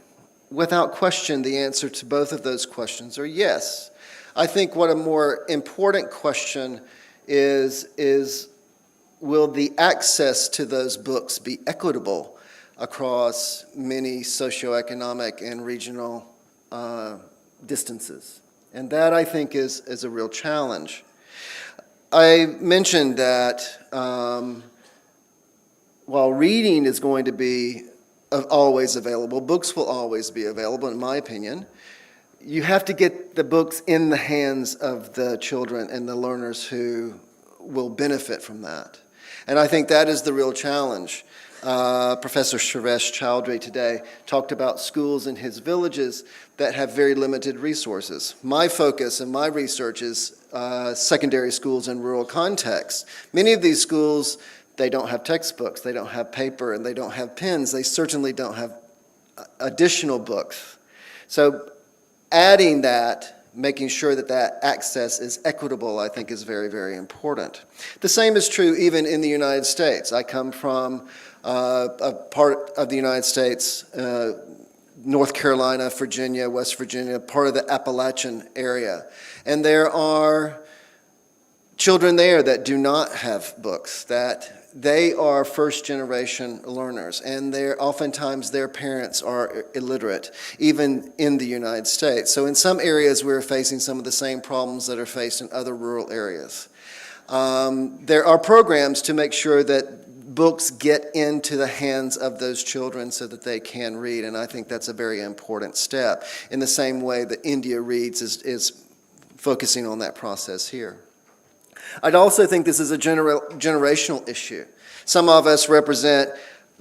Without question, the answer to both of those questions are yes. I think what a more important question is will the access to those books be equitable across many socioeconomic and regional distances? And that, I think, is a real challenge. I mentioned that while reading is going to be always available, books will always be available, in my opinion. You have to get the books in the hands of the children and the learners who will benefit from that. And I think that is the real challenge. Professor Suresh Chowdhury today talked about schools in his villages that have very limited resources. My focus and my research is secondary schools in rural contexts. Many of these schools, they don't have textbooks, they don't have paper, and they don't have pens. They certainly don't have additional books. So adding that, making sure that that access is equitable, I think is very, very important. The same is true even in the United States. I come from a part of the United States, North Carolina, Virginia, West Virginia, part of the Appalachian area. And there are children there that do not have books, that they are first-generation learners, and oftentimes their parents are illiterate, even in the United States. So in some areas, we're facing some of the same problems that are faced in other rural areas. There are programs to make sure that books get into the hands of those children so that they can read, and I think that's a very important step, in the same way that India Reads is focusing on that process here. I'd also think this is a generational issue. Some of us represent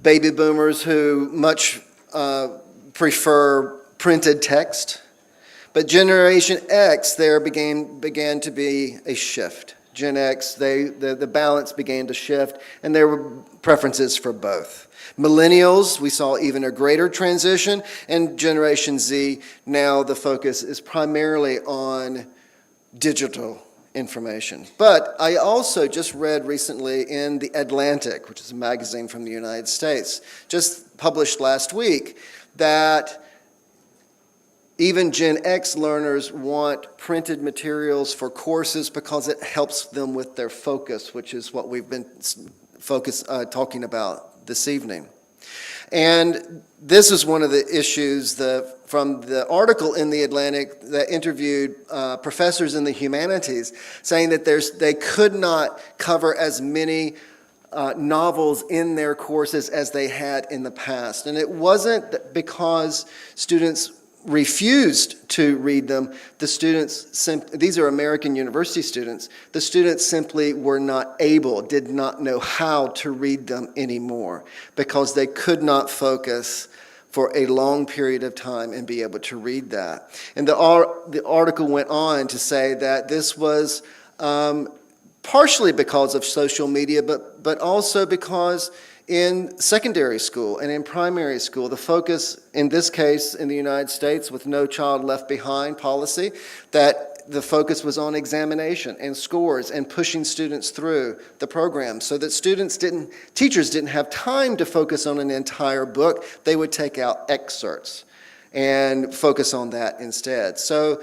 baby boomers who much prefer printed text, but Generation X, there began to be a shift. Gen X, the balance began to shift, and there were preferences for both. Millennials, we saw even a greater transition, and Generation Z, now the focus is primarily on digital information. But I also just read recently in The Atlantic, which is a magazine from the United States, just published last week, that even Gen X learners want printed materials for courses because it helps them with their focus, which is what we've been talking about this evening. And this is one of the issues from the article in The Atlantic that interviewed professors in the humanities, saying that they could not cover as many novels in their courses as they had in the past. And it wasn't because students refused to read them. The students, these are American university students, the students simply were not able, did not know how to read them anymore because they could not focus for a long period of time and be able to read that. And the article went on to say that this was partially because of social media, but also because in secondary school and in primary school, the focus, in this case in the United States with No Child Left Behind policy, that the focus was on examination and scores and pushing students through the program so that teachers didn't have time to focus on an entire book. They would take out excerpts and focus on that instead. So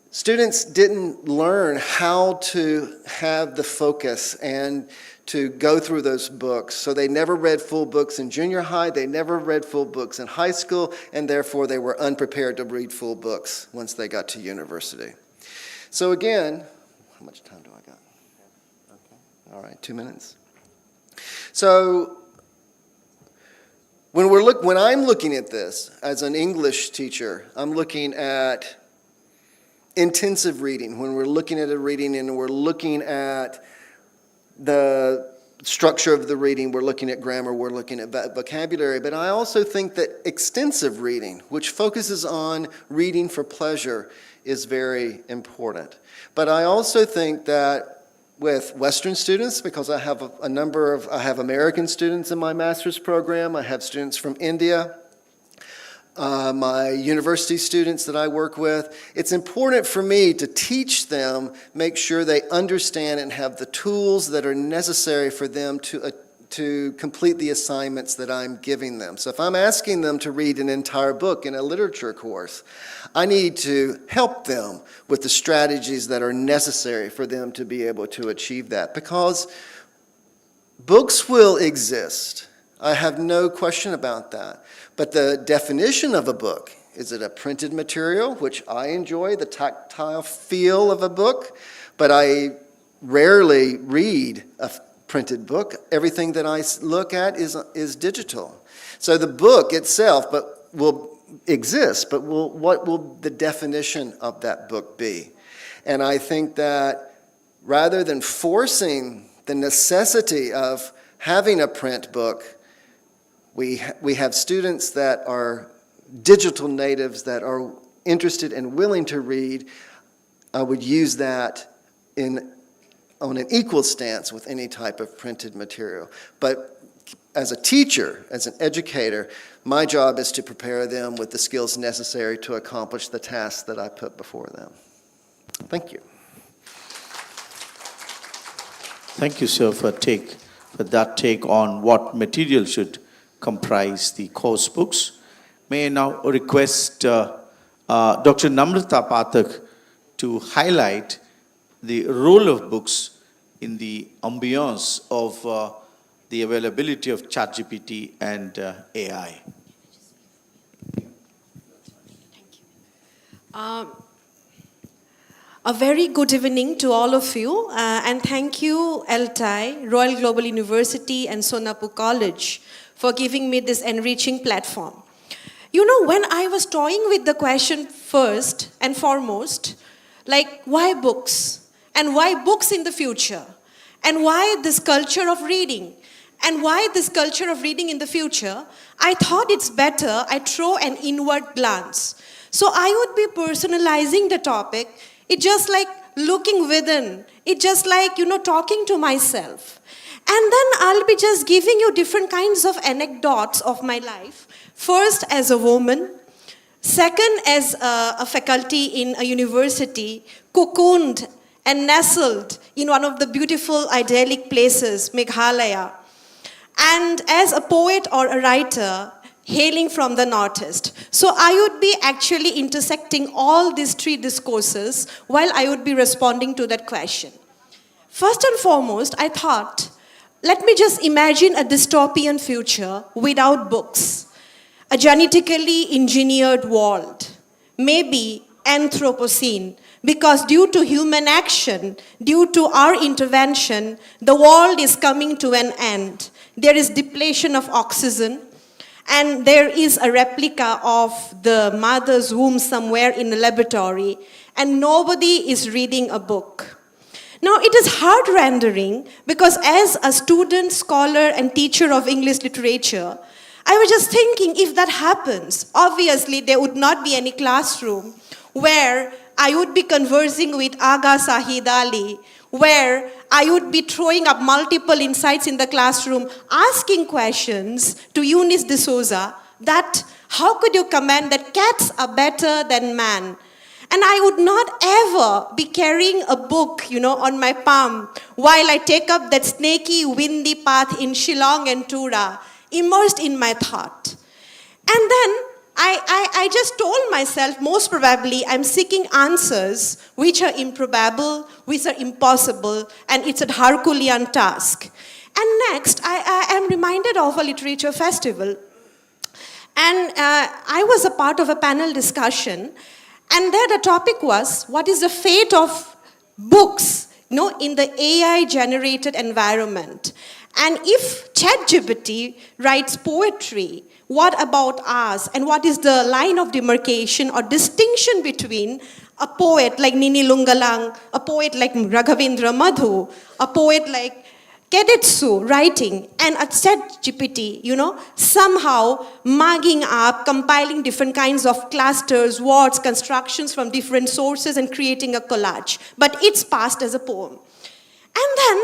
students didn't learn how to have the focus and to go through those books. So they never read full books in junior high, they never read full books in high school, and therefore they were unprepared to read full books once they got to university. So again, how much time do I got? Okay. All right, 2 minutes. So when I'm looking at this as an English teacher, I'm looking at intensive reading. When we're looking at a reading and we're looking at the structure of the reading, we're looking at grammar, we're looking at vocabulary, but I also think that extensive reading, which focuses on reading for pleasure, is very important. But I also think that with Western students because I have I have American students in my master's program. I have students from India. My university students that I work with. It's important for me to teach them, make sure they understand and have the tools that are necessary for them to complete the assignments that I'm giving them. So if I'm asking them to read an entire book in a literature course, I need to help them with the strategies that are necessary for them to be able to achieve that, because books will exist. I have no question about that. But the definition of a book, is it a printed material, which I enjoy, the tactile feel of a book, but I rarely read a printed book. Everything that I look at is digital. So the book itself will exist, but what will the definition of that book be? And I think that rather than forcing the necessity of having a print book, we have students that are digital natives that are interested and willing to read. I would use that on an equal stance with any type of printed material. But as a teacher, as an educator, my job is to prepare them with the skills necessary to accomplish the tasks that I put before them. Thank you. Thank you, sir, for that take on what material should comprise the course books. May I now request Dr. Namrata Pathak to highlight the role of books in the ambiance of the availability of ChatGPT and AI. A very good evening to all of you, and thank you, ELTAI, Royal Global University and Sonapur College for giving me this enriching platform. You know, when I was toying with the question first and foremost, like why books? And why books in the future? And why this culture of reading? And why this culture of reading in the future? I thought it's better I throw an inward glance. So I would be personalizing the topic. It's just like looking within. It's just like, talking to myself. And then I'll be just giving you different kinds of anecdotes of my life. First, as a woman. Second, as a faculty in a university, cocooned and nestled in one of the beautiful, idyllic places, Meghalaya. And as a poet or a writer, hailing from the Northeast. So I would be actually intersecting all these three discourses while I would be responding to that question. First and foremost, I thought, let me just imagine a dystopian future without books. A genetically engineered world, maybe Anthropocene, because due to human action, due to our intervention, the world is coming to an end. There is depletion of oxygen, and there is a replica of the mother's womb somewhere in a laboratory, and nobody is reading a book. Now, it is heart-rendering because as a student, scholar, and teacher of English literature, I was just thinking, if that happens, obviously there would not be any classroom where I would be conversing with Aga Sahid Ali, where I would be throwing up multiple insights in the classroom, asking questions to Eunice D'Souza that how could you comment that cats are better than man? And I would not ever be carrying a book, on my palm while I take up that snaky, windy path in Shillong and Tura, immersed in my thought. And then I just told myself, most probably, I'm seeking answers which are improbable, which are impossible, and it's a Herculean task. And next, I am reminded of a literature festival. And I was a part of a panel discussion, and there the topic was, what is the fate of books, in the AI-generated environment? And if ChatGPT writes poetry, what about us? And what is the line of demarcation or distinction between a poet like Nini Lungalang, a poet like Raghavendra Madhu, a poet like Kedetsu writing, and a ChatGPT, somehow mugging up, compiling different kinds of clusters, words, constructions from different sources and creating a collage. But it's passed as a poem. And then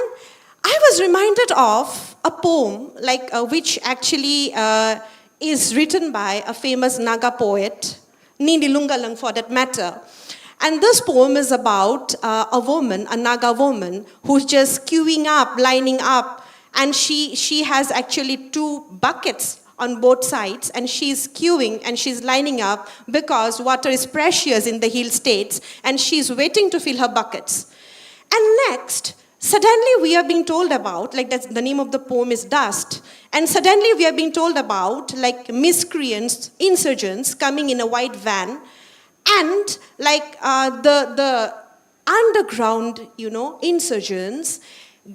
I was reminded of a poem, which actually is written by a famous Naga poet, Nini Lungalang for that matter. And this poem is about a woman, a Naga woman, who's just queuing up, lining up, and she has actually 2 buckets on both sides, and she's queuing and she's lining up because water is precious in the hill states, and she's waiting to fill her buckets. And next, suddenly we are being told about, that's the name of the poem is Dust, and suddenly we are being told about miscreants, insurgents coming in a white van, and the underground, insurgents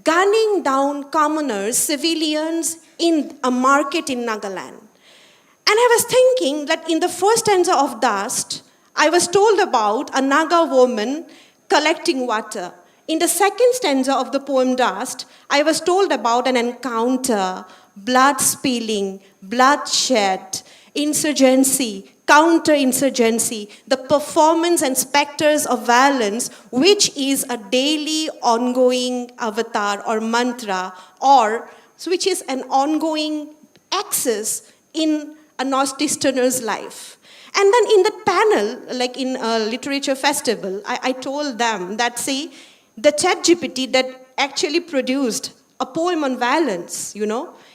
gunning down commoners, civilians in a market in Nagaland. And I was thinking that in the first stanza of Dust, I was told about a Naga woman collecting water. In the second stanza of the poem Dust, I was told about an encounter, blood spilling, bloodshed, insurgency, counter-insurgency, the performance and specters of violence, which is a daily ongoing avatar or mantra, or which is an ongoing axis in a Northeasterner's life. And then in the panel, in a literature festival, I told them that, see, the ChatGPT that actually produced a poem on violence,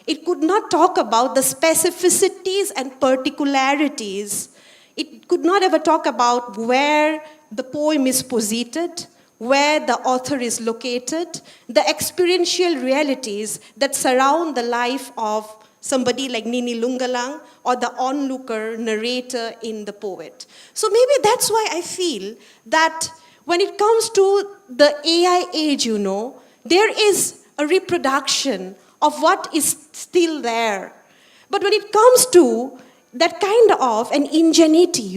it could not talk about the specificities and particularities. It could not ever talk about where the poem is posited, where the author is located, the experiential realities that surround the life of somebody like Nini Lungalang or the onlooker narrator in the poet. So maybe that's why I feel that when it comes to the AI age, there is a reproduction of what is still there. But when it comes to that kind of an ingenuity,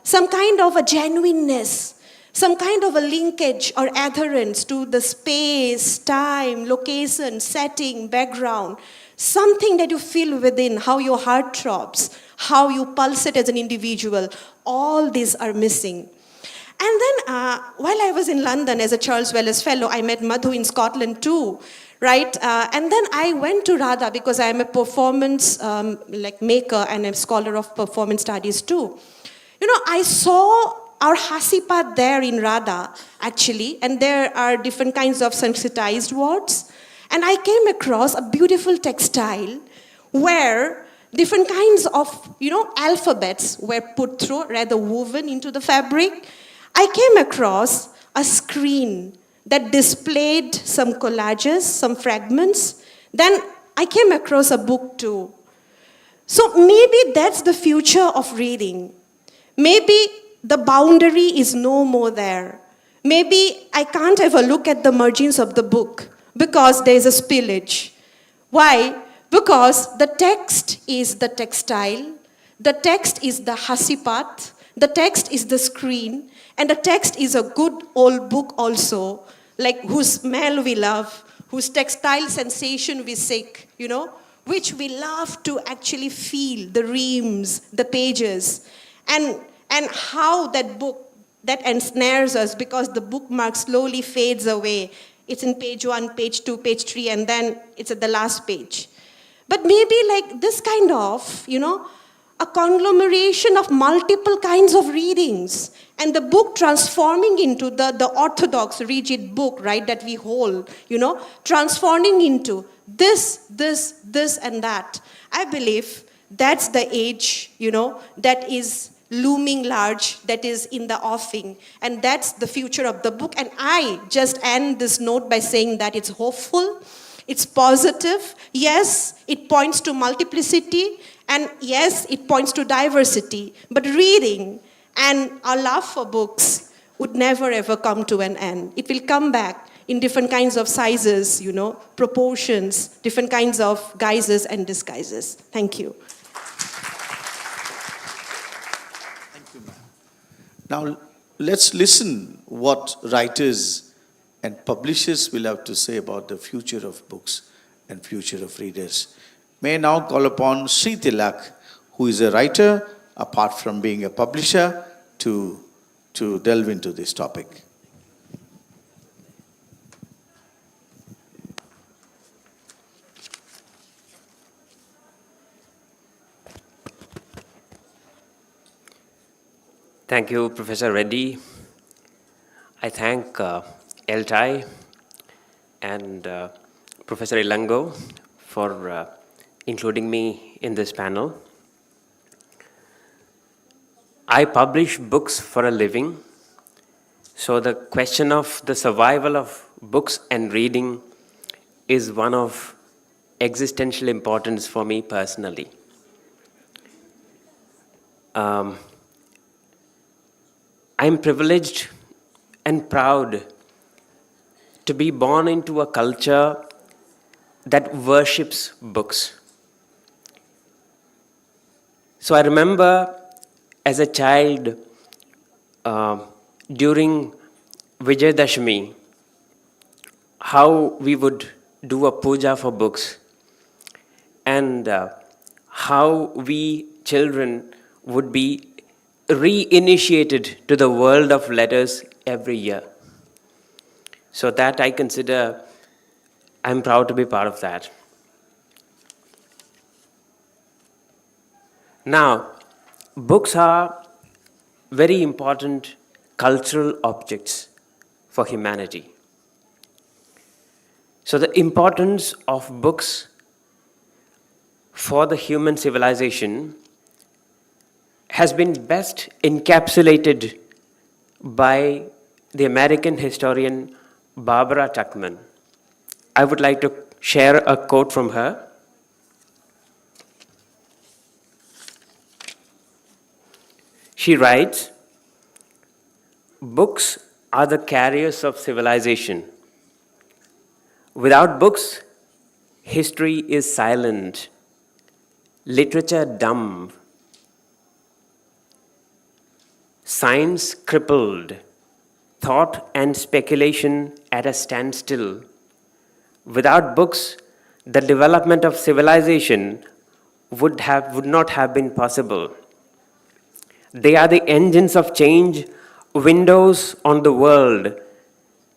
some kind of a genuineness, some kind of a linkage or adherence to the space, time, location, setting, background, something that you feel within, how your heart throbs, how you pulsate as an individual, all these are missing. And then while I was in London as a Charles Wellers Fellow, I met Madhu in Scotland too, right? And then I went to Radha because I am a performance maker and a scholar of performance studies too. I saw our Hasipat there in Radha actually, and there are different kinds of sensitized wards. And I came across a beautiful textile where different kinds of, alphabets were put through, rather woven into the fabric. I came across a screen that displayed some collages, some fragments. Then I came across a book too. So maybe that's the future of reading. Maybe the boundary is no more there. Maybe I can't ever look at the margins of the book because there is a spillage. Why? Because the text is the textile, the text is the hasipat, the text is the screen, and the text is a good old book also, whose smell we love, whose textile sensation we seek, which we love to actually feel, the reams, the pages, and how that book, that ensnares us because the bookmark slowly fades away. It's in page 1, page 2, page 3, and then it's at the last page. But maybe this kind of, a conglomeration of multiple kinds of readings, and the book transforming into the orthodox, rigid book, right, that we hold, transforming into this, and that. I believe that's the age, that is looming large, that is in the offing, and that's the future of the book. And I just end this note by saying that it's hopeful, it's positive, yes, it points to multiplicity, and yes, it points to diversity, but reading and our love for books would never ever come to an end. It will come back in different kinds of sizes, proportions, different kinds of guises and disguises. Thank you. Now, let's listen what writers and publishers will have to say about the future of books and future of readers. May I now call upon Sri Tilak, who is a writer, apart from being a publisher, to delve into this topic. Thank you, Professor Reddy. I thank ELTAI and Professor Ilango for including me in this panel. I publish books for a living, so the question of the survival of books and reading is one of existential importance for me personally. I'm privileged and proud to be born into a culture that worships books. So I remember as a child during Vijayadashmi how we would do a puja for books and how we children would be reinitiated to the world of letters every year. So that I consider, I'm proud to be part of that. Now, books are very important cultural objects for humanity. So the importance of books for the human civilization has been best encapsulated by the American historian Barbara Tuchman. I would like to share a quote from her. She writes, "Books are the carriers of civilization. Without books, history is silent, literature dumb, science crippled, thought and speculation at a standstill. Without books, the development of civilization would not have been possible. They are the engines of change, windows on the world,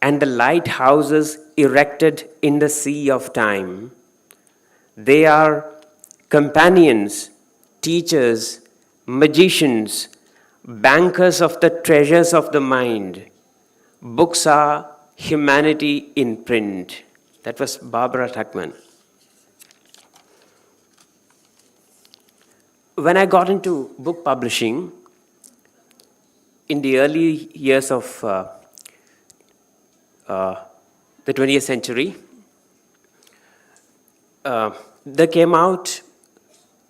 and the lighthouses erected in the sea of time. They are companions, teachers, magicians, bankers of the treasures of the mind. Books are humanity in print." That was Barbara Tuchman. When I got into book publishing in the early years of the 20th century, there came out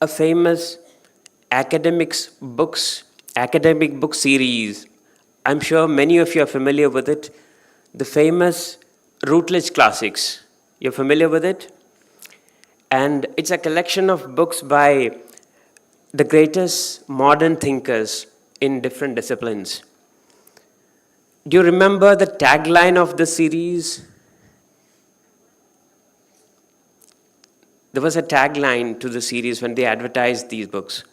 a famous academic book series. I'm sure many of you are familiar with it. The famous Routledge Classics. You're familiar with it? And it's a collection of books by the greatest modern thinkers in different disciplines. Do you remember the tagline of the series? There was a tagline to the series when they advertised these books.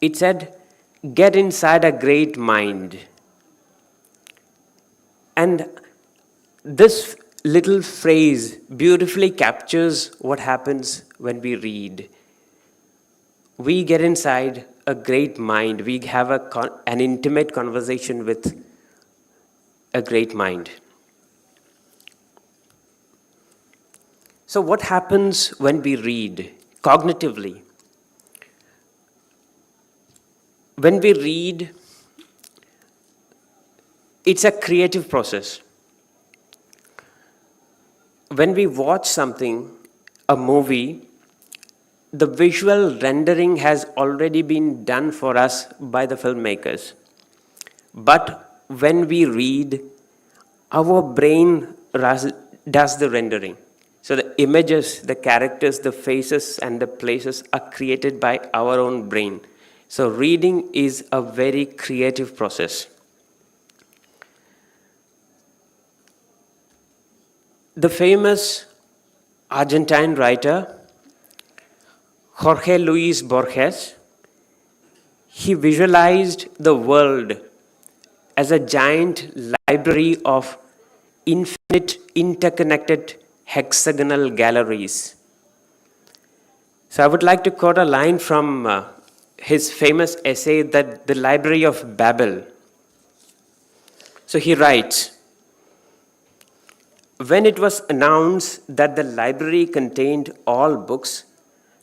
It said, "Get inside a great mind." And this little phrase beautifully captures what happens when we read. We get inside a great mind. We have an intimate conversation with a great mind. So what happens when we read cognitively? When we read, it's a creative process. When we watch something, a movie, the visual rendering has already been done for us by the filmmakers. But when we read, our brain does the rendering. So the images, the characters, the faces, and the places are created by our own brain. So reading is a very creative process. The famous Argentine writer, Jorge Luis Borges, he visualized the world as a giant library of infinite interconnected hexagonal galleries. So I would like to quote a line from his famous essay that the Library of Babel. So he writes, when it was announced that the library contained all books,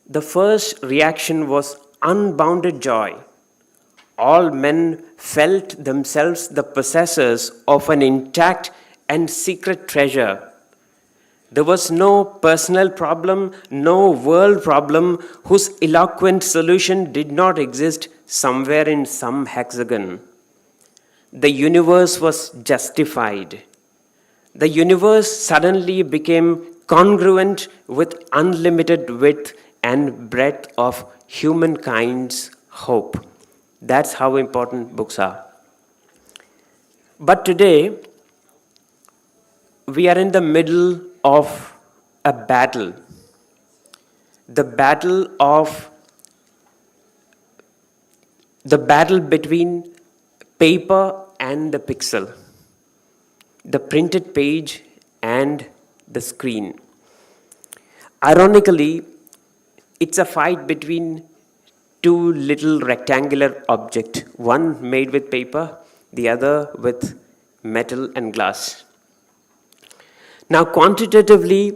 the first reaction was unbounded joy. All men felt themselves the possessors of an intact and secret treasure. There was no personal problem, no world problem whose eloquent solution did not exist somewhere in some hexagon. The universe was justified. The universe suddenly became congruent with unlimited width and breadth of humankind's hope. That's how important books are. But today, we are in the middle of a battle. The battle between paper and the pixel, the printed page and the screen. Ironically, it's a fight between two little rectangular objects, one made with paper, the other with metal and glass. Now, quantitatively,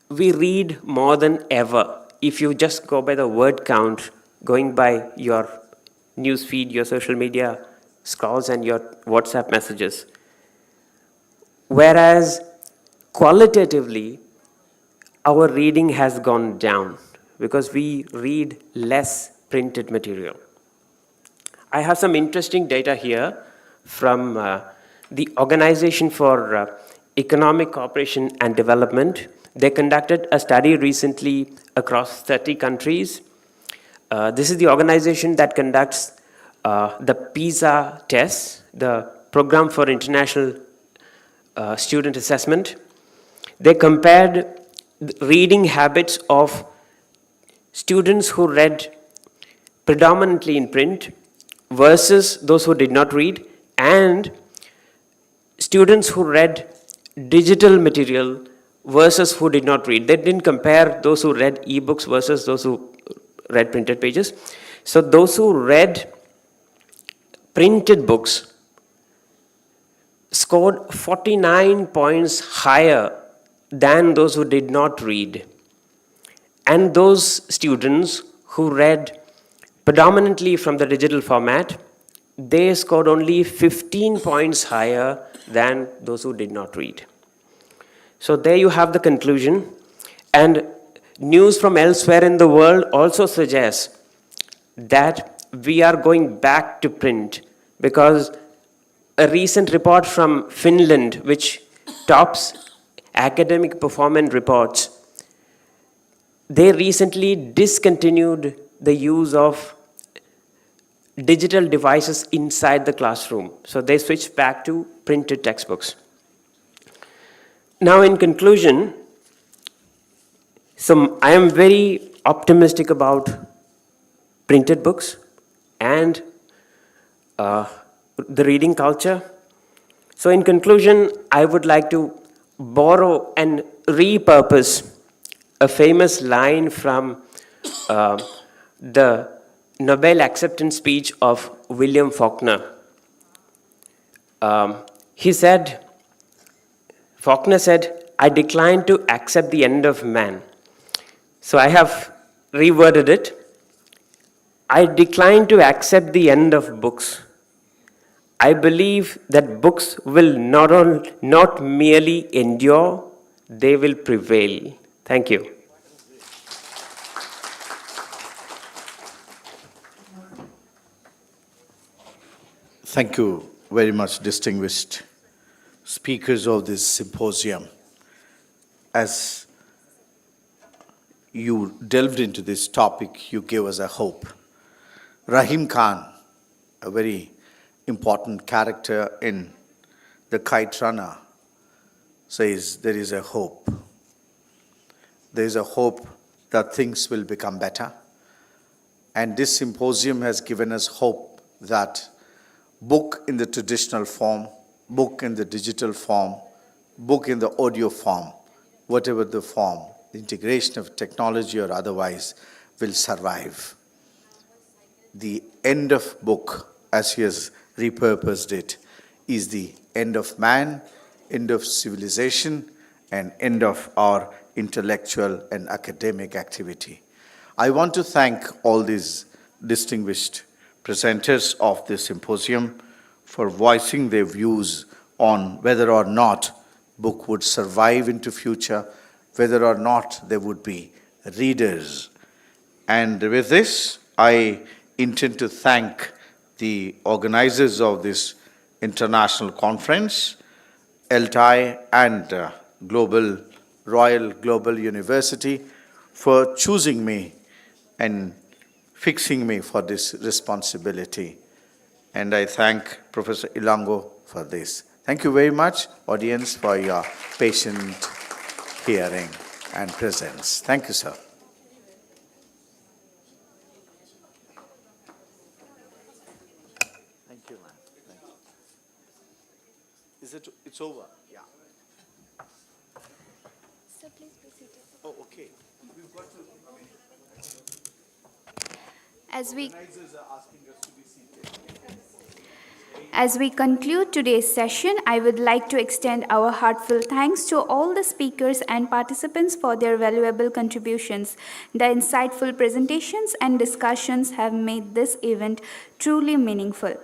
we read more than ever. If you just go by the word count, going by your news feed, your social media scrolls, and your WhatsApp messages. Whereas, qualitatively, our reading has gone down because we read less printed material. I have some interesting data here from the Organization for Economic Cooperation and Development. They conducted a study recently across 30 countries. This is the organization that conducts the PISA tests, the Program for International Student Assessment. They compared reading habits of students who read predominantly in print versus those who did not read, and students who read digital material versus who did not read. They didn't compare those who read ebooks versus those who read printed pages. So those who read printed books scored 49 points higher than those who did not read. And those students who read predominantly from the digital format, they scored only 15 points higher than those who did not read. So there you have the conclusion. And news from elsewhere in the world also suggests that we are going back to print, because a recent report from Finland, which tops academic performance reports, they recently discontinued the use of digital devices inside the classroom. So they switched back to printed textbooks. Now, in conclusion, so I am very optimistic about printed books and the reading culture. So in conclusion, I would like to borrow and repurpose a famous line from the Nobel acceptance speech of William Faulkner. Faulkner said, "I decline to accept the end of man." So I have reworded it. I decline to accept the end of books. I believe that books will not merely endure, they will prevail. Thank you. Thank you very much, distinguished speakers of this symposium. As you delved into this topic, you gave us a hope. Rahim Khan, a very important character in The Kite Runner, says there is a hope. There is a hope that things will become better. And this symposium has given us hope that book in the traditional form, book in the digital form, book in the audio form, whatever the form, the integration of technology or otherwise, will survive. The end of book, as he has repurposed it, is the end of man, end of civilization, and end of our intellectual and academic activity. I want to thank all these distinguished presenters of this symposium for voicing their views on whether or not book would survive into future, whether or not there would be readers. And with this, I intend to thank the organizers of this international conference, ELTAI and Royal Global University, for choosing me and fixing me for this responsibility. And I thank Professor Ilango for this. Thank you very much, audience, for your patient hearing and presence. Thank you, sir. Thank you, ma'am. Thank you. It's over? Yeah. So please be seated. Oh, okay. We've got to. As we conclude today's session, I would like to extend our heartfelt thanks to all the speakers and participants for their valuable contributions. The insightful presentations and discussions have made this event truly meaningful.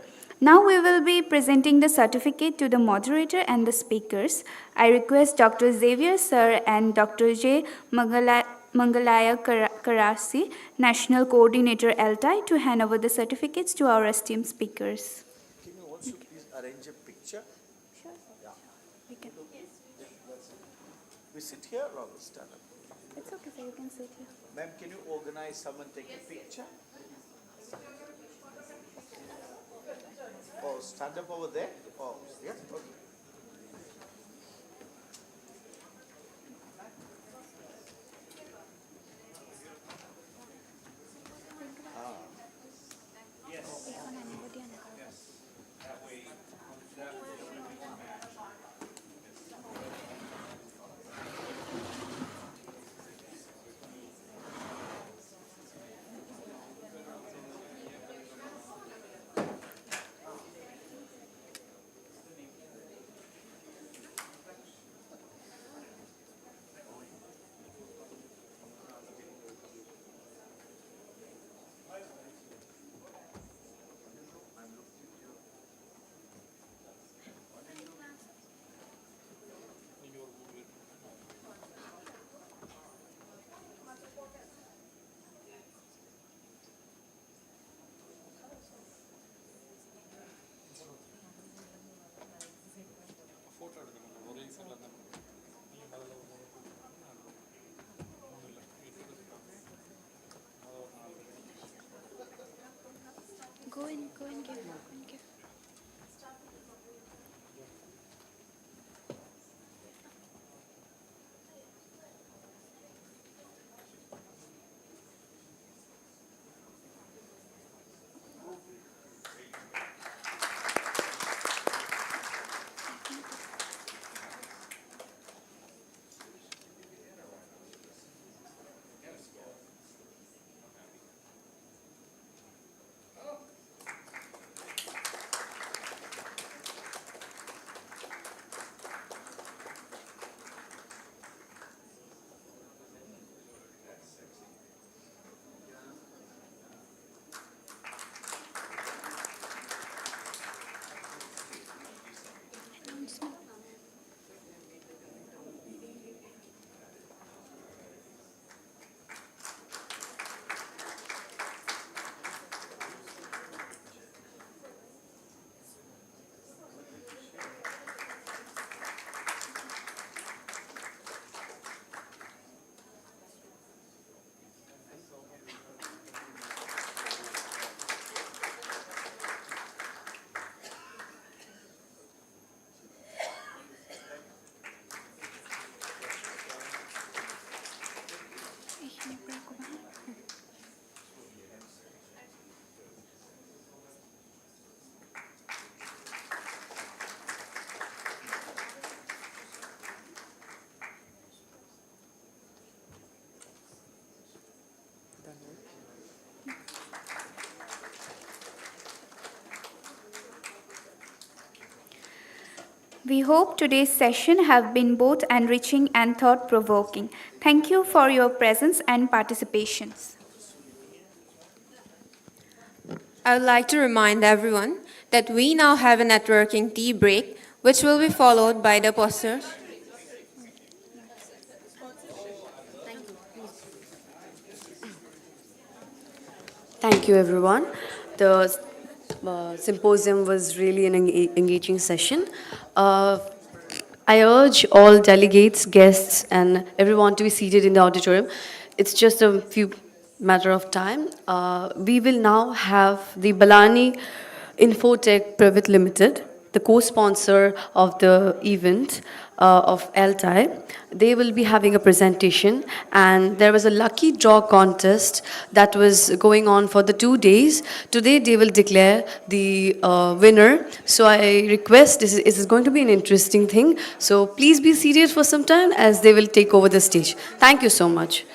Now we will be presenting the certificate to the moderator and the speakers. I request Dr. Xavier Sir and Dr. J. Mangalaya Karasi, National Coordinator ELTAI, to hand over the certificates to our esteemed speakers. Can you also please arrange a picture? Sure. Yeah. We can. We sit here or we stand up? It's okay, sir. You can sit here. Ma'am, can you organize someone take a picture? Oh, stand up over there? Oh, yeah, okay. Go and give. We hope today's session have been both enriching and thought-provoking. Thank you for your presence and participation. I would like to remind everyone that we now have a networking tea break, which will be followed by the poster. Thank you, everyone. The symposium was really an engaging session. I urge all delegates, guests, and everyone to be seated in the auditorium. It's just a few matter of time. We will now have the Balani Infotech Private Limited, the co-sponsor of the event of ELTAI. They will be having a presentation, and there was a lucky draw contest that was going on for the 2 days. Today they will declare the winner. So I request, this is going to be an interesting thing. So please be seated for some time as they will take over the stage. Thank you so much.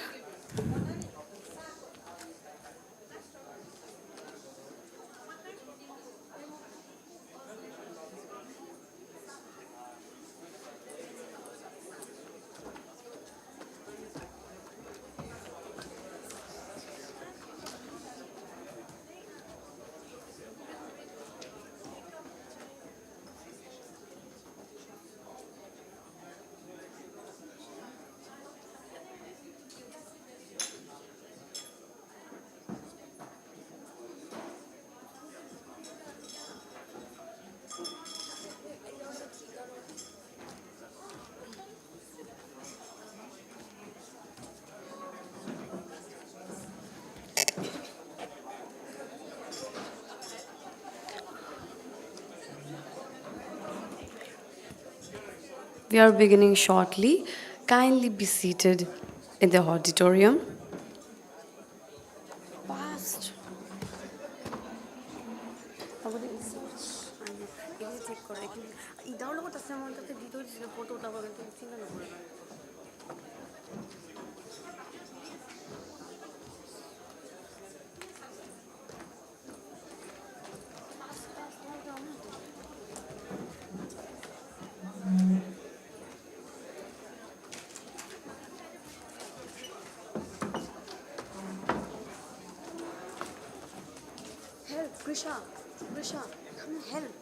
We are beginning shortly. Kindly be seated in the auditorium. Fast. Help, Grisha, come and help.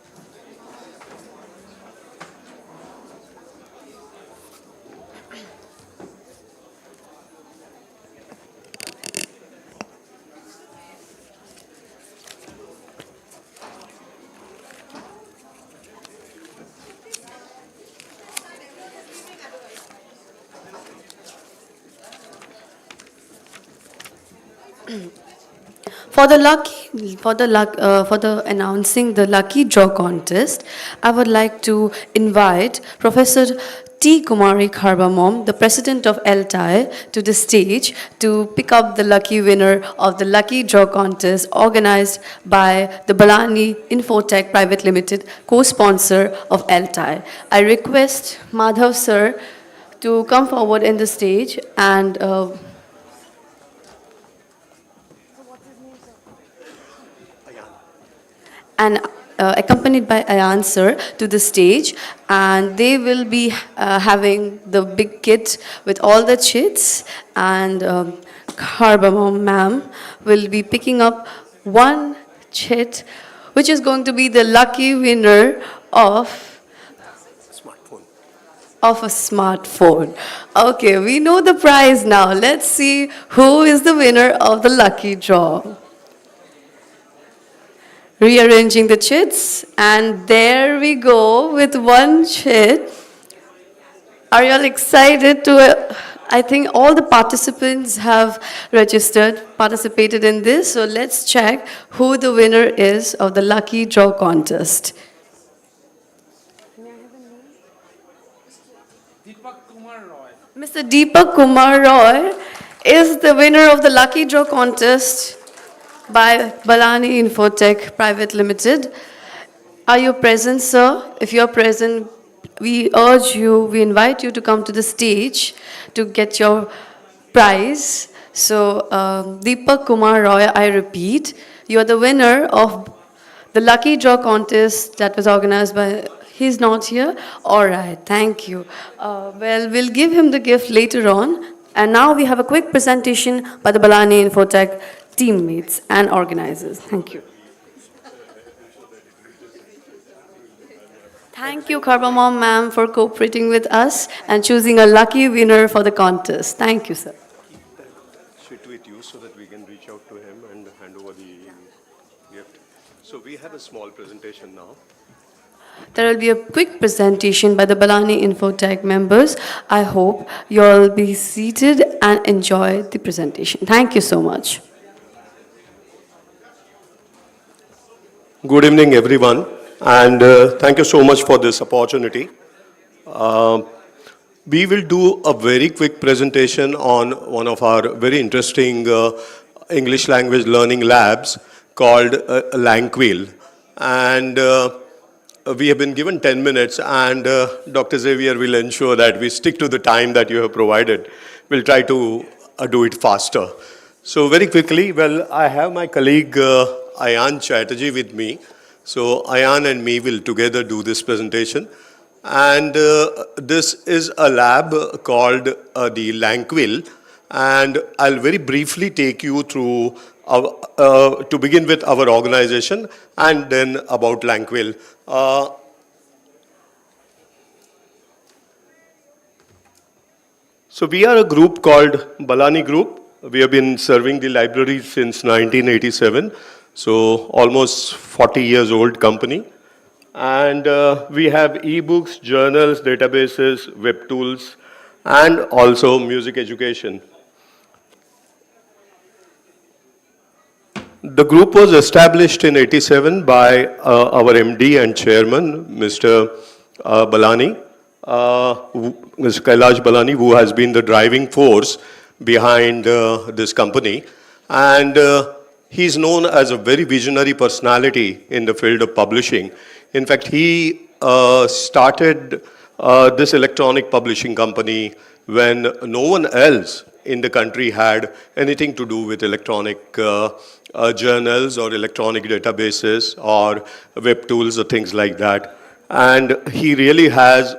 For the announcing the lucky draw contest, I would like to invite Professor T. Kumari Kharbamom, the president of ELTAI, to the stage to pick up the lucky winner of the lucky draw contest organized by the Balani Infotech Private Limited, co-sponsor of ELTAI. I request Madhav sir to come forward in the stage and accompanied by Ayan sir to the stage, and they will be having the big kit with all the chits, and Kharbamom ma'am will be picking up one chit which is going to be the lucky winner of a smartphone. Okay, we know the prize now. Let's see who is the winner of the lucky draw. Rearranging the chits, and there we go with one chit. Are you all excited to I think all the participants have participated in this, so let's check who the winner is of the lucky draw contest. Mr. Deepak Kumar Roy is the winner of the lucky draw contest by Balani Infotech Private Limited. Are you present, sir? If you are present, we invite you to come to the stage to get your prize. So, Deepak Kumar Roy, I repeat, you are the winner of the lucky draw contest that was organized by He's not here? All right, thank you. Well, we'll give him the gift later on. And now we have a quick presentation by the Balani Infotech teammates and organizers. Thank you. Thank you, Karbamom ma'am, for cooperating with us and choosing a lucky winner for the contest. Thank you, sir. Sit with you so that we can reach out to him and hand over the gift. So we have a small presentation now. There will be a quick presentation by the Balani Infotech members. I hope you all be seated and enjoy the presentation. Thank you so much. Good evening, everyone, and thank you so much for this opportunity. We will do a very quick presentation on one of our very interesting English language learning labs called Lanquil. And we have been given 10 minutes, and Dr. Xavier will ensure that we stick to the time that you have provided. We'll try to do it faster. So very quickly, well, I have my colleague Ayan Chatterjee with me. So Ayan and me will together do this presentation. And this is a lab called the Lanquil. And I'll very briefly take you through, to begin with, our organization and then about Lanquil. So we are a group called Balani Group. We have been serving the library since 1987. So almost 40 years old company. And we have ebooks, journals, databases, web tools, and also music education. The group was established in 87 by our MD and chairman, Mr. Balani, Mr. Kailash Balani, who has been the driving force behind this company. And he's known as a very visionary personality in the field of publishing. In fact, he started this electronic publishing company when no one else in the country had anything to do with electronic journals or electronic databases or web tools or things like that. And he really has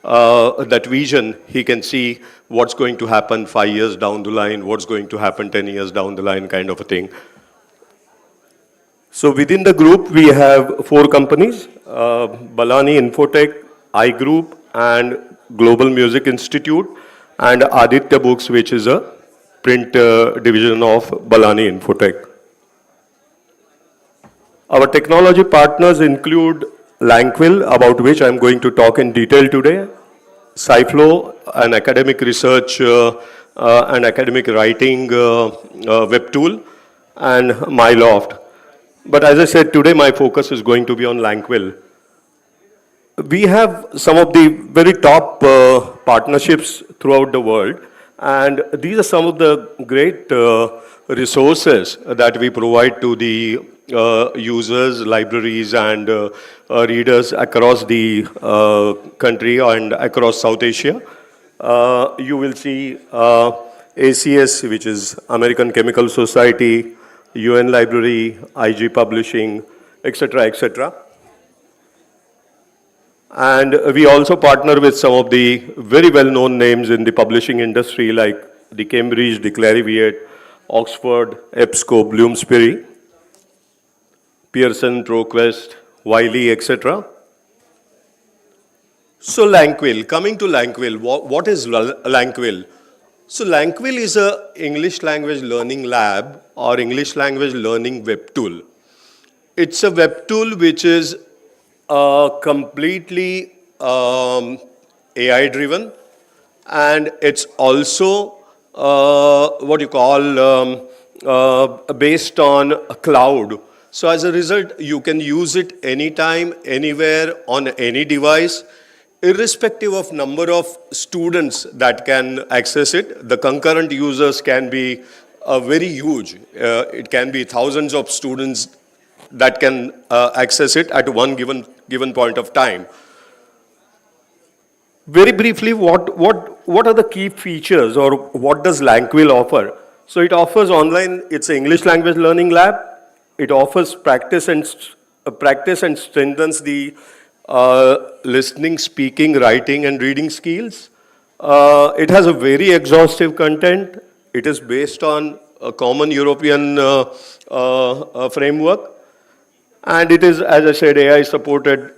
that vision. He can see what's going to happen 5 years down the line, what's going to happen 10 years down the line, kind of a thing. So within the group, we have 4 companies, Balani Infotech, iGroup, and Global Music Institute, and Aditya Books, which is a print division of Balani Infotech. Our technology partners include Lanquil, about which I'm going to talk in detail today, Sciflow, an academic research and academic writing web tool, and MyLoft. But as I said, today my focus is going to be on Lanquil. We have some of the very top partnerships throughout the world, and these are some of the great resources that we provide to the users, libraries, and readers across the country and across South Asia. You will see ACS, which is American Chemical Society, UN Library, IG Publishing, etc., etc. And we also partner with some of the very well-known names in the publishing industry, like the Cambridge, the Clarivate, Oxford, EBSCO, Bloomsbury, Pearson, ProQuest, Wiley, etc. So Lanquil, coming to Lanquil, what is Lanquil? So Lanquil is an English language learning lab or English language learning web tool. It's a web tool which is completely AI driven, and it's also what you call based on a cloud. So as a result, you can use it anytime, anywhere, on any device, irrespective of number of students that can access it. The concurrent users can be very huge. It can be thousands of students that can access it at one given point of time. Very briefly, what are the key features, or what does Lanquil offer? So it offers online, it's an English language learning lab. It offers practice and strengthens the listening, speaking, writing, and reading skills. It has a very exhaustive content. It is based on a common European framework. And it is, as I said, AI supported.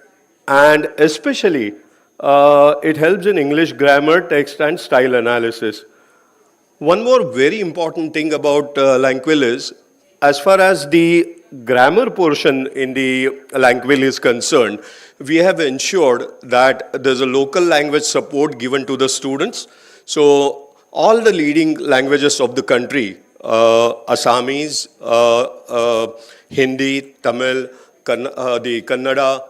And especially, it helps in English grammar, text, and style analysis. One more very important thing about Lanquil is, as far as the grammar portion in the Lanquil is concerned, we have ensured that there's a local language support given to the students. So all the leading languages of the country, Assamese, Hindi, Tamil, the Kannada,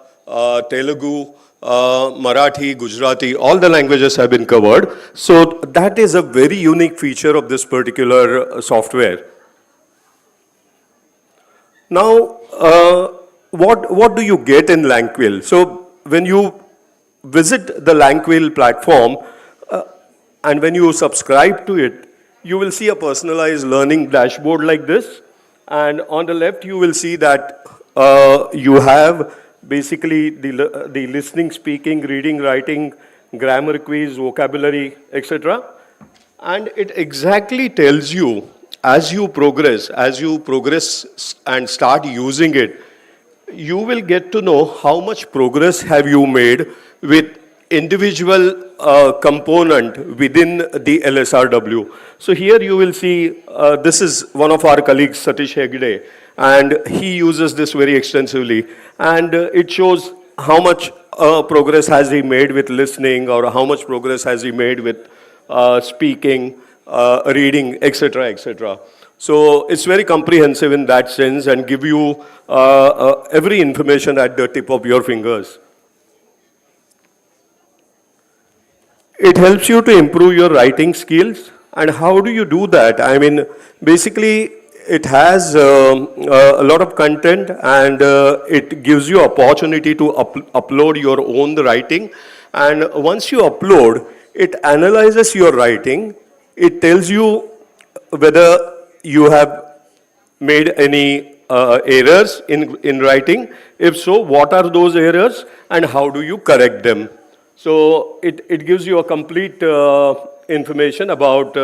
Telugu, Marathi, Gujarati, all the languages have been covered. So that is a very unique feature of this particular software. Now, what do you get in Lanquil? So when you visit the Lanquil platform and when you subscribe to it, you will see a personalized learning dashboard like this. And on the left, you will see that you have basically the listening, speaking, reading, writing, grammar quiz, vocabulary, etc. And it exactly tells you as you progress and start using it, you will get to know how much progress have you made with individual component within the LSRW. So here you will see, this is one of our colleagues, Satish Hegde, and he uses this very extensively. And it shows how much progress has he made with listening, or how much progress has he made with speaking, reading, etc., etc. So it's very comprehensive in that sense and give you every information at the tip of your fingers. It helps you to improve your writing skills. And how do you do that? I mean, basically, it has a lot of content, and it gives you opportunity to upload your own writing. And once you upload, it analyzes your writing. It tells you whether you have made any errors in writing. If so, what are those errors and how do you correct them? So it gives you a complete information about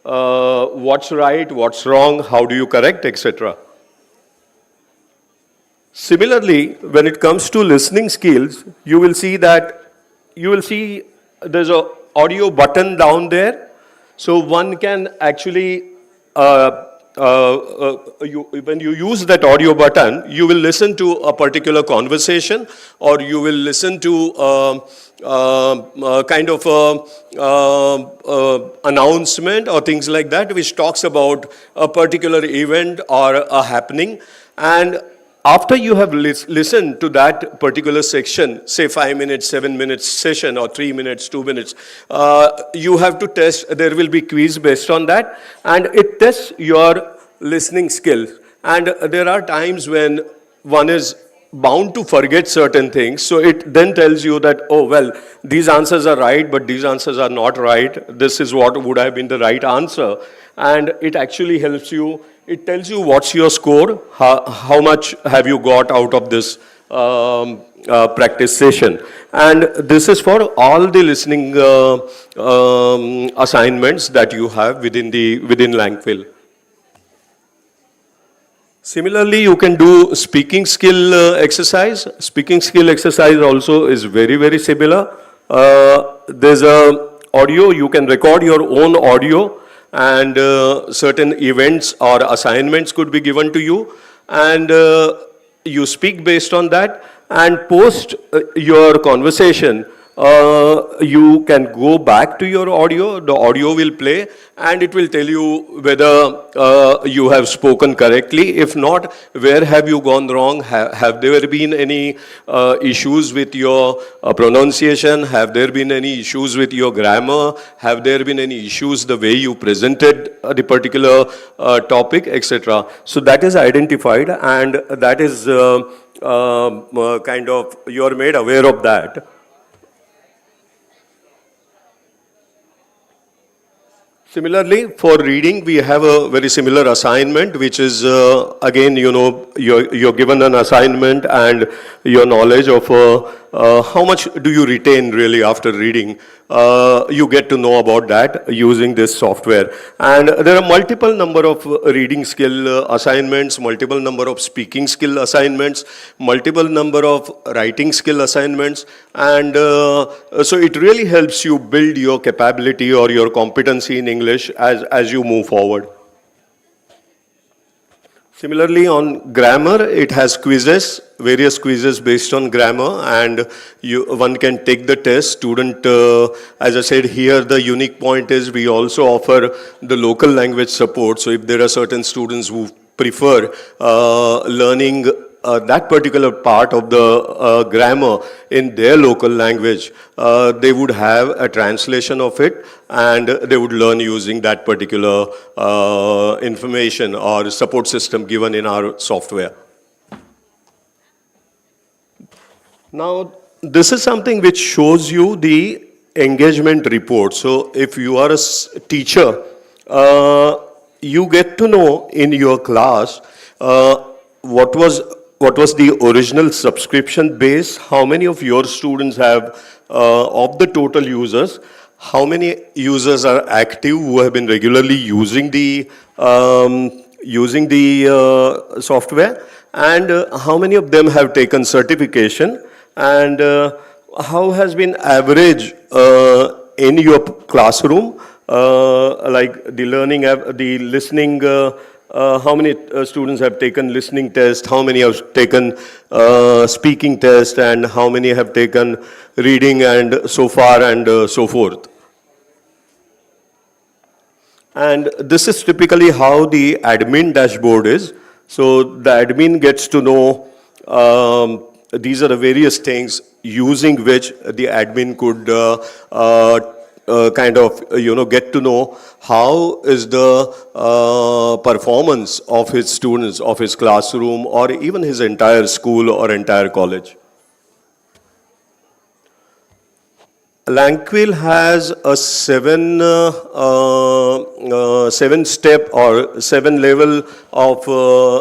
what's right, what's wrong, how do you correct, etc. Similarly, when it comes to listening skills, you will see there's an audio button down there. So one can actually, when you use that audio button, you will listen to a particular conversation, or you will listen to kind of announcement or things like that, which talks about a particular event or a happening. And after you have listened to that particular section, say 5 minutes, 7 minutes session, or 3 minutes, 2 minutes, you have to test, there will be quiz based on that, and it tests your listening skills. And there are times when one is bound to forget certain things, so it then tells you that, oh, well, these answers are right, but these answers are not right. This is what would have been the right answer. And it actually helps you. It tells you what's your score, how much have you got out of this practice session. And this is for all the listening assignments that you have within Lanquil. Similarly, you can do speaking skill exercise. Speaking skill exercise also is very, very similar. There's a audio, you can record your own audio, and certain events or assignments could be given to you, and you speak based on that, and post your conversation. You can go back to your audio, the audio will play, and it will tell you whether you have spoken correctly. If not, where have you gone wrong? Have there been any issues with your pronunciation? Have there been any issues with your grammar? Have there been any issues the way you presented the particular topic, etc.? So that is identified, and that is kind of, you are made aware of that. Similarly, for reading, we have a very similar assignment, which is, again, you're given an assignment, and your knowledge of how much do you retain really after reading? You get to know about that using this software. And there are multiple number of reading skill assignments, multiple number of speaking skill assignments, multiple number of writing skill assignments. And so it really helps you build your capability or your competency in English as you move forward. Similarly, on grammar, it has quizzes, various quizzes based on grammar, and one can take the test. Student, as I said here, the unique point is we also offer the local language support. So if there are certain students who prefer learning that particular part of the grammar in their local language, they would have a translation of it and they would learn using that particular information or support system given in our software. Now, this is something which shows you the engagement report. So if you are a teacher, you get to know in your class what was the original subscription base, how many of your students have, of the total users, how many users are active who have been regularly using the software, and how many of them have taken certification, and how has been average in your classroom, like the learning, the listening, how many students have taken listening test, how many have taken speaking test, and how many have taken reading and so far and so forth. And this is typically how the admin dashboard is. So the admin gets to know these are the various things using which the admin could kind of, get to know how is the performance of his students, of his classroom, or even his entire school or entire college. Lankwil has a seven step or 7 level of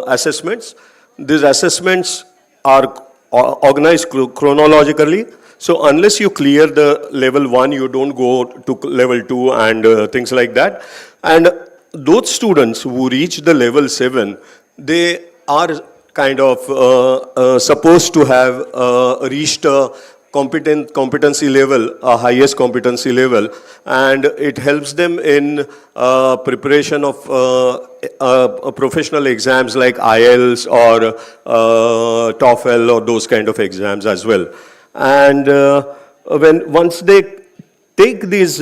assessments. These assessments are organized chronologically. So unless you clear the level 1, you don't go to level 2 and things like that. And those students who reach the level 7, they are kind of supposed to have reached a competency level, a highest competency level, and it helps them in preparation of professional exams like IELTS or TOEFL or those kind of exams as well. And once they take these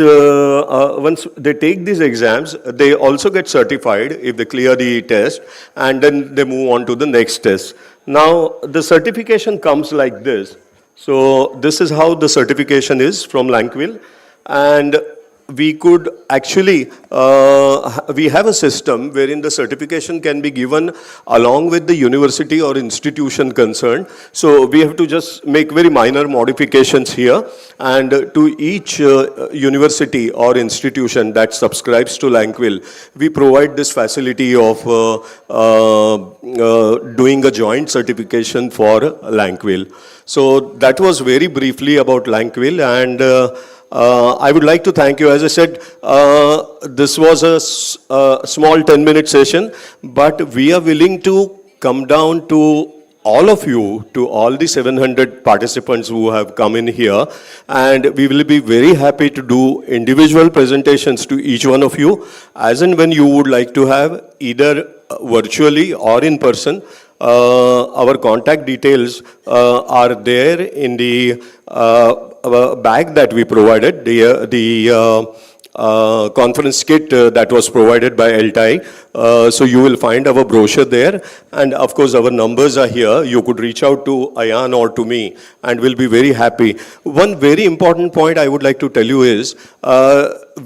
exams, they also get certified if they clear the test, and then they move on to the next test. Now the certification comes like this. So this is how the certification is from Lankwil, and we could actually, we have a system wherein the certification can be given along with the university or institution concerned. So we have to just make very minor modifications here, and to each university or institution that subscribes to Lankwil, we provide this facility of doing a joint certification for Lankwil. So that was very briefly about Lankwil, and I would like to thank you. As I said, this was a small 10-minute session, but we are willing to come down to all of you, to all the 700 participants who have come in here, and we will be very happy to do individual presentations to each one of you, as and when you would like to have, either virtually or in person. Our contact details are there in the bag that we provided, the conference kit that was provided by ELTAI. So you will find our brochure there, and of course our numbers are here. You could reach out to Ayan or to me, and we'll be very happy. One very important point I would like to tell you is,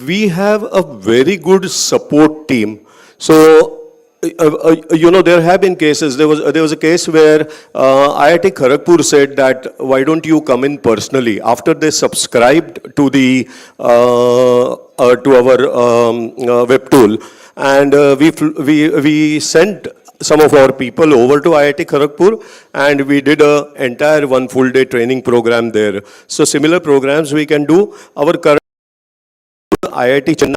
we have a very good support team. So there have been cases. There was a case where IIT Kharagpur said that why don't you come in personally after they subscribed to the to our web tool, and we sent some of our people over to IIT Kharagpur, and we did a entire one full day training program there. So similar programs we can do. Our current IIT Chennai,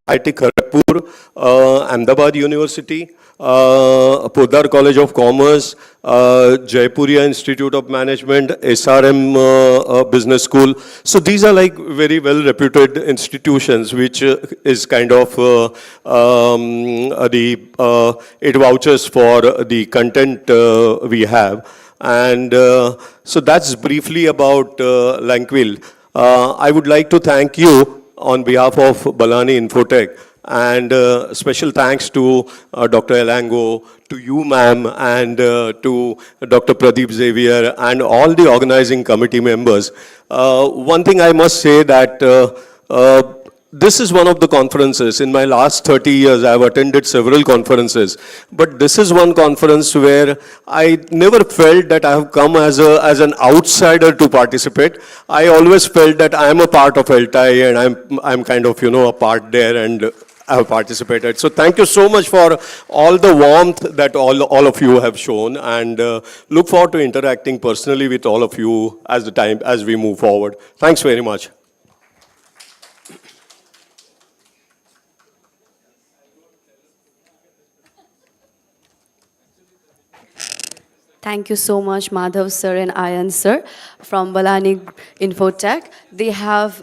IIT Kharagpur, Ahmedabad University, Podar College of Commerce, Jaipuria Institute of Management, SRM Business School. So these are like very well reputed institutions, which is kind of it vouches for the content we have. And so that's briefly about Lanquil. I would like to thank you on behalf of Balani Infotech, and special thanks to Dr. Elango, to you, ma'am, and to Dr. Pradeep Xavier, and all the organizing committee members. One thing I must say that this is one of the conferences. In my last 30 years, I have attended several conferences, but this is one conference where I never felt that I have come as an outsider to participate. I always felt that I am a part of ELTAI, and I'm kind of, a part there, and I have participated. So thank you so much for all the warmth that all of you have shown, and look forward to interacting personally with all of you as we move forward. Thanks very much. Thank you so much, Madhav sir and Ayan sir from Balani Infotech. They have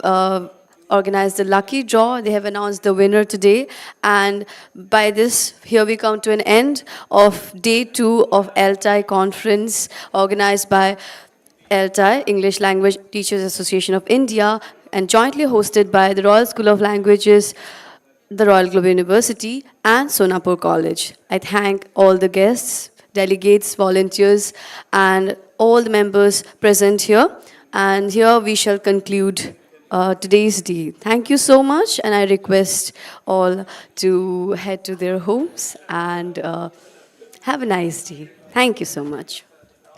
organized a lucky draw. They have announced the winner today. And by this, here we come to an end of day 2 of ELTAI conference organized by ELTAI, English Language Teachers Association of India, and jointly hosted by the Royal School of Languages, the Royal Global University, and Sonapur College. I thank all the guests, delegates, volunteers, and all the members present here. And here we shall conclude today's day. Thank you so much, and I request all to head to their homes and have a nice day. Thank you so much.